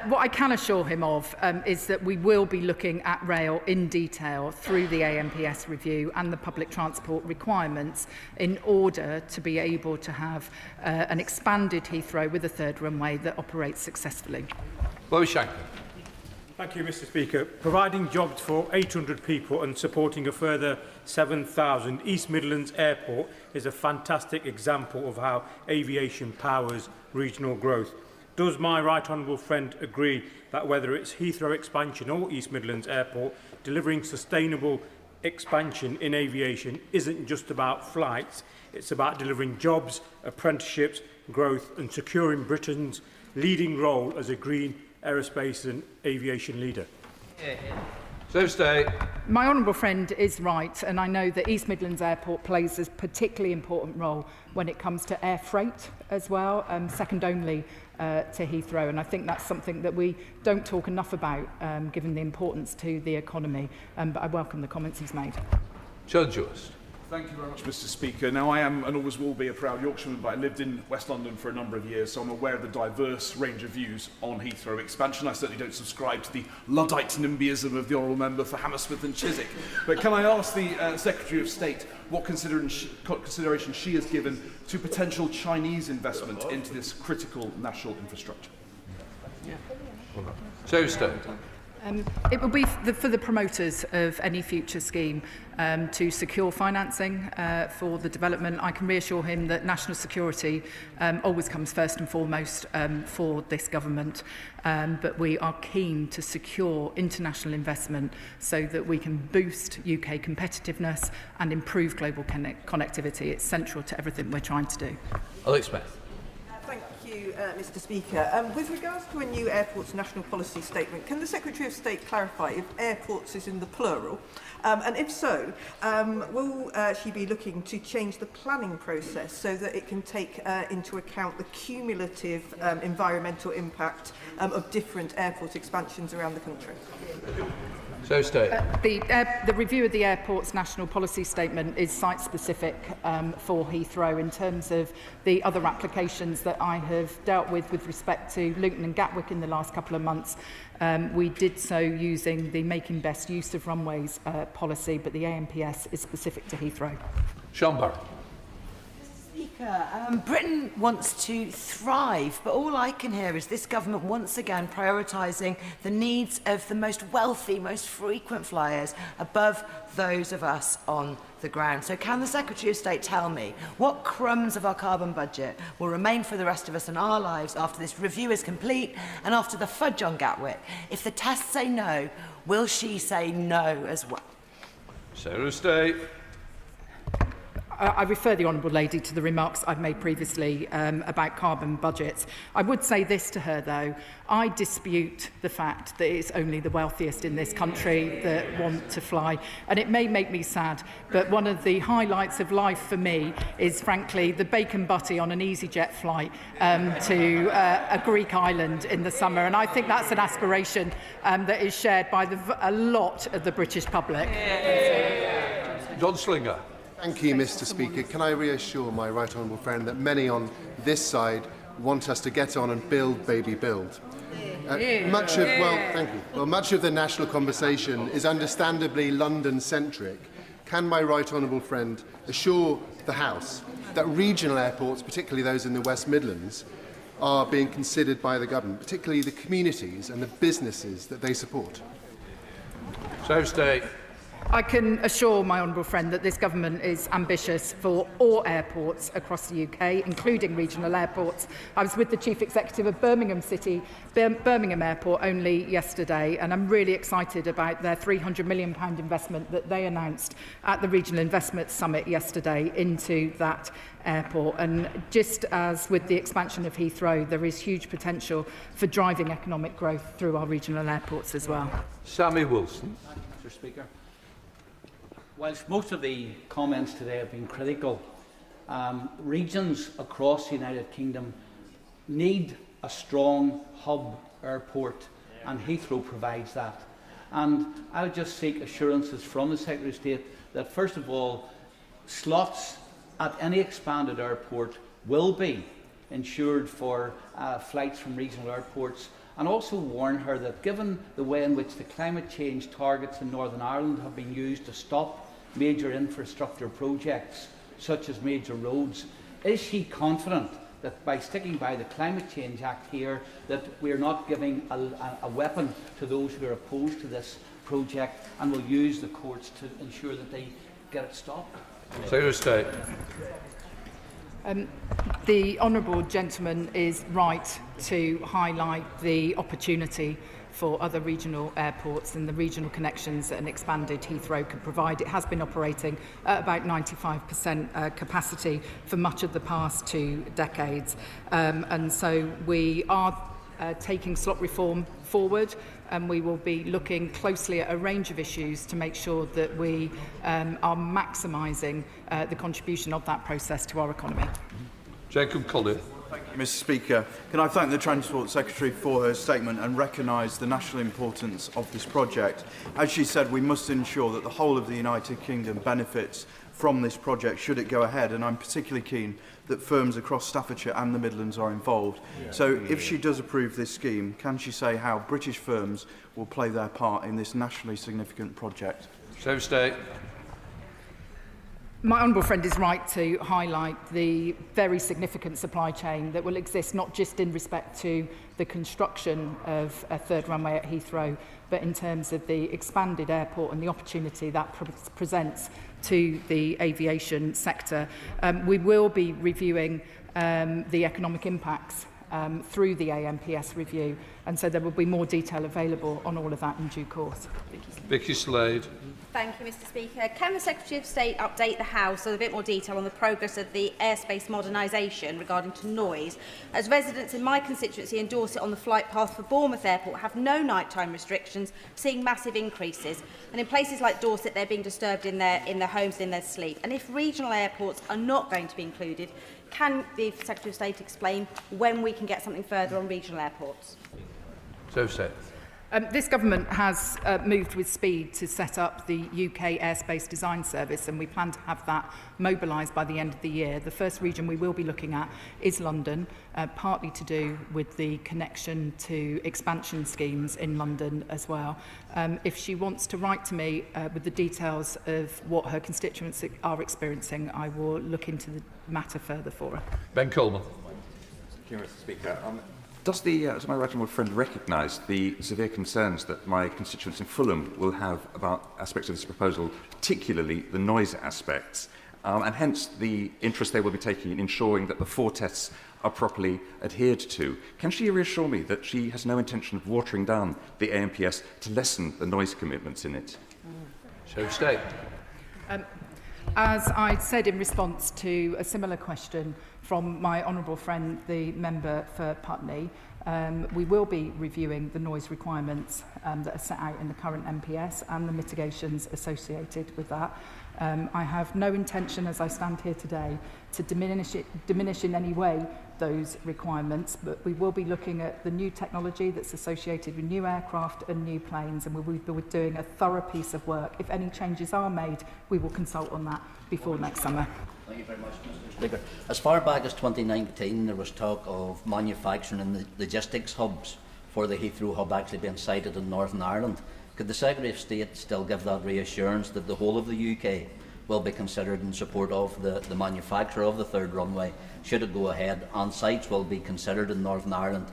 What I can assure him of is that we will be looking at rail in detail through the ANPS review and the public transport requirements in order to be able to have an expanded Heathrow with a 3rd runway that operates successfully. Thank you, Mr. Speaker. Providing jobs for 800 people and supporting a further 7,000, East Midlands Airport is a fantastic example of how aviation powers regional growth. Does my right honourable friend agree that whether it's Heathrow expansion or East Midlands Airport, delivering sustainable expansion in aviation isn't just about flights, it's about delivering jobs, apprenticeships, growth and securing Britain's leading role as a green aerospace and aviation leader? So stay. My honourable friend is right, and I know that East Midlands Airport plays a particularly important role when it comes to air freight as well, second only to Heathrow, and I think that's something that we don't talk enough about, given the importance to the economy, but I welcome the comments he's made. Judge. Thank you very much, Mr. Speaker. Now, I am and always will be a proud Yorkshireman, but I lived in West London for a number of years, so I'm aware of the diverse range of views on Heathrow expansion. I certainly don't subscribe to the Luddite NIMBYism of the Honourable Member for Hammersmith and Chiswick. But can I ask the Secretary of State what consideration she has given to potential Chinese investment into this critical national infrastructure? So stay. It will be for the promoters of any future scheme to secure financing for the development. I can reassure him that national security always comes first and foremost for this government, but we are keen to secure international investment so that we can boost UK competitiveness and improve global connectivity. It's central to everything we're trying to do. Alex Smith. Thank you, Mr. Speaker. With regards to a new airports national policy statement, can the Secretary of State clarify if airports is in the plural? And if so, will she be looking to change the planning process so that it can take into account the cumulative environmental impact of different airport expansions around the country? So stay. The review of the airport's national policy statement is site-specific for Heathrow. In terms of the other applications that I have dealt with respect to Luton and Gatwick in the last couple of months, we did so using the Making Best Use of Runways policy, but the AMPS is specific to Heathrow. Sean Barr. Speaker, Britain wants to thrive, but all I can hear is this government once again prioritising the needs of the most wealthy, most frequent flyers above those of us on the ground. So can the Secretary of State tell me what crumbs of our carbon budget will remain for the rest of us in our lives after this review is complete and after the fudge on Gatwick? If the tests say no, will she say no as well? So stay. I refer the Honourable Lady to the remarks I've made previously about carbon budgets. I would say this to her, though. I dispute the fact that it's only the wealthiest in this country that want to fly. And it may make me sad, but one of the highlights of life for me is, frankly, the bacon butty on an EasyJet flight to a Greek island in the summer. And I think that's an aspiration that is shared by a lot of the British public. John Slinger. Thank you, Mr. Speaker. Can I reassure my right honourable friend that many on this side want us to get on and build, baby, build? Much of the national conversation is understandably London-centric. Can my right honourable friend assure the House that regional airports, particularly those in the West Midlands, are being considered by the government, particularly the communities and the businesses that they support? So stay. I can assure my honourable friend that this government is ambitious for all airports across the UK, including regional airports. I was with the Chief Executive of Birmingham Airport only yesterday, and I'm really excited about their £300 million investment that they announced at the Regional Investment Summit yesterday into that airport. And just as with the expansion of Heathrow, there is huge potential for driving economic growth through our regional airports as well. Sammy Wilson. Mr. Speaker. Whilst most of the comments today have been critical, regions across the United Kingdom need a strong hub airport, and Heathrow provides that. And I would just seek assurances from the Secretary of State that, first of all, slots at any expanded airport will be ensured for flights from regional airports, and also warn her that given the way in which the climate change targets in Northern Ireland have been used to stop major infrastructure projects such as major roads, is she confident that by sticking by the Climate Change Act here that we are not giving a weapon to those who are opposed to this project and will use the courts to ensure that they get it stopped? Secretary of State. The honourable gentleman is right to highlight the opportunity for other regional airports and the regional connections that an expanded Heathrow could provide. It has been operating at about 95% capacity for much of the past 2 decades. And so we are taking slot reform forward and we will be looking closely at a range of issues to make sure that we are maximising the contribution of that process to our economy. Jacob Colley. Thank you, Mr. Speaker. Can I thank the Transport Secretary for her statement and recognise the national importance of this project? As she said, we must ensure that the whole of the United Kingdom benefits from this project should it go ahead, and I'm particularly keen that firms across Staffordshire and the Midlands are involved. So if she does approve this scheme, can she say how British firms will play their part in this nationally significant project? So state. My honourable friend is right to highlight the very significant supply chain that will exist, not just in respect to the construction of a third runway at Heathrow, but in terms of the expanded airport and the opportunity that presents to the aviation sector. We will be reviewing the economic impacts through the AMPS review, and so there will be more detail available on all of that in due course. Vicky Slade. Thank you, Mr. Speaker. Can the Secretary of State update the House with a bit more detail on the progress of the airspace modernisation regarding to noise, as residents in my constituency in Dorset on the flight path for Bournemouth Airport have no nighttime restrictions, seeing massive increases, and in places like Dorset they're being disturbed in their homes in their sleep. And if regional airports are not going to be included, can the Secretary of State explain when we can get something further on regional airports? So said. This government has moved with speed to set up the UK Airspace Design Service, and we plan to have that mobilised by the end of the year. The first region we will be looking at is London, partly to do with the connection to expansion schemes in London as well. If she wants to write to me with the details of what her constituents are experiencing, I will look into the matter further for her. Ben Coleman. Thank you, Mr. Speaker. Does my right honourable friend recognise the severe concerns that my constituents in Fulham will have about aspects of this proposal, particularly the noise aspects, and hence the interest they will be taking in ensuring that the 4 tests are properly adhered to? Can she reassure me that she has no intention of watering down the AMPS to lessen the noise commitments in it? So state. As I said in response to a similar question from my honourable friend, the member for Putney, we will be reviewing the noise requirements that are set out in the current MPS and the mitigations associated with that. I have no intention, as I stand here today, to diminish in any way those requirements, but we will be looking at the new technology that's associated with new aircraft and new planes, and we will be doing a thorough piece of work. If any changes are made, we will consult on that before next summer. Thank you very much, Mr. Speaker. As far back as 2019, there was talk of manufacturing and the logistics hubs for the Heathrow hub actually being sited in Northern Ireland. Could the Secretary of State still give that reassurance that the whole of the UK will be considered in support of the manufacture of the third runway, should it go ahead, and sites will be considered in Northern Ireland,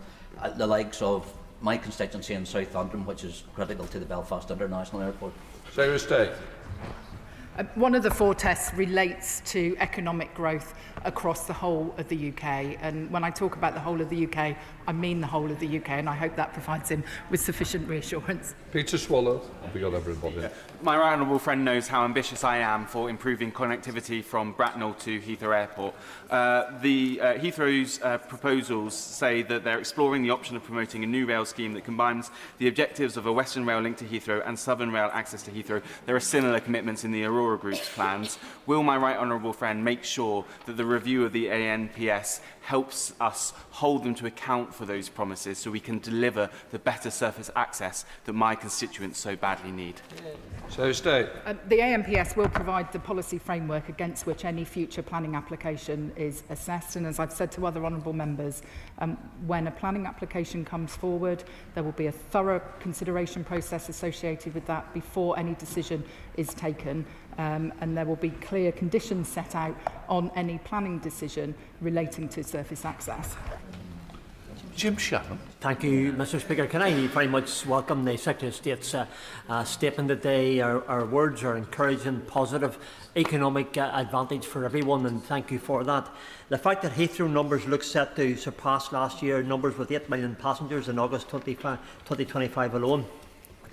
the likes of my constituency in Southampton, which is critical to the Belfast International Airport? Secretary of State. One of the 4 tests relates to economic growth across the whole of the UK. And when I talk about the whole of the UK, I mean the whole of the UK, and I hope that provides him with sufficient reassurance. Peter Swallow. We got everybody. My right honourable friend knows how ambitious I am for improving connectivity from Bracknell to Heathrow Airport. Heathrow's proposals say that they're exploring the option of promoting a new rail scheme that combines the objectives of a Western Rail link to Heathrow and Southern Rail access to Heathrow. There are similar commitments in the Aurora Group's plans. Will my right honourable friend make sure that the review of the ANPS helps us hold them to account for those promises so we can deliver the better surface access that my constituents so badly need? So state. The AMPS will provide the policy framework against which any future planning application is assessed, and as I've said to other honourable members, when a planning application comes forward, there will be a thorough consideration process associated with that before any decision is taken, and there will be clear conditions set out on any planning decision relating to surface access. Jim Shannon. Thank you, Mr. Speaker. Can I very much welcome the Secretary of State's statement today. Our words are encouraging, positive economic advantage for everyone, and thank you for that. The fact that Heathrow numbers look set to surpass last year numbers with 8 million passengers in August 2025 alone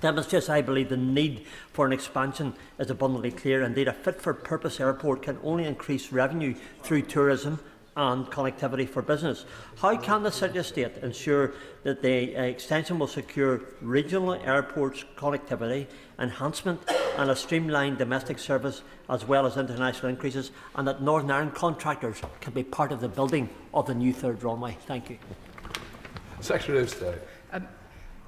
demonstrates, I believe, the need for an expansion is abundantly clear. Indeed, a fit-for-purpose airport can only increase revenue through tourism, and connectivity for business. How can the Secretary of State ensure that the extension will secure regional airports connectivity, enhancement and a streamlined domestic service as well as international increases, and that Northern Ireland contractors can be part of the building of the new third runway? Thank you. Secretary of State.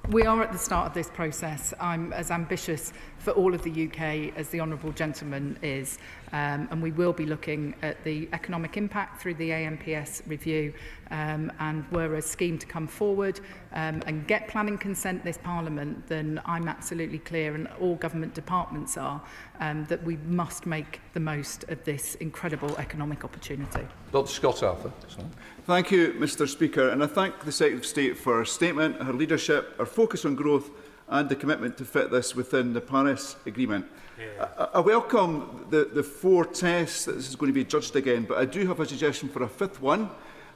We are at the start of this process. I'm as ambitious for all of the UK as the Honourable Gentleman is, and we will be looking at the economic impact through the AMPS review, and were a scheme to come forward and get planning consent this Parliament, then I'm absolutely clear, and all government departments are, that we must make the most of this incredible economic opportunity. Dr. Scott Arthur. Thank you, Mr Speaker, and I thank the Secretary of State for her statement, her leadership, her focus on growth and the commitment to fit this within the Paris Agreement. I welcome the 4 tests that this is going to be judged again, but I do have a suggestion for a 5th one,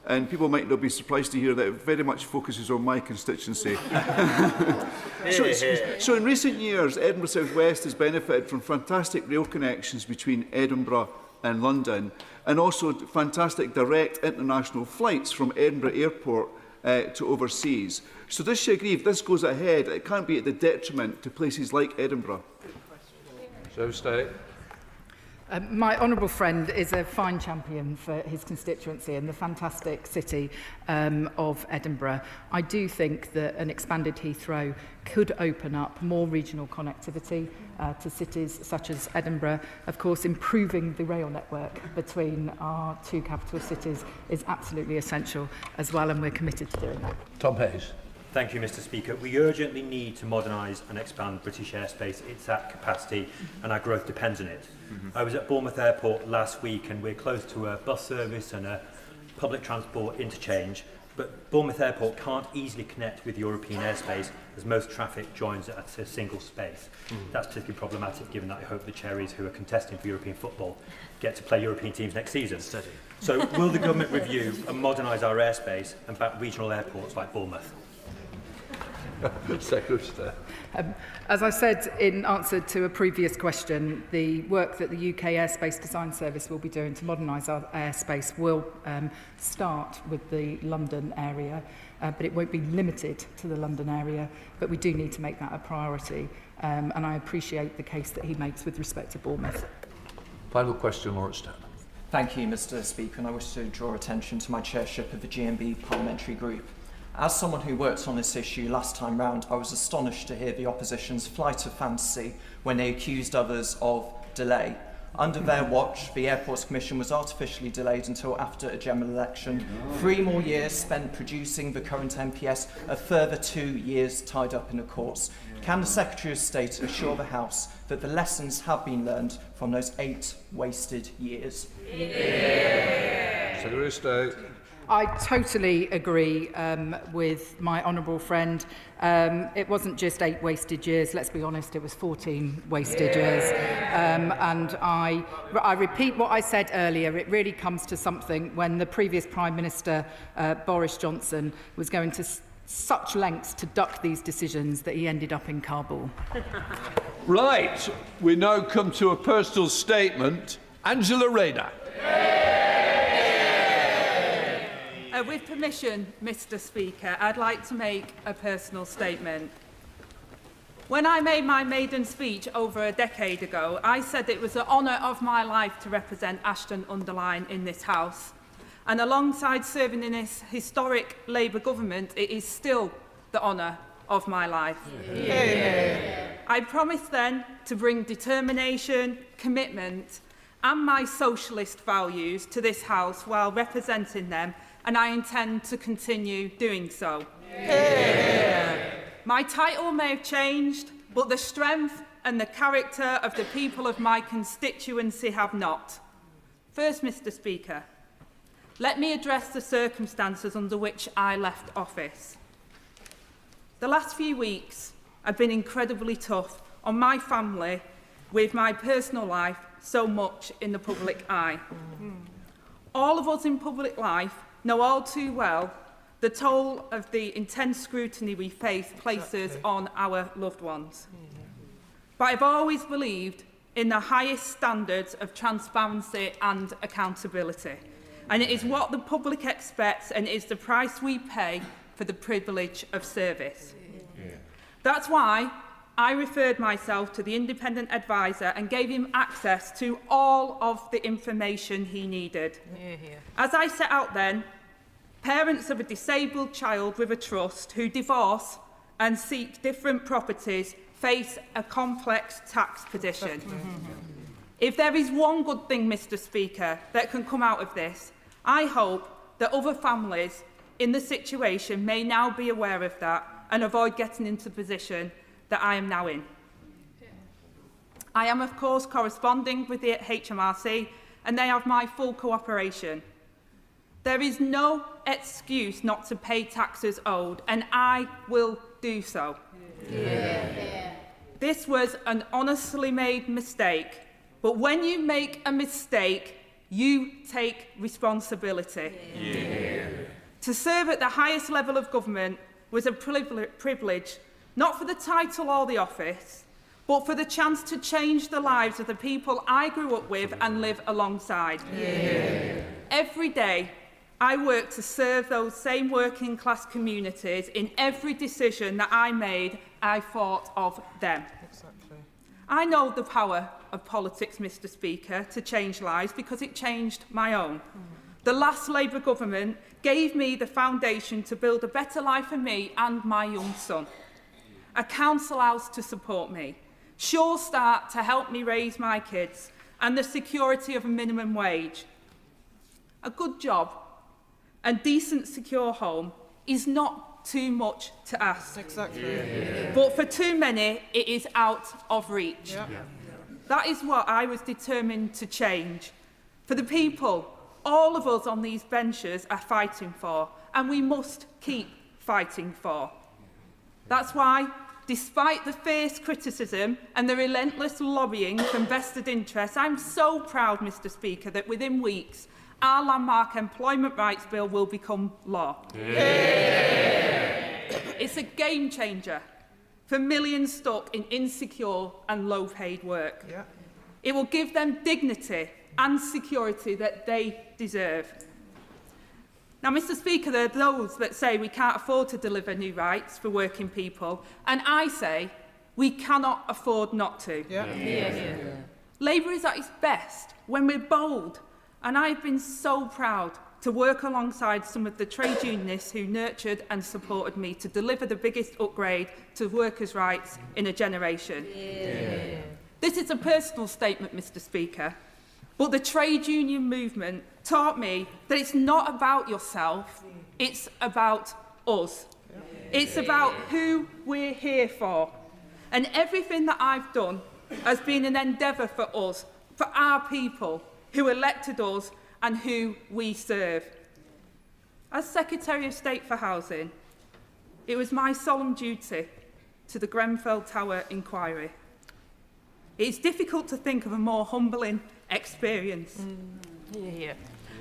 and people might not be surprised to hear that it very much focuses on my constituency. So in recent years, Edinburgh South West has benefited from fantastic rail connections between Edinburgh and London, and also fantastic direct international flights from Edinburgh Airport to overseas. So does she agree if this goes ahead, it can't be at the detriment to places like Edinburgh? So State. My honourable friend is a fine champion for his constituency and the fantastic city of Edinburgh. I do think that an expanded Heathrow could open up more regional connectivity to cities such as Edinburgh. Of course, improving the rail network between our 2 capital cities is absolutely essential as well, and we're committed to doing that. Tom Hayes. Thank you, Mr Speaker. We urgently need to modernise and expand British airspace. It's at capacity and our growth depends on it. I was at Bournemouth Airport last week and we're close to a bus service and a public transport interchange, but Bournemouth Airport can't easily connect with European airspace as most traffic joins at a single space. That's particularly problematic given that I hope the Cherries, who are contesting for European football, get to play European teams next season. So will the government review and modernise our airspace and back regional airports like Bournemouth? As I said in answer to a previous question, the work that the UK Airspace Design Service will be doing to modernise our airspace will start with the London area, but it won't be limited to the London area, but we do need to make that a priority, and I appreciate the case that he makes with respect to Bournemouth. Final question, Lawrence Stan. Thank you, Mr Speaker, and I wish to draw attention to my chairship of the GMB parliamentary group. As someone who worked on this issue last time round, I was astonished to hear the opposition's flight of fantasy when they accused others of delay. Under their watch, the Airports Commission was artificially delayed until after a general election. 3 more years spent producing the current MPS, a further 2 years tied up in the courts. Can the Secretary of State assure the House that the lessons have been learned from those 8 wasted years? Secretary of State. I totally agree with my honourable friend. It wasn't just 8 wasted years, let's be honest, it was 14 wasted years. And I repeat what I said earlier, it really comes to something when the previous Prime Minister, Boris Johnson, was going to such lengths to duck these decisions that he ended up in Kabul. Right, we now come to a personal statement. Angela Rayner. With permission, Mr Speaker, I'd like to make a personal statement. When I made my maiden speech over a decade ago, I said it was the honour of my life to represent Ashton-under-Lyne in this House. And alongside serving in this historic Labour government, it is still the honour of my life. Yeah. I promised then to bring determination, commitment and my socialist values to this House while representing them, and I intend to continue doing so. Yeah. My title may have changed, but the strength and the character of the people of my constituency have not. First, Mr Speaker, let me address the circumstances under which I left office. The last few weeks have been incredibly tough on my family, with my personal life so much in the public eye. All of us in public life know all too well the toll of the intense scrutiny we face places on our loved ones. But I've always believed in the highest standards of transparency and accountability, and it is what the public expects, and it is the price we pay for the privilege of service. That's why I referred myself to the independent advisor and gave him access to all of the information he needed. As I set out then, parents of a disabled child with a trust who divorce and seek different properties face a complex tax position. If there is one good thing, Mr. Speaker, that can come out of this, I hope that other families in the situation may now be aware of that and avoid getting into the position that I am now in. I am, of course, corresponding with the HMRC, and they have my full cooperation. There is no excuse not to pay taxes owed, and I will do so. This was an honestly made mistake, but when you make a mistake, you take responsibility. To serve at the highest level of government was a privilege, not for the title or the office, but for the chance to change the lives of the people I grew up with and live alongside. Every day, I work to serve those same working class communities. In every decision that I made, I thought of them. I know the power of politics, Mr. Speaker, to change lives because it changed my own. The last Labour government gave me the foundation to build a better life for me and my young son. A council house to support me, Sure Start to help me raise my kids, and the security of a minimum wage. A good job and decent, secure home is not too much to ask. But for too many, it is out of reach. That is what I was determined to change. For the people, all of us on these benches are fighting for, and we must keep fighting for. That's why, despite the fierce criticism and the relentless lobbying from vested interests, I'm so proud, Mr. Speaker, that within weeks, our landmark employment rights bill will become law. It's a game changer for millions stuck in insecure and low-paid work. It will give them dignity and security that they deserve. Now, Mr. Speaker, there are those that say we can't afford to deliver new rights for working people, and I say we cannot afford not to. Labour is at its best when we're bold, and I've been so proud to work alongside some of the trade unionists who nurtured and supported me to deliver the biggest upgrade to workers' rights in a generation. This is a personal statement, Mr. Speaker, but the trade union movement taught me that it's not about yourself, it's about us. It's about who we're here for. And everything that I've done has been an endeavour for us, for our people who elected us and who we serve. As Secretary of State for Housing, it was my solemn duty to the Grenfell Tower inquiry. It is difficult to think of a more humbling experience.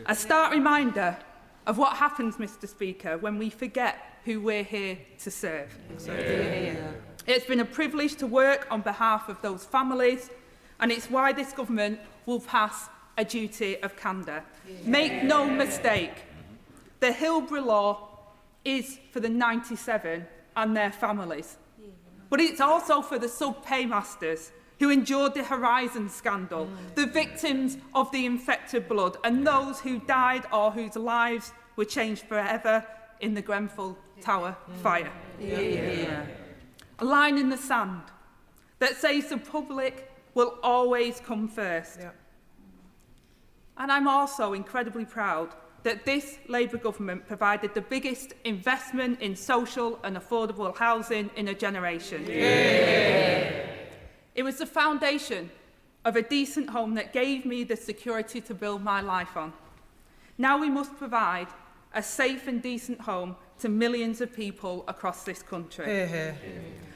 A stark reminder of what happens, Mr. Speaker, when we forget who we're here to serve. It's been a privilege to work on behalf of those families, and it's why this government will pass a duty of candour. Make no mistake, the Hillborough law is for the 97 and their families. But it's also for the sub-paymasters who endured the Horizon scandal, the victims of the infected blood, and those who died or whose lives were changed forever in the Grenfell Tower fire. A line in the sand that says the public will always come first. And I'm also incredibly proud that this Labour government provided the biggest investment in social and affordable housing in a generation. It was the foundation of a decent home that gave me the security to build my life on. Now we must provide a safe and decent home to millions of people across this country.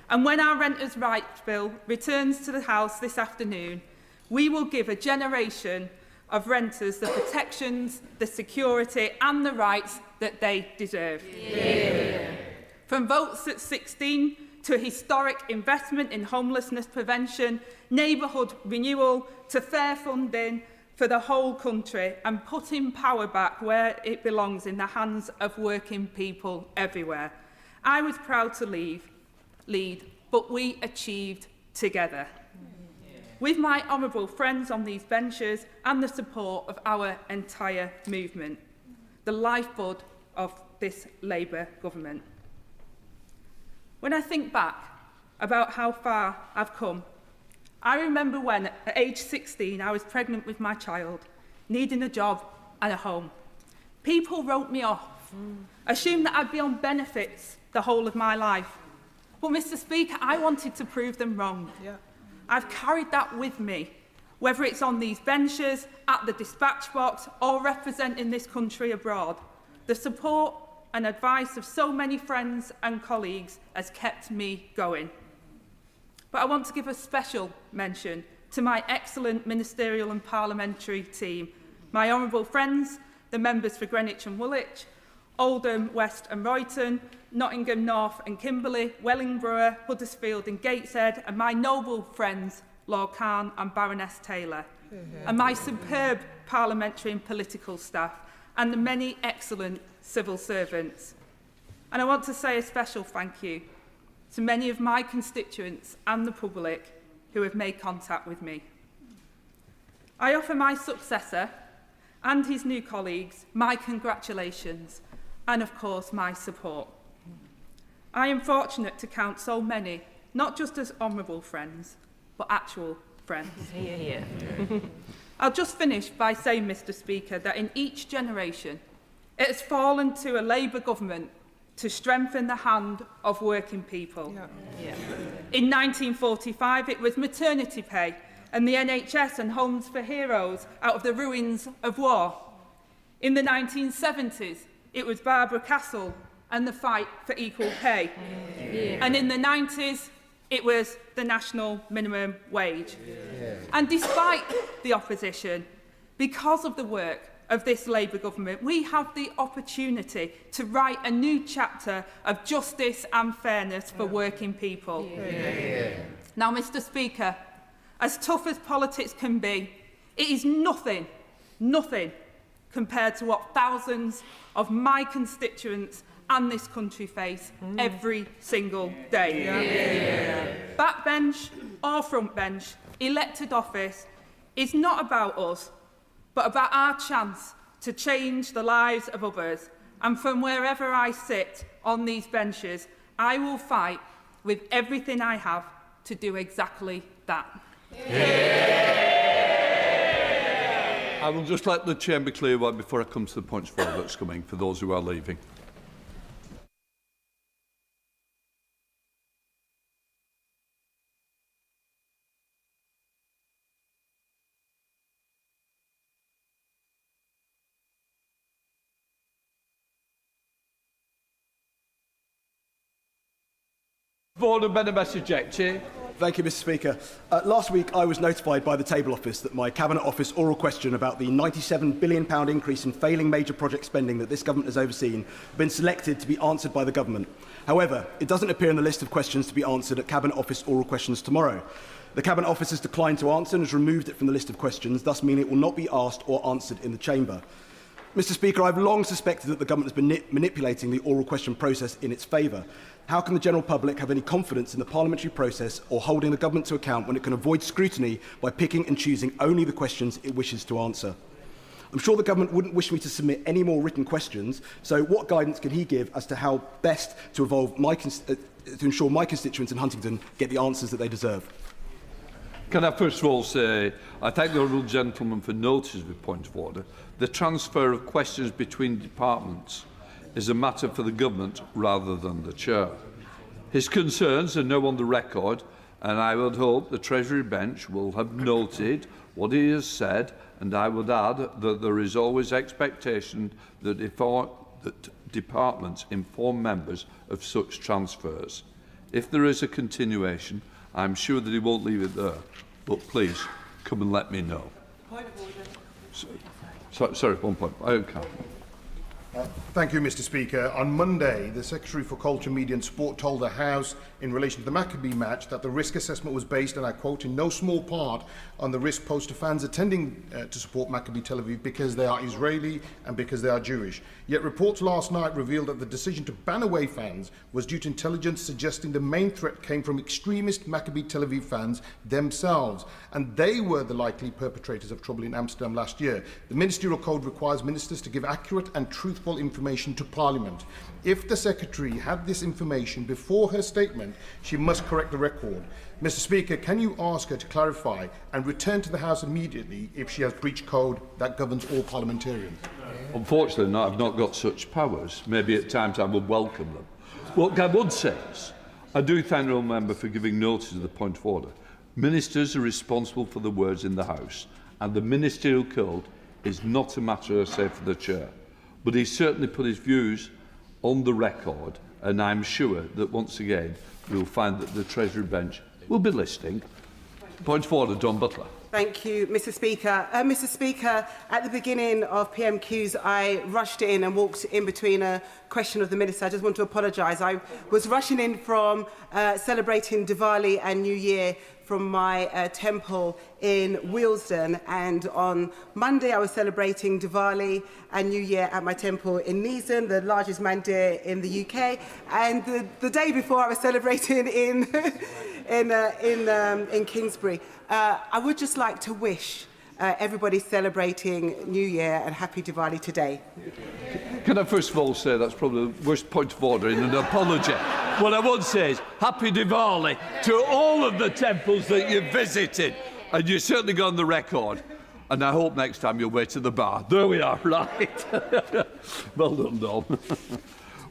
And when our Renters' Rights Bill returns to the House this afternoon, we will give a generation of renters the protections, the security and the rights that they deserve. From votes at 16 to a historic investment in homelessness prevention, neighbourhood renewal, to fair funding for the whole country and putting power back where it belongs, in the hands of working people everywhere. I was proud to lead, but we achieved together. With my honourable friends on these benches and the support of our entire movement, the lifeblood of this Labour government. When I think back about how far I've come, I remember when, at age 16, I was pregnant with my child, needing a job and a home. People wrote me off, assumed that I'd be on benefits the whole of my life. But, Mr. Speaker, I wanted to prove them wrong. Yeah. I've carried that with me, whether it's on these benches, at the dispatch box, or representing this country abroad. The support and advice of so many friends and colleagues has kept me going. But I want to give a special mention to my excellent ministerial and parliamentary team, my honourable friends, the members for Greenwich and Woolwich, Oldham, West and Royton, Nottingham North and Kimberley, Wellingborough, Huddersfield and Gateshead, and my noble friends, Lord Khan and Baroness Taylor, and my superb parliamentary and political staff, and the many excellent civil servants. And I want to say a special thank you to many of my constituents and the public who have made contact with me. I offer my successor and his new colleagues my congratulations and, of course, my support. I am fortunate to count so many, not just as honourable friends, but actual friends. I'll just finish by saying, Mr. Speaker, that in each generation it has fallen to a Labour government to strengthen the hand of working people. In 1945, it was maternity pay and the NHS and homes for heroes out of the ruins of war. In the 1970s, it was Barbara Castle and the fight for equal pay. And in the 90s, it was the national minimum wage. And despite the opposition, because of the work of this Labour government, we have the opportunity to write a new chapter of justice and fairness for working people. Now, Mr. Speaker, as tough as politics can be, it is nothing compared to what thousands of my constituents and this country face every single day. Backbench or front bench, elected office is not about us, but about our chance to change the lives of others. And from wherever I sit on these benches, I will fight with everything I have to do exactly that. I will just let the chamber clear one before I come to the points for that's coming, for those who are leaving. Board amendment message, Thank you, Mr. Speaker. Last week, I was notified by the Table Office that my Cabinet Office oral question about the £97 billion increase in failing major project spending that this government has overseen had been selected to be answered by the government. However, it doesn't appear in the list of questions to be answered at Cabinet Office oral questions tomorrow. The Cabinet Office has declined to answer and has removed it from the list of questions, thus meaning it will not be asked or answered in the chamber. Mr. Speaker, I've long suspected that the government has been manipulating the oral question process in its favour. How can the general public have any confidence in the parliamentary process or holding the government to account when it can avoid scrutiny by picking and choosing only the questions it wishes to answer? I'm sure the government wouldn't wish me to submit any more written questions, so what guidance can he give as to how best to ensure my constituents in Huntingdon get the answers that they deserve? Can I first of all say, I thank the honourable gentleman for notice of the point of order. The transfer of questions between departments is a matter for the government rather than the chair. His concerns are now on the record, and I would hope the Treasury bench will have noted what he has said, and I would add that there is always expectation that departments inform members of such transfers. If there is a continuation, I'm sure that he won't leave it there, but please come and let me know. Point of order. Sorry, one point. Okay. Thank you, Mr. Speaker. On Monday, the Secretary for Culture, Media and Sport told the House in relation to the Maccabee match that the risk assessment was based, and I quote, in no small part on the risk posed to fans attending to support Maccabi Tel Aviv because they are Israeli and because they are Jewish. Yet reports last night revealed that the decision to ban away fans was due to intelligence suggesting the main threat came from extremist Maccabi Tel Aviv fans themselves, and they were the likely perpetrators of trouble in Amsterdam last year. The Ministerial Code requires ministers to give accurate and truthful information to Parliament. If the Secretary had this information before her statement, she must correct the record. Mr. Speaker, can you ask her to clarify and return to the House immediately if she has breached code that governs all parliamentarians? Unfortunately, I've not got such powers. Maybe at times I would welcome them. What I would say is, I do thank the honourable member for giving notice of the point of order. Ministers are responsible for the words in the House, and the Ministerial Code is not a matter, say, for the Chair. But he certainly put his views on the record, and I'm sure that once again we'll find that the Treasury bench will be listening. Point of order, John Butler. Thank you, Mr. Speaker. Mr. Speaker, at the beginning of PMQs, I rushed in and walked in between a question of the Minister. I just want to apologise. I was rushing in from celebrating Diwali and New Year from my temple in Willesden, and on Monday I was celebrating Diwali and New Year at my temple in Neasden, the largest mandir in the UK, and the day before I was celebrating in Kingsbury. I would just like to wish everybody celebrating New Year and Happy Diwali today. Can I first of all say that's probably the worst point of order in an apology. What I would say is Happy Diwali to all of the temples that you've visited, and you certainly got on the record. And I hope next time you'll wait to the bar. There we are, right. Well done, Dom.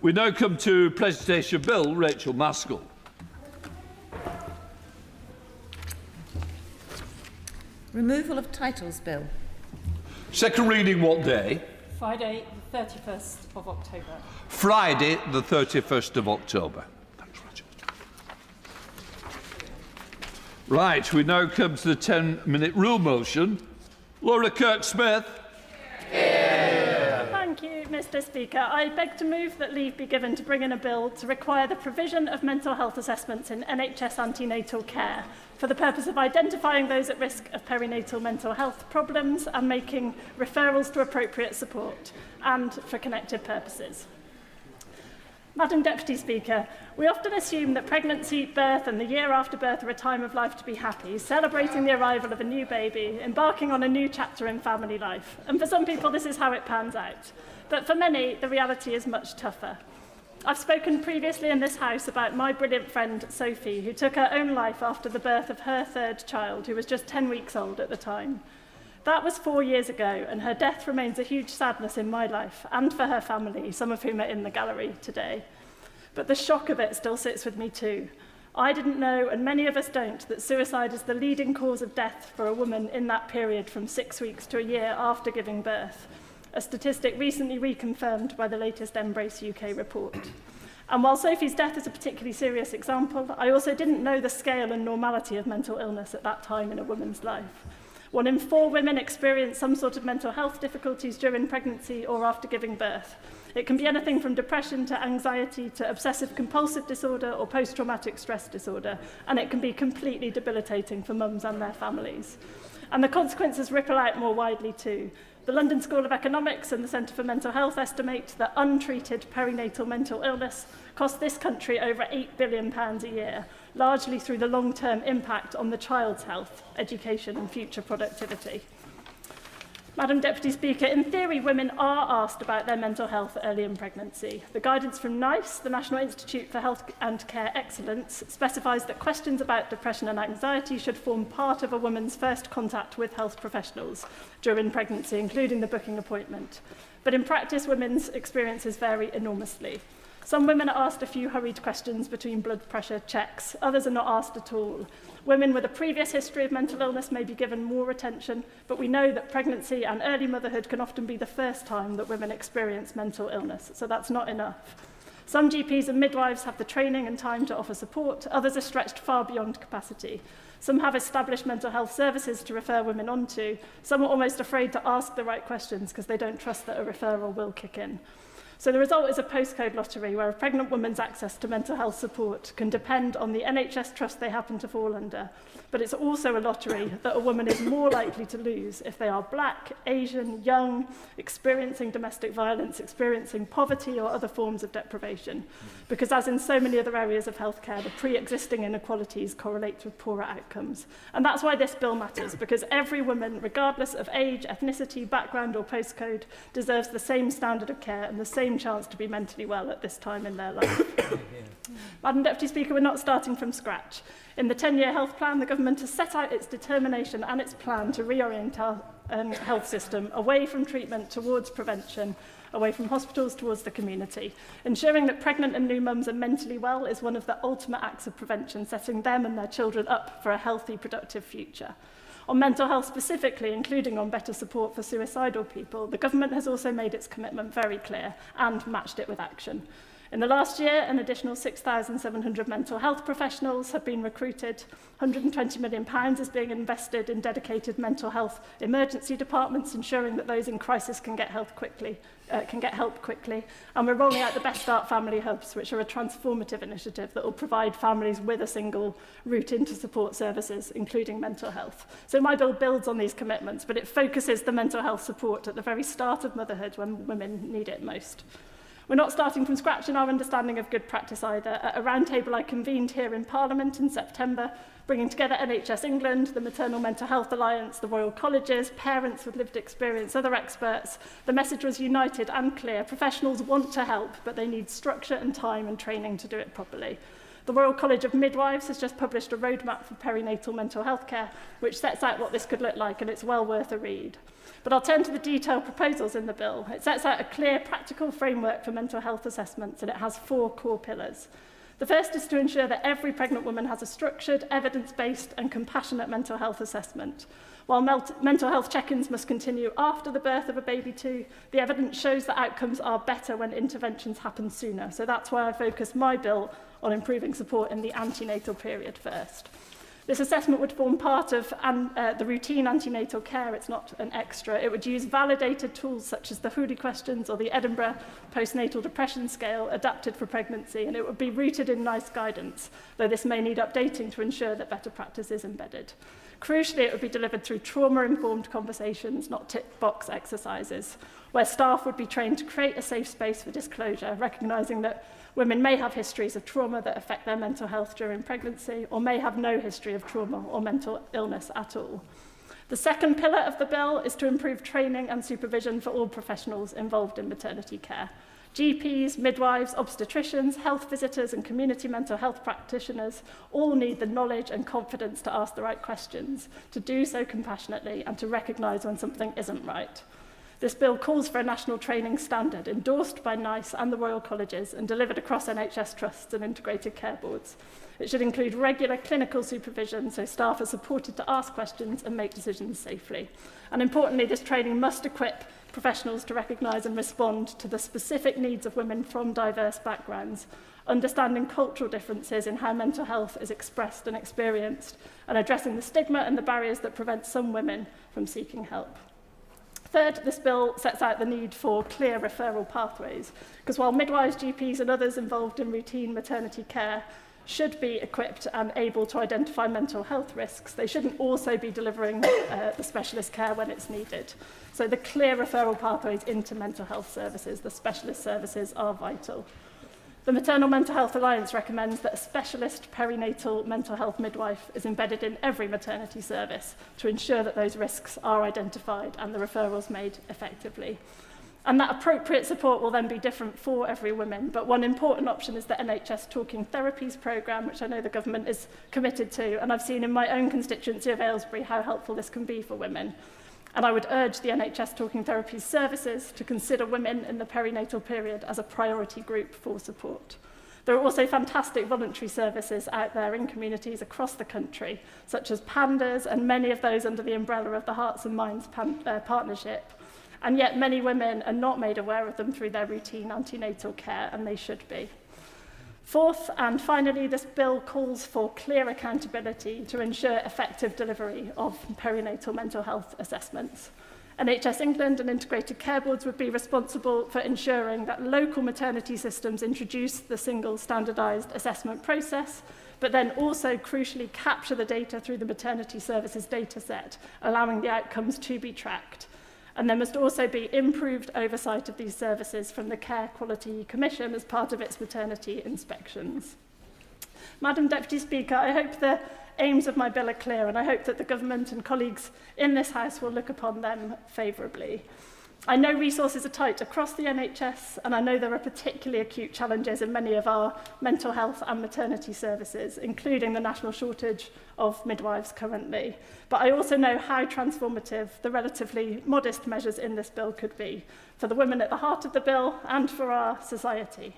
We now come to presentation bill, Rachel Maskell. Removal of titles bill. Second reading what day? Friday, the 31st of October. Friday, the 31st of October. Thanks, Richard. Right, we now come to the 10-minute rule motion. Laura Kirk-Smith. Thank you, Mr. Speaker. I beg to move that leave be given to bring in a bill to require the provision of mental health assessments in NHS antenatal care for the purpose of identifying those at risk of perinatal mental health problems and making referrals to appropriate support, and for connected purposes. Madam Deputy Speaker, we often assume that pregnancy, birth and the year after birth are a time of life to be happy, celebrating the arrival of a new baby, embarking on a new chapter in family life. And for some people, this is how it pans out. But for many, the reality is much tougher. I've spoken previously in this House about my brilliant friend, Sophie, who took her own life after the birth of her third child, who was just 10 weeks old at the time. That was 4 years ago, and her death remains a huge sadness in my life and for her family, some of whom are in the gallery today. But the shock of it still sits with me too. I didn't know, and many of us don't, that suicide is the leading cause of death for a woman in that period from 6 weeks to a year after giving birth, a statistic recently reconfirmed by the latest Embrace UK report. And while Sophie's death is a particularly serious example, I also didn't know the scale and normality of mental illness at that time in a woman's life. 1 in 4 women experience some sort of mental health difficulties during pregnancy or after giving birth. It can be anything from depression to anxiety to obsessive-compulsive disorder or post-traumatic stress disorder, and it can be completely debilitating for mums and their families. And the consequences ripple out more widely too. The London School of Economics and the Centre for Mental Health estimate that untreated perinatal mental illness costs this country over £8 billion a year, largely through the long-term impact on the child's health, education and future productivity. Madam Deputy Speaker, in theory, women are asked about their mental health early in pregnancy. The guidance from NICE, the National Institute for Health and Care Excellence, specifies that questions about depression and anxiety should form part of a woman's first contact with health professionals during pregnancy, including the booking appointment. But in practice, women's experiences vary enormously. Some women are asked a few hurried questions between blood pressure checks. Others are not asked at all. Women with a previous history of mental illness may be given more attention, but we know that pregnancy and early motherhood can often be the first time that women experience mental illness, so that's not enough. Some GPs and midwives have the training and time to offer support. Others are stretched far beyond capacity. Some have established mental health services to refer women onto. Some are almost afraid to ask the right questions because they don't trust that a referral will kick in. So the result is a postcode lottery where a pregnant woman's access to mental health support can depend on the NHS trust they happen to fall under. But it's also a lottery that a woman is more likely to lose if they are black, Asian, young, experiencing domestic violence, experiencing poverty or other forms of deprivation. Because as in so many other areas of healthcare, the pre-existing inequalities correlate with poorer outcomes. And that's why this bill matters, because every woman, regardless of age, ethnicity, background or postcode, deserves the same standard of care and the same chance to be mentally well at this time in their life. Madam Deputy Speaker, we're not starting from scratch. In the 10-year health plan, the government has set out its determination and its plan to reorient our health system away from treatment towards prevention, away from hospitals towards the community. Ensuring that pregnant and new mums are mentally well is one of the ultimate acts of prevention, setting them and their children up for a healthy, productive future. On mental health specifically, including on better support for suicidal people, the government has also made its commitment very clear and matched it with action. In the last year, an additional 6,700 mental health professionals have been recruited. £120 million is being invested in dedicated mental health emergency departments, ensuring that those in crisis can get help quickly. And we're rolling out the Best Start Family Hubs, which are a transformative initiative that will provide families with a single route into support services, including mental health. So my bill builds on these commitments, but it focuses the mental health support at the very start of motherhood when women need it most. We're not starting from scratch in our understanding of good practice either. At a roundtable I convened here in Parliament in September, bringing together NHS England, the Maternal Mental Health Alliance, the Royal Colleges, parents with lived experience, other experts, the message was united and clear. Professionals want to help, but they need structure and time and training to do it properly. The Royal College of Midwives has just published a roadmap for perinatal mental health care, which sets out what this could look like, and it's well worth a read. But I'll turn to the detailed proposals in the bill. It sets out a clear, practical framework for mental health assessments, and it has 4 core pillars. The first is to ensure that every pregnant woman has a structured, evidence-based and compassionate mental health assessment. While mental health check-ins must continue after the birth of a baby too, the evidence shows that outcomes are better when interventions happen sooner. So that's why I focus my bill on improving support in the antenatal period first. This assessment would form part of the routine antenatal care. It's not an extra. It would use validated tools such as the Hooley questions or the Edinburgh postnatal depression scale adapted for pregnancy, and it would be rooted in NICE guidance, though this may need updating to ensure that better practice is embedded. Crucially, it would be delivered through trauma-informed conversations, not tick-box exercises, where staff would be trained to create a safe space for disclosure, recognising that women may have histories of trauma that affect their mental health during pregnancy, or may have no history of trauma or mental illness at all. The second pillar of the bill is to improve training and supervision for all professionals involved in maternity care. GPs, midwives, obstetricians, health visitors and community mental health practitioners all need the knowledge and confidence to ask the right questions, to do so compassionately and to recognise when something isn't right. This bill calls for a national training standard endorsed by NICE and the Royal Colleges and delivered across NHS trusts and integrated care boards. It should include regular clinical supervision so staff are supported to ask questions and make decisions safely. And importantly, this training must equip professionals to recognise and respond to the specific needs of women from diverse backgrounds, understanding cultural differences in how mental health is expressed and experienced, and addressing the stigma and the barriers that prevent some women from seeking help. Third, this bill sets out the need for clear referral pathways, because while midwives, GPs and others involved in routine maternity care should be equipped and able to identify mental health risks, they shouldn't also be delivering the specialist care when it's needed. So the clear referral pathways into mental health services, the specialist services, are vital. The Maternal Mental Health Alliance recommends that a specialist perinatal mental health midwife is embedded in every maternity service to ensure that those risks are identified and the referrals made effectively. And that appropriate support will then be different for every woman. But one important option is the NHS Talking Therapies programme, which I know the government is committed to. And I've seen in my own constituency of Aylesbury how helpful this can be for women. And I would urge the NHS Talking Therapies services to consider women in the perinatal period as a priority group for support. There are also fantastic voluntary services out there in communities across the country, such as Pandas and many of those under the umbrella of the Hearts and Minds Partnership. And yet many women are not made aware of them through their routine antenatal care, and they should be. Fourth, and finally, this bill calls for clear accountability to ensure effective delivery of perinatal mental health assessments. NHS England and integrated care boards would be responsible for ensuring that local maternity systems introduce the single standardised assessment process, but then also crucially capture the data through the maternity services data set, allowing the outcomes to be tracked. And there must also be improved oversight of these services from the Care Quality Commission as part of its maternity inspections. Madam Deputy Speaker, I hope the aims of my bill are clear, and I hope that the government and colleagues in this House will look upon them favourably. I know resources are tight across the NHS, and I know there are particularly acute challenges in many of our mental health and maternity services, including the national shortage of midwives currently. But I also know how transformative the relatively modest measures in this bill could be for the women at the heart of the bill and for our society.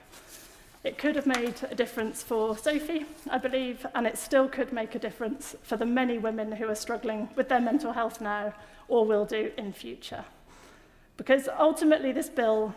It could have made a difference for Sophie, I believe, and it still could make a difference for the many women who are struggling with their mental health now or will do in future. Because ultimately this bill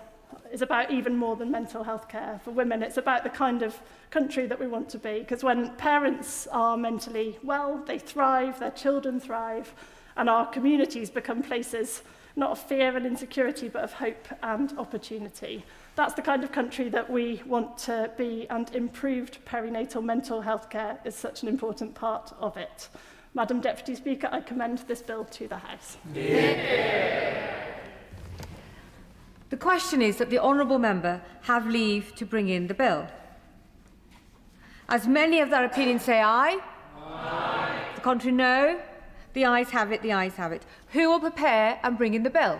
is about even more than mental health care for women. It's about the kind of country that we want to be. Because when parents are mentally well, they thrive, their children thrive, and our communities become places not of fear and insecurity, but of hope and opportunity. That's the kind of country that we want to be, and improved perinatal mental health care is such an important part of it. Madam Deputy Speaker, I commend this bill to the House. The question is that the honourable member have leave to bring in the bill. As many of their opinions say aye. Aye. The contrary no. The ayes have it, the ayes have it. Who will prepare and bring in the bill?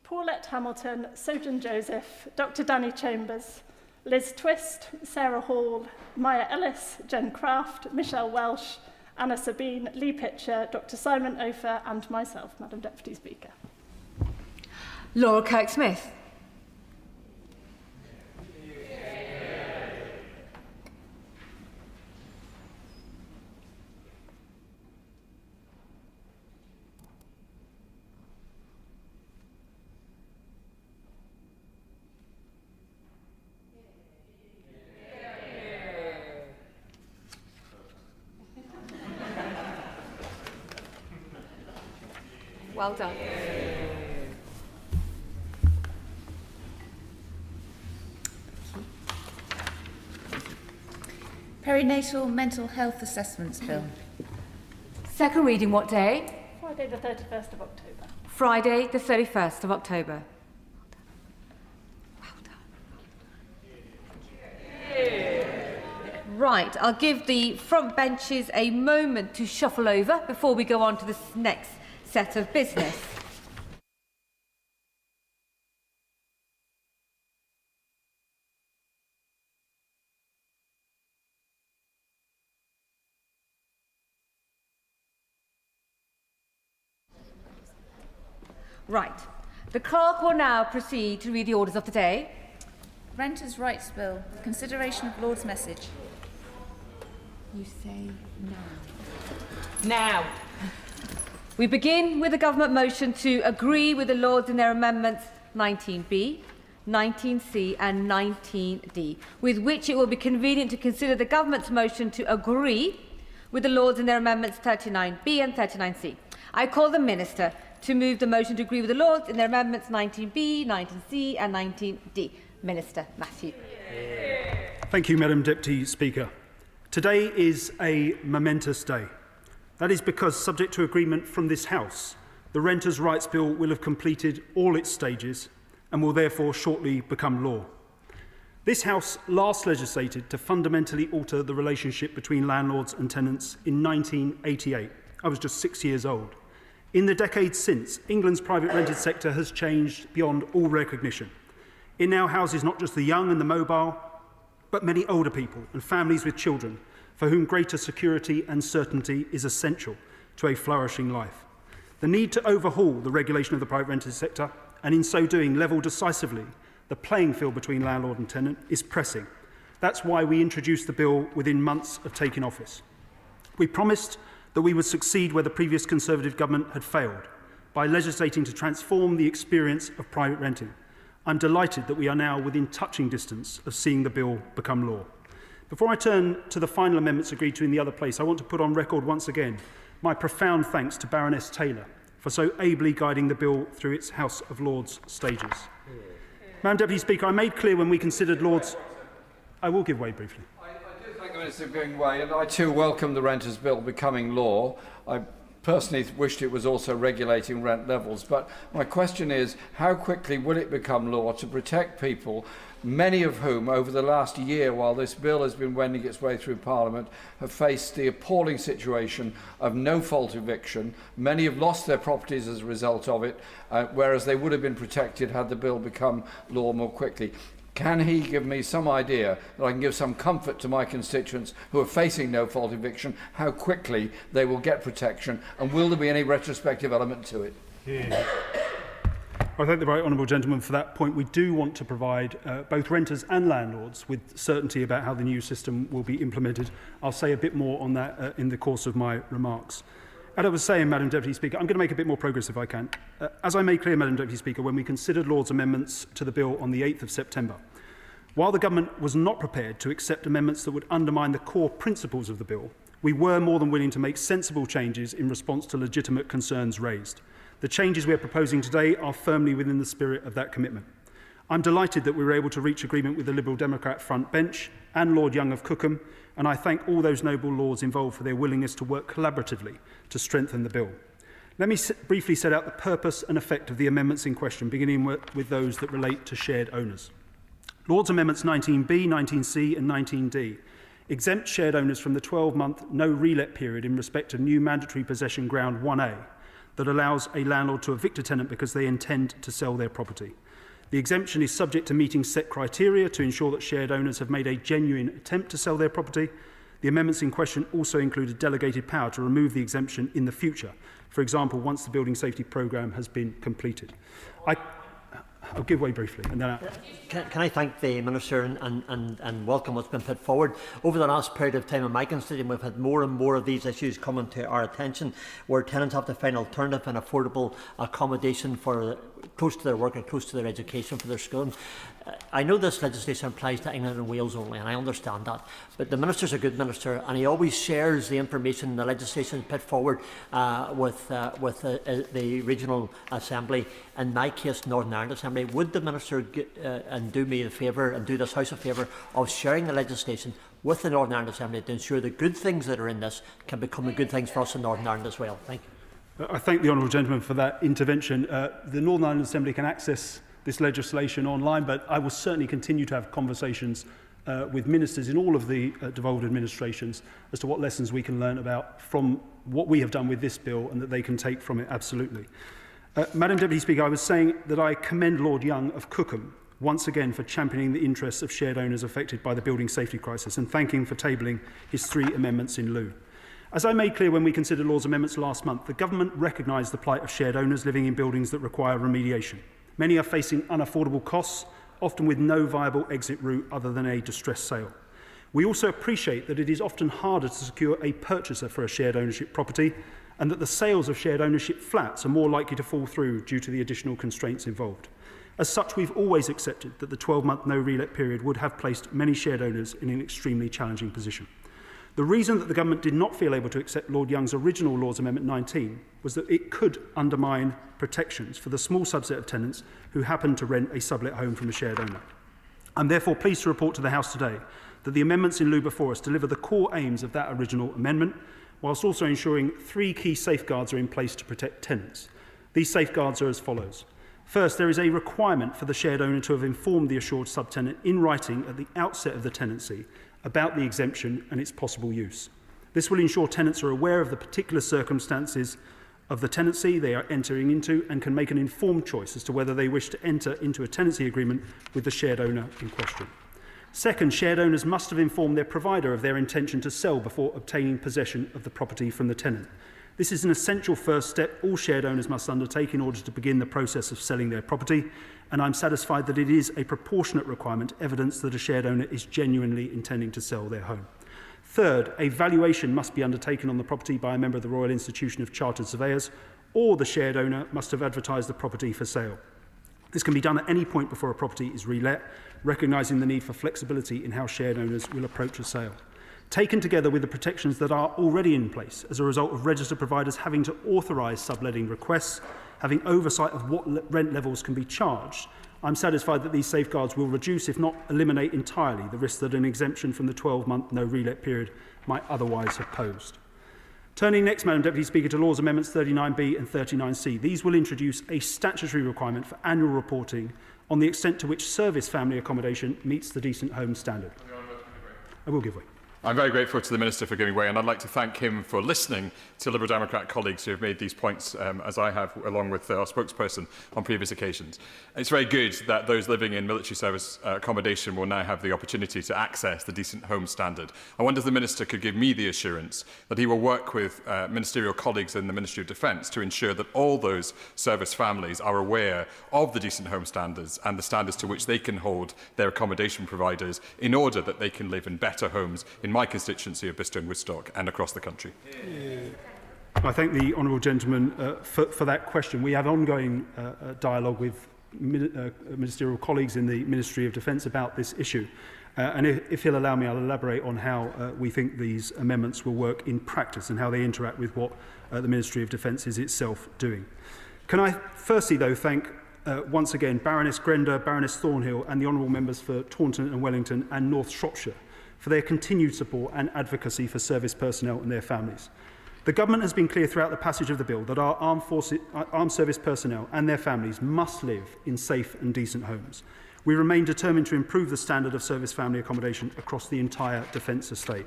Paulette Hamilton, Sojourn Joseph, Dr Danny Chambers, Liz Twist, Sarah Hall, Maya Ellis, Jen Craft, Michelle Welsh, Anna Sabine, Lee Pitcher, Dr Simon Ofer and myself, Madam Deputy Speaker. Laura Kirk-Smith. Well done. Perinatal Mental Health Assessments Bill. Second reading what day? Friday the 31st of October. Friday the 31st of October. Well done. Right, I'll give the front benches a moment to shuffle over before we go on to the next set of business. Right. The clerk will now proceed to read the orders of the day. Renters' Rights Bill. Consideration of Lord's message. You say now. Now. We begin with the government motion to agree with the Lords in their amendments 19B, 19C and 19D, with which it will be convenient to consider the government's motion to agree with the Lords in their amendments 39B and 39C. I call the Minister to move the motion to agree with the Lords in their amendments 19B, 19C and 19D. Minister Matthew. Thank you, Madam Deputy Speaker. Today is a momentous day. That is because, subject to agreement from this House, the Renters' Rights Bill will have completed all its stages and will therefore shortly become law. This House last legislated to fundamentally alter the relationship between landlords and tenants in 1988. I was just 6 years old. In the decades since, England's private rented sector has changed beyond all recognition. It now houses not just the young and the mobile, but many older people and families with children for whom greater security and certainty is essential to a flourishing life. The need to overhaul the regulation of the private rented sector and in so doing level decisively the playing field between landlord and tenant is pressing. That's why we introduced the bill within months of taking office. We promised that we would succeed where the previous Conservative government had failed, by legislating to transform the experience of private renting. I'm delighted that we are now within touching distance of seeing the bill become law. Before I turn to the final amendments agreed to in the other place, I want to put on record once again my profound thanks to Baroness Taylor for so ably guiding the bill through its House of Lords stages. Madam Deputy Speaker, I made clear when we considered Lords... I will give way briefly. I do thank the Minister for giving way, and I too welcome the Renters' Bill becoming law. I personally wished it was also regulating rent levels, but my question is, how quickly will it become law to protect people, many of whom over the last year, while this bill has been wending its way through Parliament, have faced the appalling situation of no-fault eviction. Many have lost their properties as a result of it, whereas they would have been protected had the bill become law more quickly. Can he give me some idea that I can give some comfort to my constituents who are facing no-fault eviction, how quickly they will get protection, and will there be any retrospective element to it? I thank the right honourable gentleman for that point. We do want to provide both renters and landlords with certainty about how the new system will be implemented. I'll say a bit more on that in the course of my remarks. As I was saying, Madam Deputy Speaker, I'm going to make a bit more progress if I can. As I made clear, Madam Deputy Speaker, when we considered Lord's amendments to the bill on the 8th of September, while the government was not prepared to accept amendments that would undermine the core principles of the bill, we were more than willing to make sensible changes in response to legitimate concerns raised. The changes we are proposing today are firmly within the spirit of that commitment. I'm delighted that we were able to reach agreement with the Liberal Democrat front bench and Lord Young of Cookham, and I thank all those noble lords involved for their willingness to work collaboratively to strengthen the bill. Let me briefly set out the purpose and effect of the amendments in question, beginning with those that relate to shared owners. Lords Amendments 19B, 19C and 19D exempt shared owners from the 12-month no-relet period in respect of new mandatory possession ground 1A that allows a landlord to evict a tenant because they intend to sell their property. The exemption is subject to meeting set criteria to ensure that shared owners have made a genuine attempt to sell their property. The amendments in question also include a delegated power to remove the exemption in the future, for example, once the building safety programme has been completed. I'll give way briefly. And then Can I thank the Minister and welcome what's been put forward. Over the last period of time in my constituency, we've had more and more of these issues coming to our attention, where tenants have to find alternative and affordable accommodation for close to their work and close to their education for their schooling. I know this legislation applies to England and Wales only, and I understand that, but the Minister's a good Minister and he always shares the information the legislation put forward with the Regional Assembly, in my case Northern Ireland Assembly. Would the Minister and do me a favour and do this House a favour of sharing the legislation with the Northern Ireland Assembly to ensure the good things that are in this can become the good things for us in Northern Ireland as well? Thank you. I thank the honourable gentleman for that intervention. The Northern Ireland Assembly can access this legislation online, but I will certainly continue to have conversations with ministers in all of the devolved administrations as to what lessons we can learn about from what we have done with this bill and that they can take from it, absolutely. Madam Deputy Speaker, I was saying that I commend Lord Young of Cookham once again for championing the interests of shared owners affected by the building safety crisis and thank him for tabling his 3 amendments in lieu. As I made clear when we considered Lord's amendments last month, the government recognised the plight of shared owners living in buildings that require remediation. Many are facing unaffordable costs, often with no viable exit route other than a distressed sale. We also appreciate that it is often harder to secure a purchaser for a shared ownership property and that the sales of shared ownership flats are more likely to fall through due to the additional constraints involved. As such, we've always accepted that the 12-month no-relet period would have placed many shared owners in an extremely challenging position. The reason that the government did not feel able to accept Lord Young's original Lords Amendment 19 was that it could undermine protections for the small subset of tenants who happen to rent a sublet home from a shared owner. I'm therefore pleased to report to the House today that the amendments in lieu before us deliver the core aims of that original amendment, whilst also ensuring 3 key safeguards are in place to protect tenants. These safeguards are as follows. First, there is a requirement for the shared owner to have informed the assured subtenant in writing at the outset of the tenancy about the exemption and its possible use. This will ensure tenants are aware of the particular circumstances of the tenancy they are entering into and can make an informed choice as to whether they wish to enter into a tenancy agreement with the shared owner in question. Second, shared owners must have informed their provider of their intention to sell before obtaining possession of the property from the tenant. This is an essential first step all shared owners must undertake in order to begin the process of selling their property, and I'm satisfied that it is a proportionate requirement, evidence that a shared owner is genuinely intending to sell their home. Third, a valuation must be undertaken on the property by a member of the Royal Institution of Chartered Surveyors, or the shared owner must have advertised the property for sale. This can be done at any point before a property is relet, recognising the need for flexibility in how shared owners will approach a sale. taken together with the protections that are already in place as a result of registered providers having to authorise subletting requests, having oversight of what rent levels can be charged, I'm satisfied that these safeguards will reduce, if not eliminate entirely, the risk that an exemption from the 12-month no-relet period might otherwise have posed. Turning next, Madam Deputy Speaker, to Laws Amendments 39B and 39C. These will introduce a statutory requirement for annual reporting on the extent to which service family accommodation meets the Decent Home Standard. I will give way. I'm very grateful to the Minister for giving way, and I'd like to thank him for listening to Liberal Democrat colleagues who have made these points, as I have, along with our spokesperson on previous occasions. It's very good that those living in military service accommodation will now have the opportunity to access the Decent Home Standard. I wonder if the Minister could give me the assurance that he will work with ministerial colleagues in the Ministry of Defence to ensure that all those service families are aware of the Decent Home Standards and the standards to which they can hold their accommodation providers in order that they can live in better homes in my constituency of Bicester and Woodstock and across the country. I thank the honourable gentleman for that question. We have ongoing dialogue with ministerial colleagues in the Ministry of Defence about this issue. And if he'll allow me, I'll elaborate on how we think these amendments will work in practice and how they interact with what the Ministry of Defence is itself doing. Can I firstly, though, thank once again Baroness Grender, Baroness Thornhill and the honourable members for Taunton and Wellington and North Shropshire for their continued support and advocacy for service personnel and their families. The Government has been clear throughout the passage of the bill that our armed service personnel and their families must live in safe and decent homes. We remain determined to improve the standard of service family accommodation across the entire defence estate.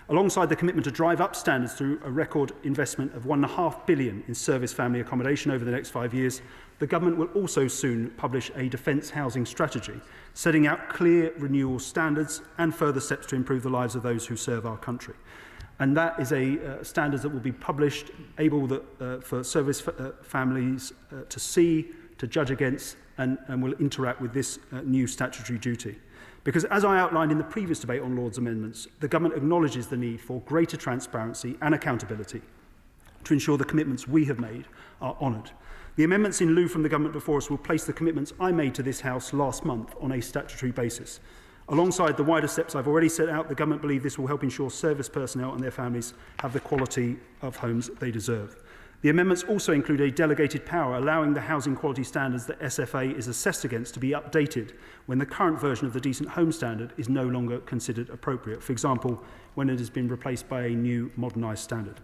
Alongside the commitment to drive up standards through a record investment of £1.5 billion in service family accommodation over the next 5 years, the Government will also soon publish a defence housing strategy, setting out clear renewal standards and further steps to improve the lives of those who serve our country. And that is a standard that will be published, able for service families to see, to judge against, and will interact with this new statutory duty. Because as I outlined in the previous debate on Lord's amendments, the Government acknowledges the need for greater transparency and accountability to ensure the commitments we have made are honoured. The amendments in lieu from the Government before us will place the commitments I made to this House last month on a statutory basis. Alongside the wider steps I've already set out, the Government believe this will help ensure service personnel and their families have the quality of homes they deserve. The amendments also include a delegated power allowing the housing quality standards that SFA is assessed against to be updated when the current version of the Decent Home Standard is no longer considered appropriate, for example, when it has been replaced by a new modernised standard.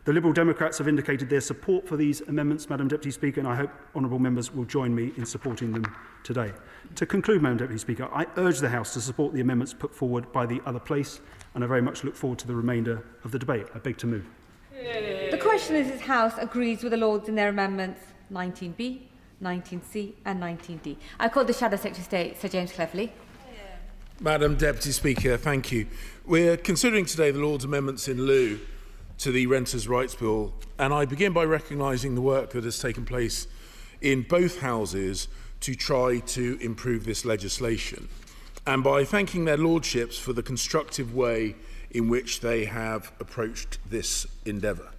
The Liberal Democrats have indicated their support for these amendments, Madam Deputy Speaker, and I hope honourable members will join me in supporting them today. To conclude, Madam Deputy Speaker, I urge the House to support the amendments put forward by the other place, and I very much look forward to the remainder of the debate. I beg to move. The question is, this House agrees with the Lords in their amendments 19B, 19C and 19D. I call the Shadow Secretary of State, Sir James Cleverly. Madam Deputy Speaker, thank you. We're considering today the Lords' amendments in lieu to the Renters' Rights Bill, and I begin by recognising the work that has taken place in both houses to try to improve this legislation, and by thanking their lordships for the constructive way in which they have approached this endeavour.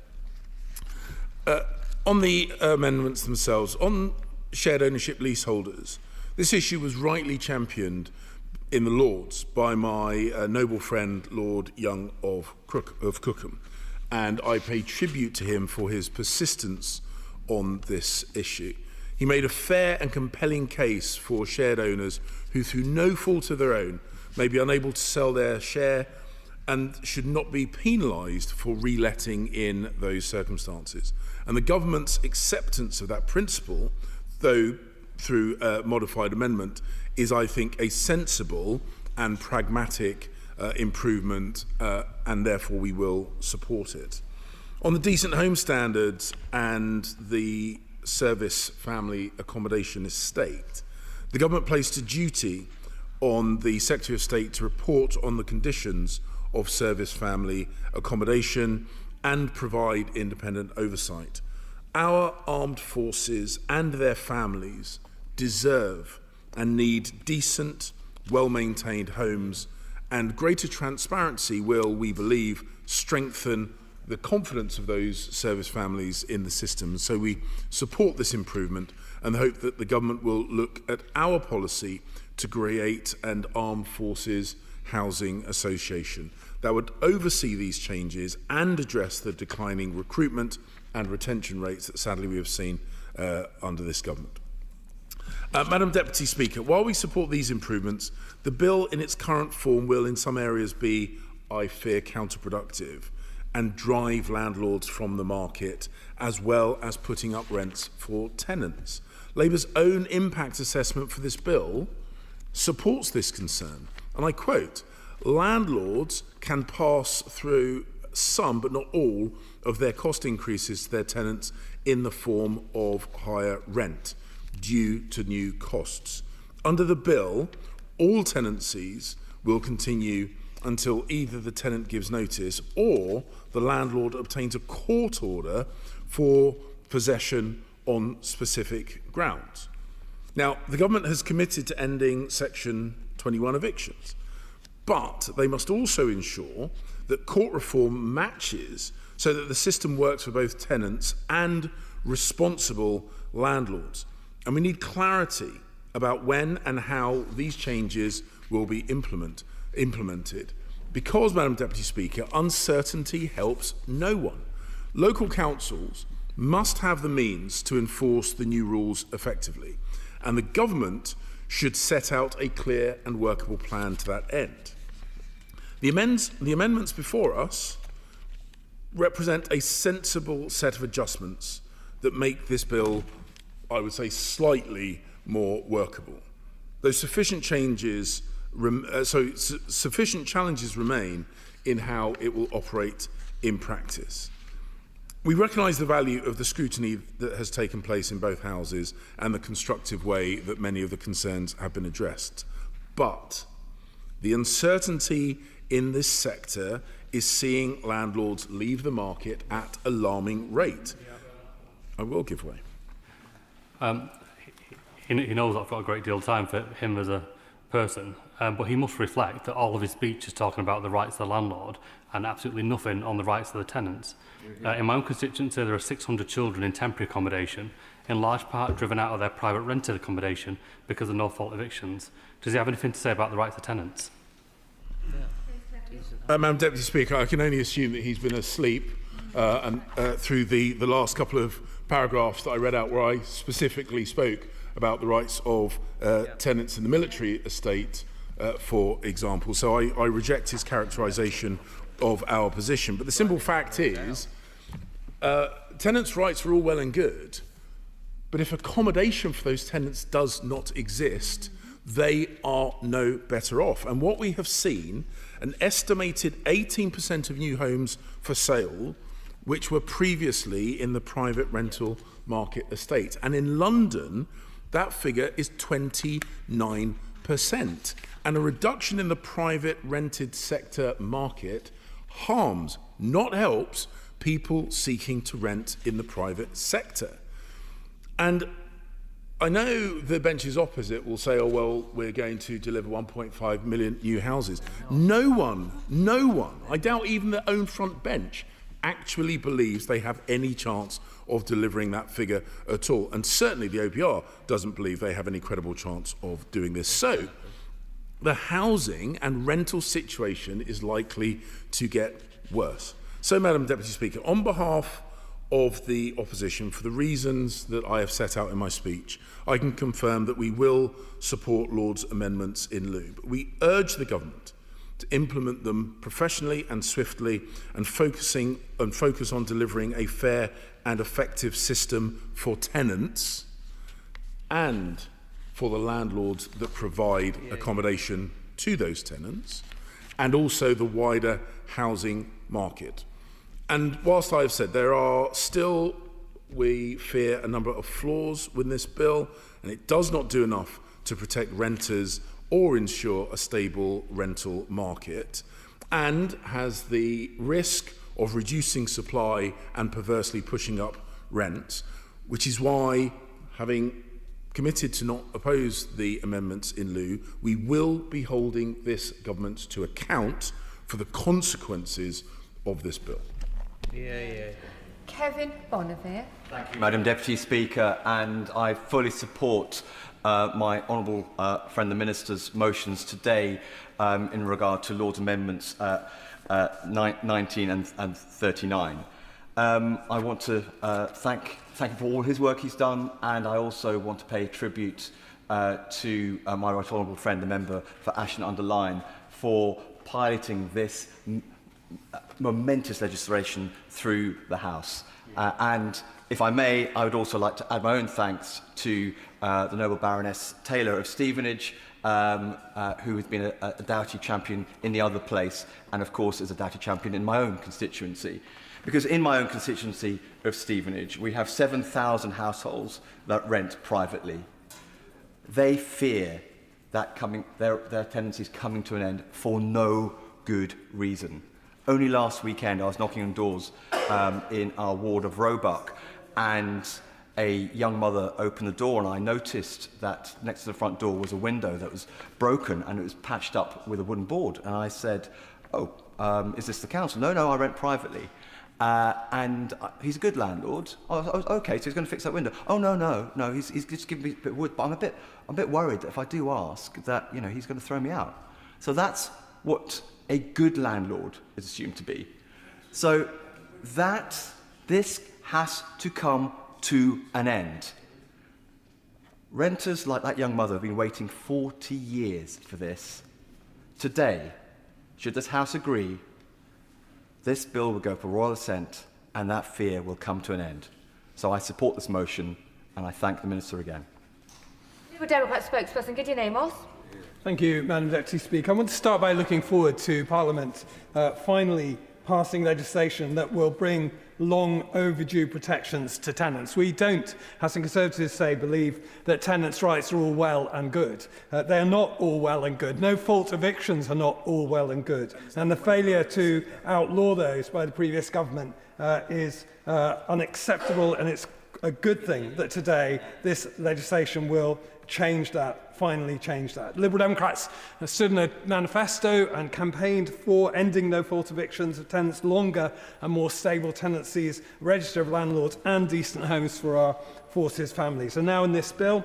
On the amendments themselves, on shared ownership leaseholders, this issue was rightly championed in the Lords by my noble friend Lord Young of Cookham, and I pay tribute to him for his persistence on this issue. He made a fair and compelling case for shared owners who, through no fault of their own, may be unable to sell their share and should not be penalised for reletting in those circumstances. And the government's acceptance of that principle, though through a modified amendment, is, I think, a sensible and pragmatic improvement, and therefore we will support it. On the Decent Home Standards and the service family accommodation estate, the government placed a duty on the Secretary of State to report on the conditions of service family accommodation and provide independent oversight. Our armed forces and their families deserve and need decent, well-maintained homes, and greater transparency will, we believe, strengthen the confidence of those service families in the system. So we support this improvement and hope that the government will look at our policy to create an armed forces housing association. that would oversee these changes and address the declining recruitment and retention rates that sadly we have seen under this government. Madam Deputy Speaker, while we support these improvements, the bill in its current form will in some areas be, I fear, counterproductive and drive landlords from the market, as well as putting up rents for tenants. Labour's own impact assessment for this bill supports this concern, and I quote, landlords can pass through some, but not all, of their cost increases to their tenants in the form of higher rent due to new costs. Under the bill, all tenancies will continue until either the tenant gives notice or the landlord obtains a court order for possession on specific grounds. Now, the government has committed to ending Section 21 evictions, but they must also ensure that court reform matches so that the system works for both tenants and responsible landlords. And we need clarity about when and how these changes will be implemented. Because, Madam Deputy Speaker, uncertainty helps no one. Local councils must have the means to enforce the new rules effectively, and the government should set out a clear and workable plan to that end. The amendments before us represent a sensible set of adjustments that make this bill, I would say, slightly more workable. Though sufficient challenges remain in how it will operate in practice. We recognise the value of the scrutiny that has taken place in both houses and the constructive way that many of the concerns have been addressed. But the uncertainty in this sector is seeing landlords leave the market at alarming rate. I will give way. He knows I've got a great deal of time for him as a person, but he must reflect that all of his speech is talking about the rights of the landlord and absolutely nothing on the rights of the tenants. In my own constituency, there are 600 children in temporary accommodation, in large part driven out of their private rented accommodation because of no-fault evictions. Does he have anything to say about the rights of tenants? Madam Deputy Speaker, I can only assume that he's been asleep through the last couple of paragraphs that I read out where I specifically spoke about the rights of tenants in the military estate, for example. So I reject his characterisation of our position. But the simple fact is, tenants' rights are all well and good, but if accommodation for those tenants does not exist, they are no better off. And what we have seen, an estimated 18% of new homes for sale, which were previously in the private rental market estate. And in London, that figure is 29%. And a reduction in the private rented sector market harms, not helps, people seeking to rent in the private sector. And I know the benches opposite will say, oh, well, we're going to deliver 1.5 million new houses. No one, I doubt even their own front bench, actually believes they have any chance of delivering that figure at all. And certainly the OPR doesn't believe they have any credible chance of doing this. So the housing and rental situation is likely to get worse. So, Madam Deputy Speaker, on behalf of the opposition, for the reasons that I have set out in my speech, I can confirm that we will support Lord's amendments in lieu. But we urge the government to implement them professionally and swiftly and focus on delivering a fair and effective system for tenants and for the landlords that provide accommodation to those tenants, and also the wider housing market. And whilst I have said there are still, we fear, a number of flaws with this bill, and it does not do enough to protect renters or ensure a stable rental market, and has the risk of reducing supply and perversely pushing up rent, which is why, having committed to not oppose the amendments in lieu, we will be holding this government to account for the consequences of this bill. Kevin Bonavere. Thank you, Madam Deputy Speaker, and I fully support my honourable friend the Minister's motions today in regard to Lord's amendments 19 and 39. I want to thank him for all his work he's done, and I also want to pay tribute to my right honourable friend, the member for Ashton-under-Lyne, for piloting this momentous legislation through the House. And if I may, I would also like to add my own thanks to the Noble Baroness Taylor of Stevenage, who has been a Doughty champion in the other place, and of course is a Doughty champion in my own constituency. Because in my own constituency of Stevenage, we have 7,000 households that rent privately. They fear that their tenancies coming to an end for no good reason. Only last weekend, I was knocking on doors in our ward of Roebuck, and a young mother opened the door, and I noticed that next to the front door was a window that was broken and it was patched up with a wooden board. And I said, "Oh, is this the council?" "No, I rent privately." And he's a good landlord. Oh, okay, so he's going to fix that window. "Oh, no, he's just giving me a bit of wood, but I'm a bit worried that if I do ask, that he's going to throw me out." So that's what a good landlord is assumed to be. So this has to come to an end. Renters like that young mother have been waiting 40 years for this. Today, should this House agree, this bill will go for royal assent, and that fear will come to an end. So I support this motion, and I thank the Minister again. Liberal Democrat spokesperson, Gideon Amos. Thank you, Madam Deputy Speaker. I want to start by looking forward to Parliament finally passing legislation that will bring long overdue protections to tenants. We don't, as some Conservatives say, believe that tenants' rights are all well and good. They are not all well and good. No-fault evictions are not all well and good. And the failure to outlaw those by the previous government is unacceptable, and it's a good thing that today this legislation will change that, finally change that. Liberal Democrats have stood in a manifesto and campaigned for ending no-fault evictions of tenants, longer and more stable tenancies, register of landlords and decent homes for our forces families. And now in this bill,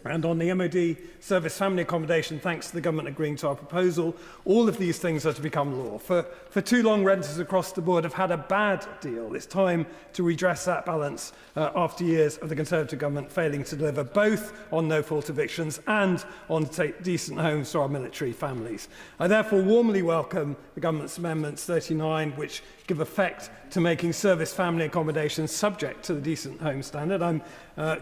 and on the MOD service family accommodation, thanks to the government agreeing to our proposal, all of these things are to become law. For too long, renters across the board have had a bad deal. It's time to redress that balance after years of the Conservative government failing to deliver both on no-fault evictions and on decent homes for our military families. I therefore warmly welcome the government's amendments 39, which give effect to making service family accommodation subject to the decent home standard. I'm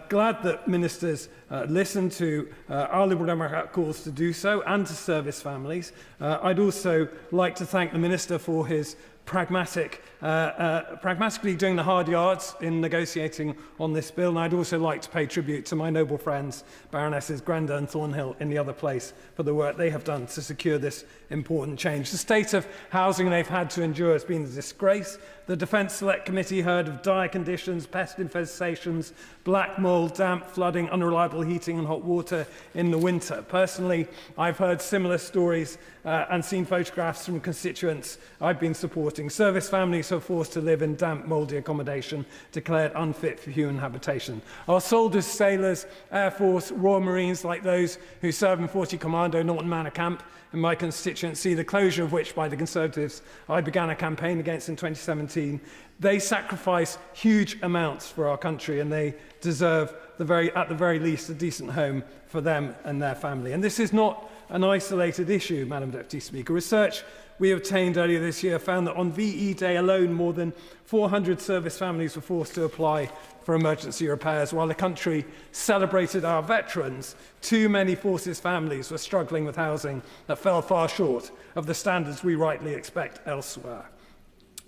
glad that ministers listen to our Liberal Democrat calls to do so, and to service families. I'd also like to thank the Minister for his pragmatically doing the hard yards in negotiating on this bill, and I'd also like to pay tribute to my noble friends, Baronesses Grenda and Thornhill in the other place, for the work they have done to secure this important change. The state of housing they've had to endure has been a disgrace. The Defence Select Committee heard of dire conditions, pest infestations, black mould, damp, flooding, unreliable heating and hot water in the winter. Personally, I've heard similar stories and seen photographs from constituents I've been supporting. Service families who are forced to live in damp, mouldy accommodation declared unfit for human habitation. Our soldiers, sailors, Air Force, Royal Marines, like those who serve in 40 Commando Norton Manor Camp in my constituency, the closure of which by the Conservatives I began a campaign against in 2017, they sacrifice huge amounts for our country, and they deserve, at the very least, a decent home for them and their family. And this is not an isolated issue, Madam Deputy Speaker. Research we obtained earlier this year found that on VE Day alone, more than 400 service families were forced to apply for emergency repairs. While the country celebrated our veterans, too many forces families were struggling with housing that fell far short of the standards we rightly expect elsewhere.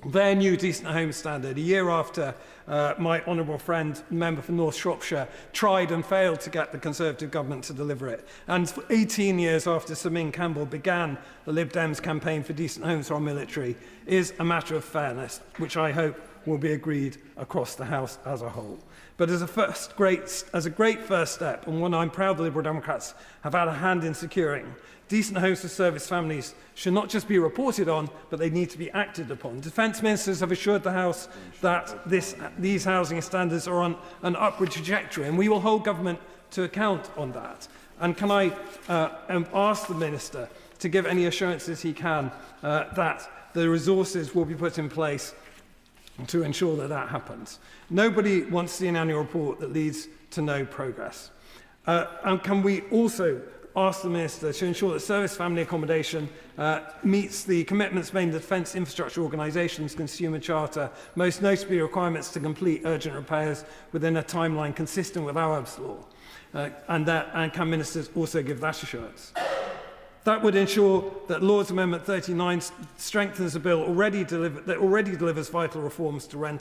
Their new decent home standard, a year after my honourable friend, member for North Shropshire, tried and failed to get the Conservative government to deliver it. And 18 years after Sir Ming Campbell began the Lib Dems campaign for decent homes for our military, is a matter of fairness, which I hope will be agreed across the House as a whole. But as a great first step, and one I'm proud the Liberal Democrats have had a hand in securing, decent homes for service families should not just be reported on, but they need to be acted upon. Defence ministers have assured the House that these housing standards are on an upward trajectory, and we will hold government to account on that. And can I ask the Minister to give any assurances he can that the resources will be put in place to ensure that that happens. Nobody wants to see an annual report that leads to no progress. And can we also ask the Minister to ensure that service family accommodation meets the commitments made in the Defence Infrastructure Organisation's Consumer Charter, most notably requirements to complete urgent repairs within a timeline consistent with Arab's law? And can ministers also give that assurance? That would ensure that Lord's Amendment 39 strengthens a bill that already delivers vital reforms to rent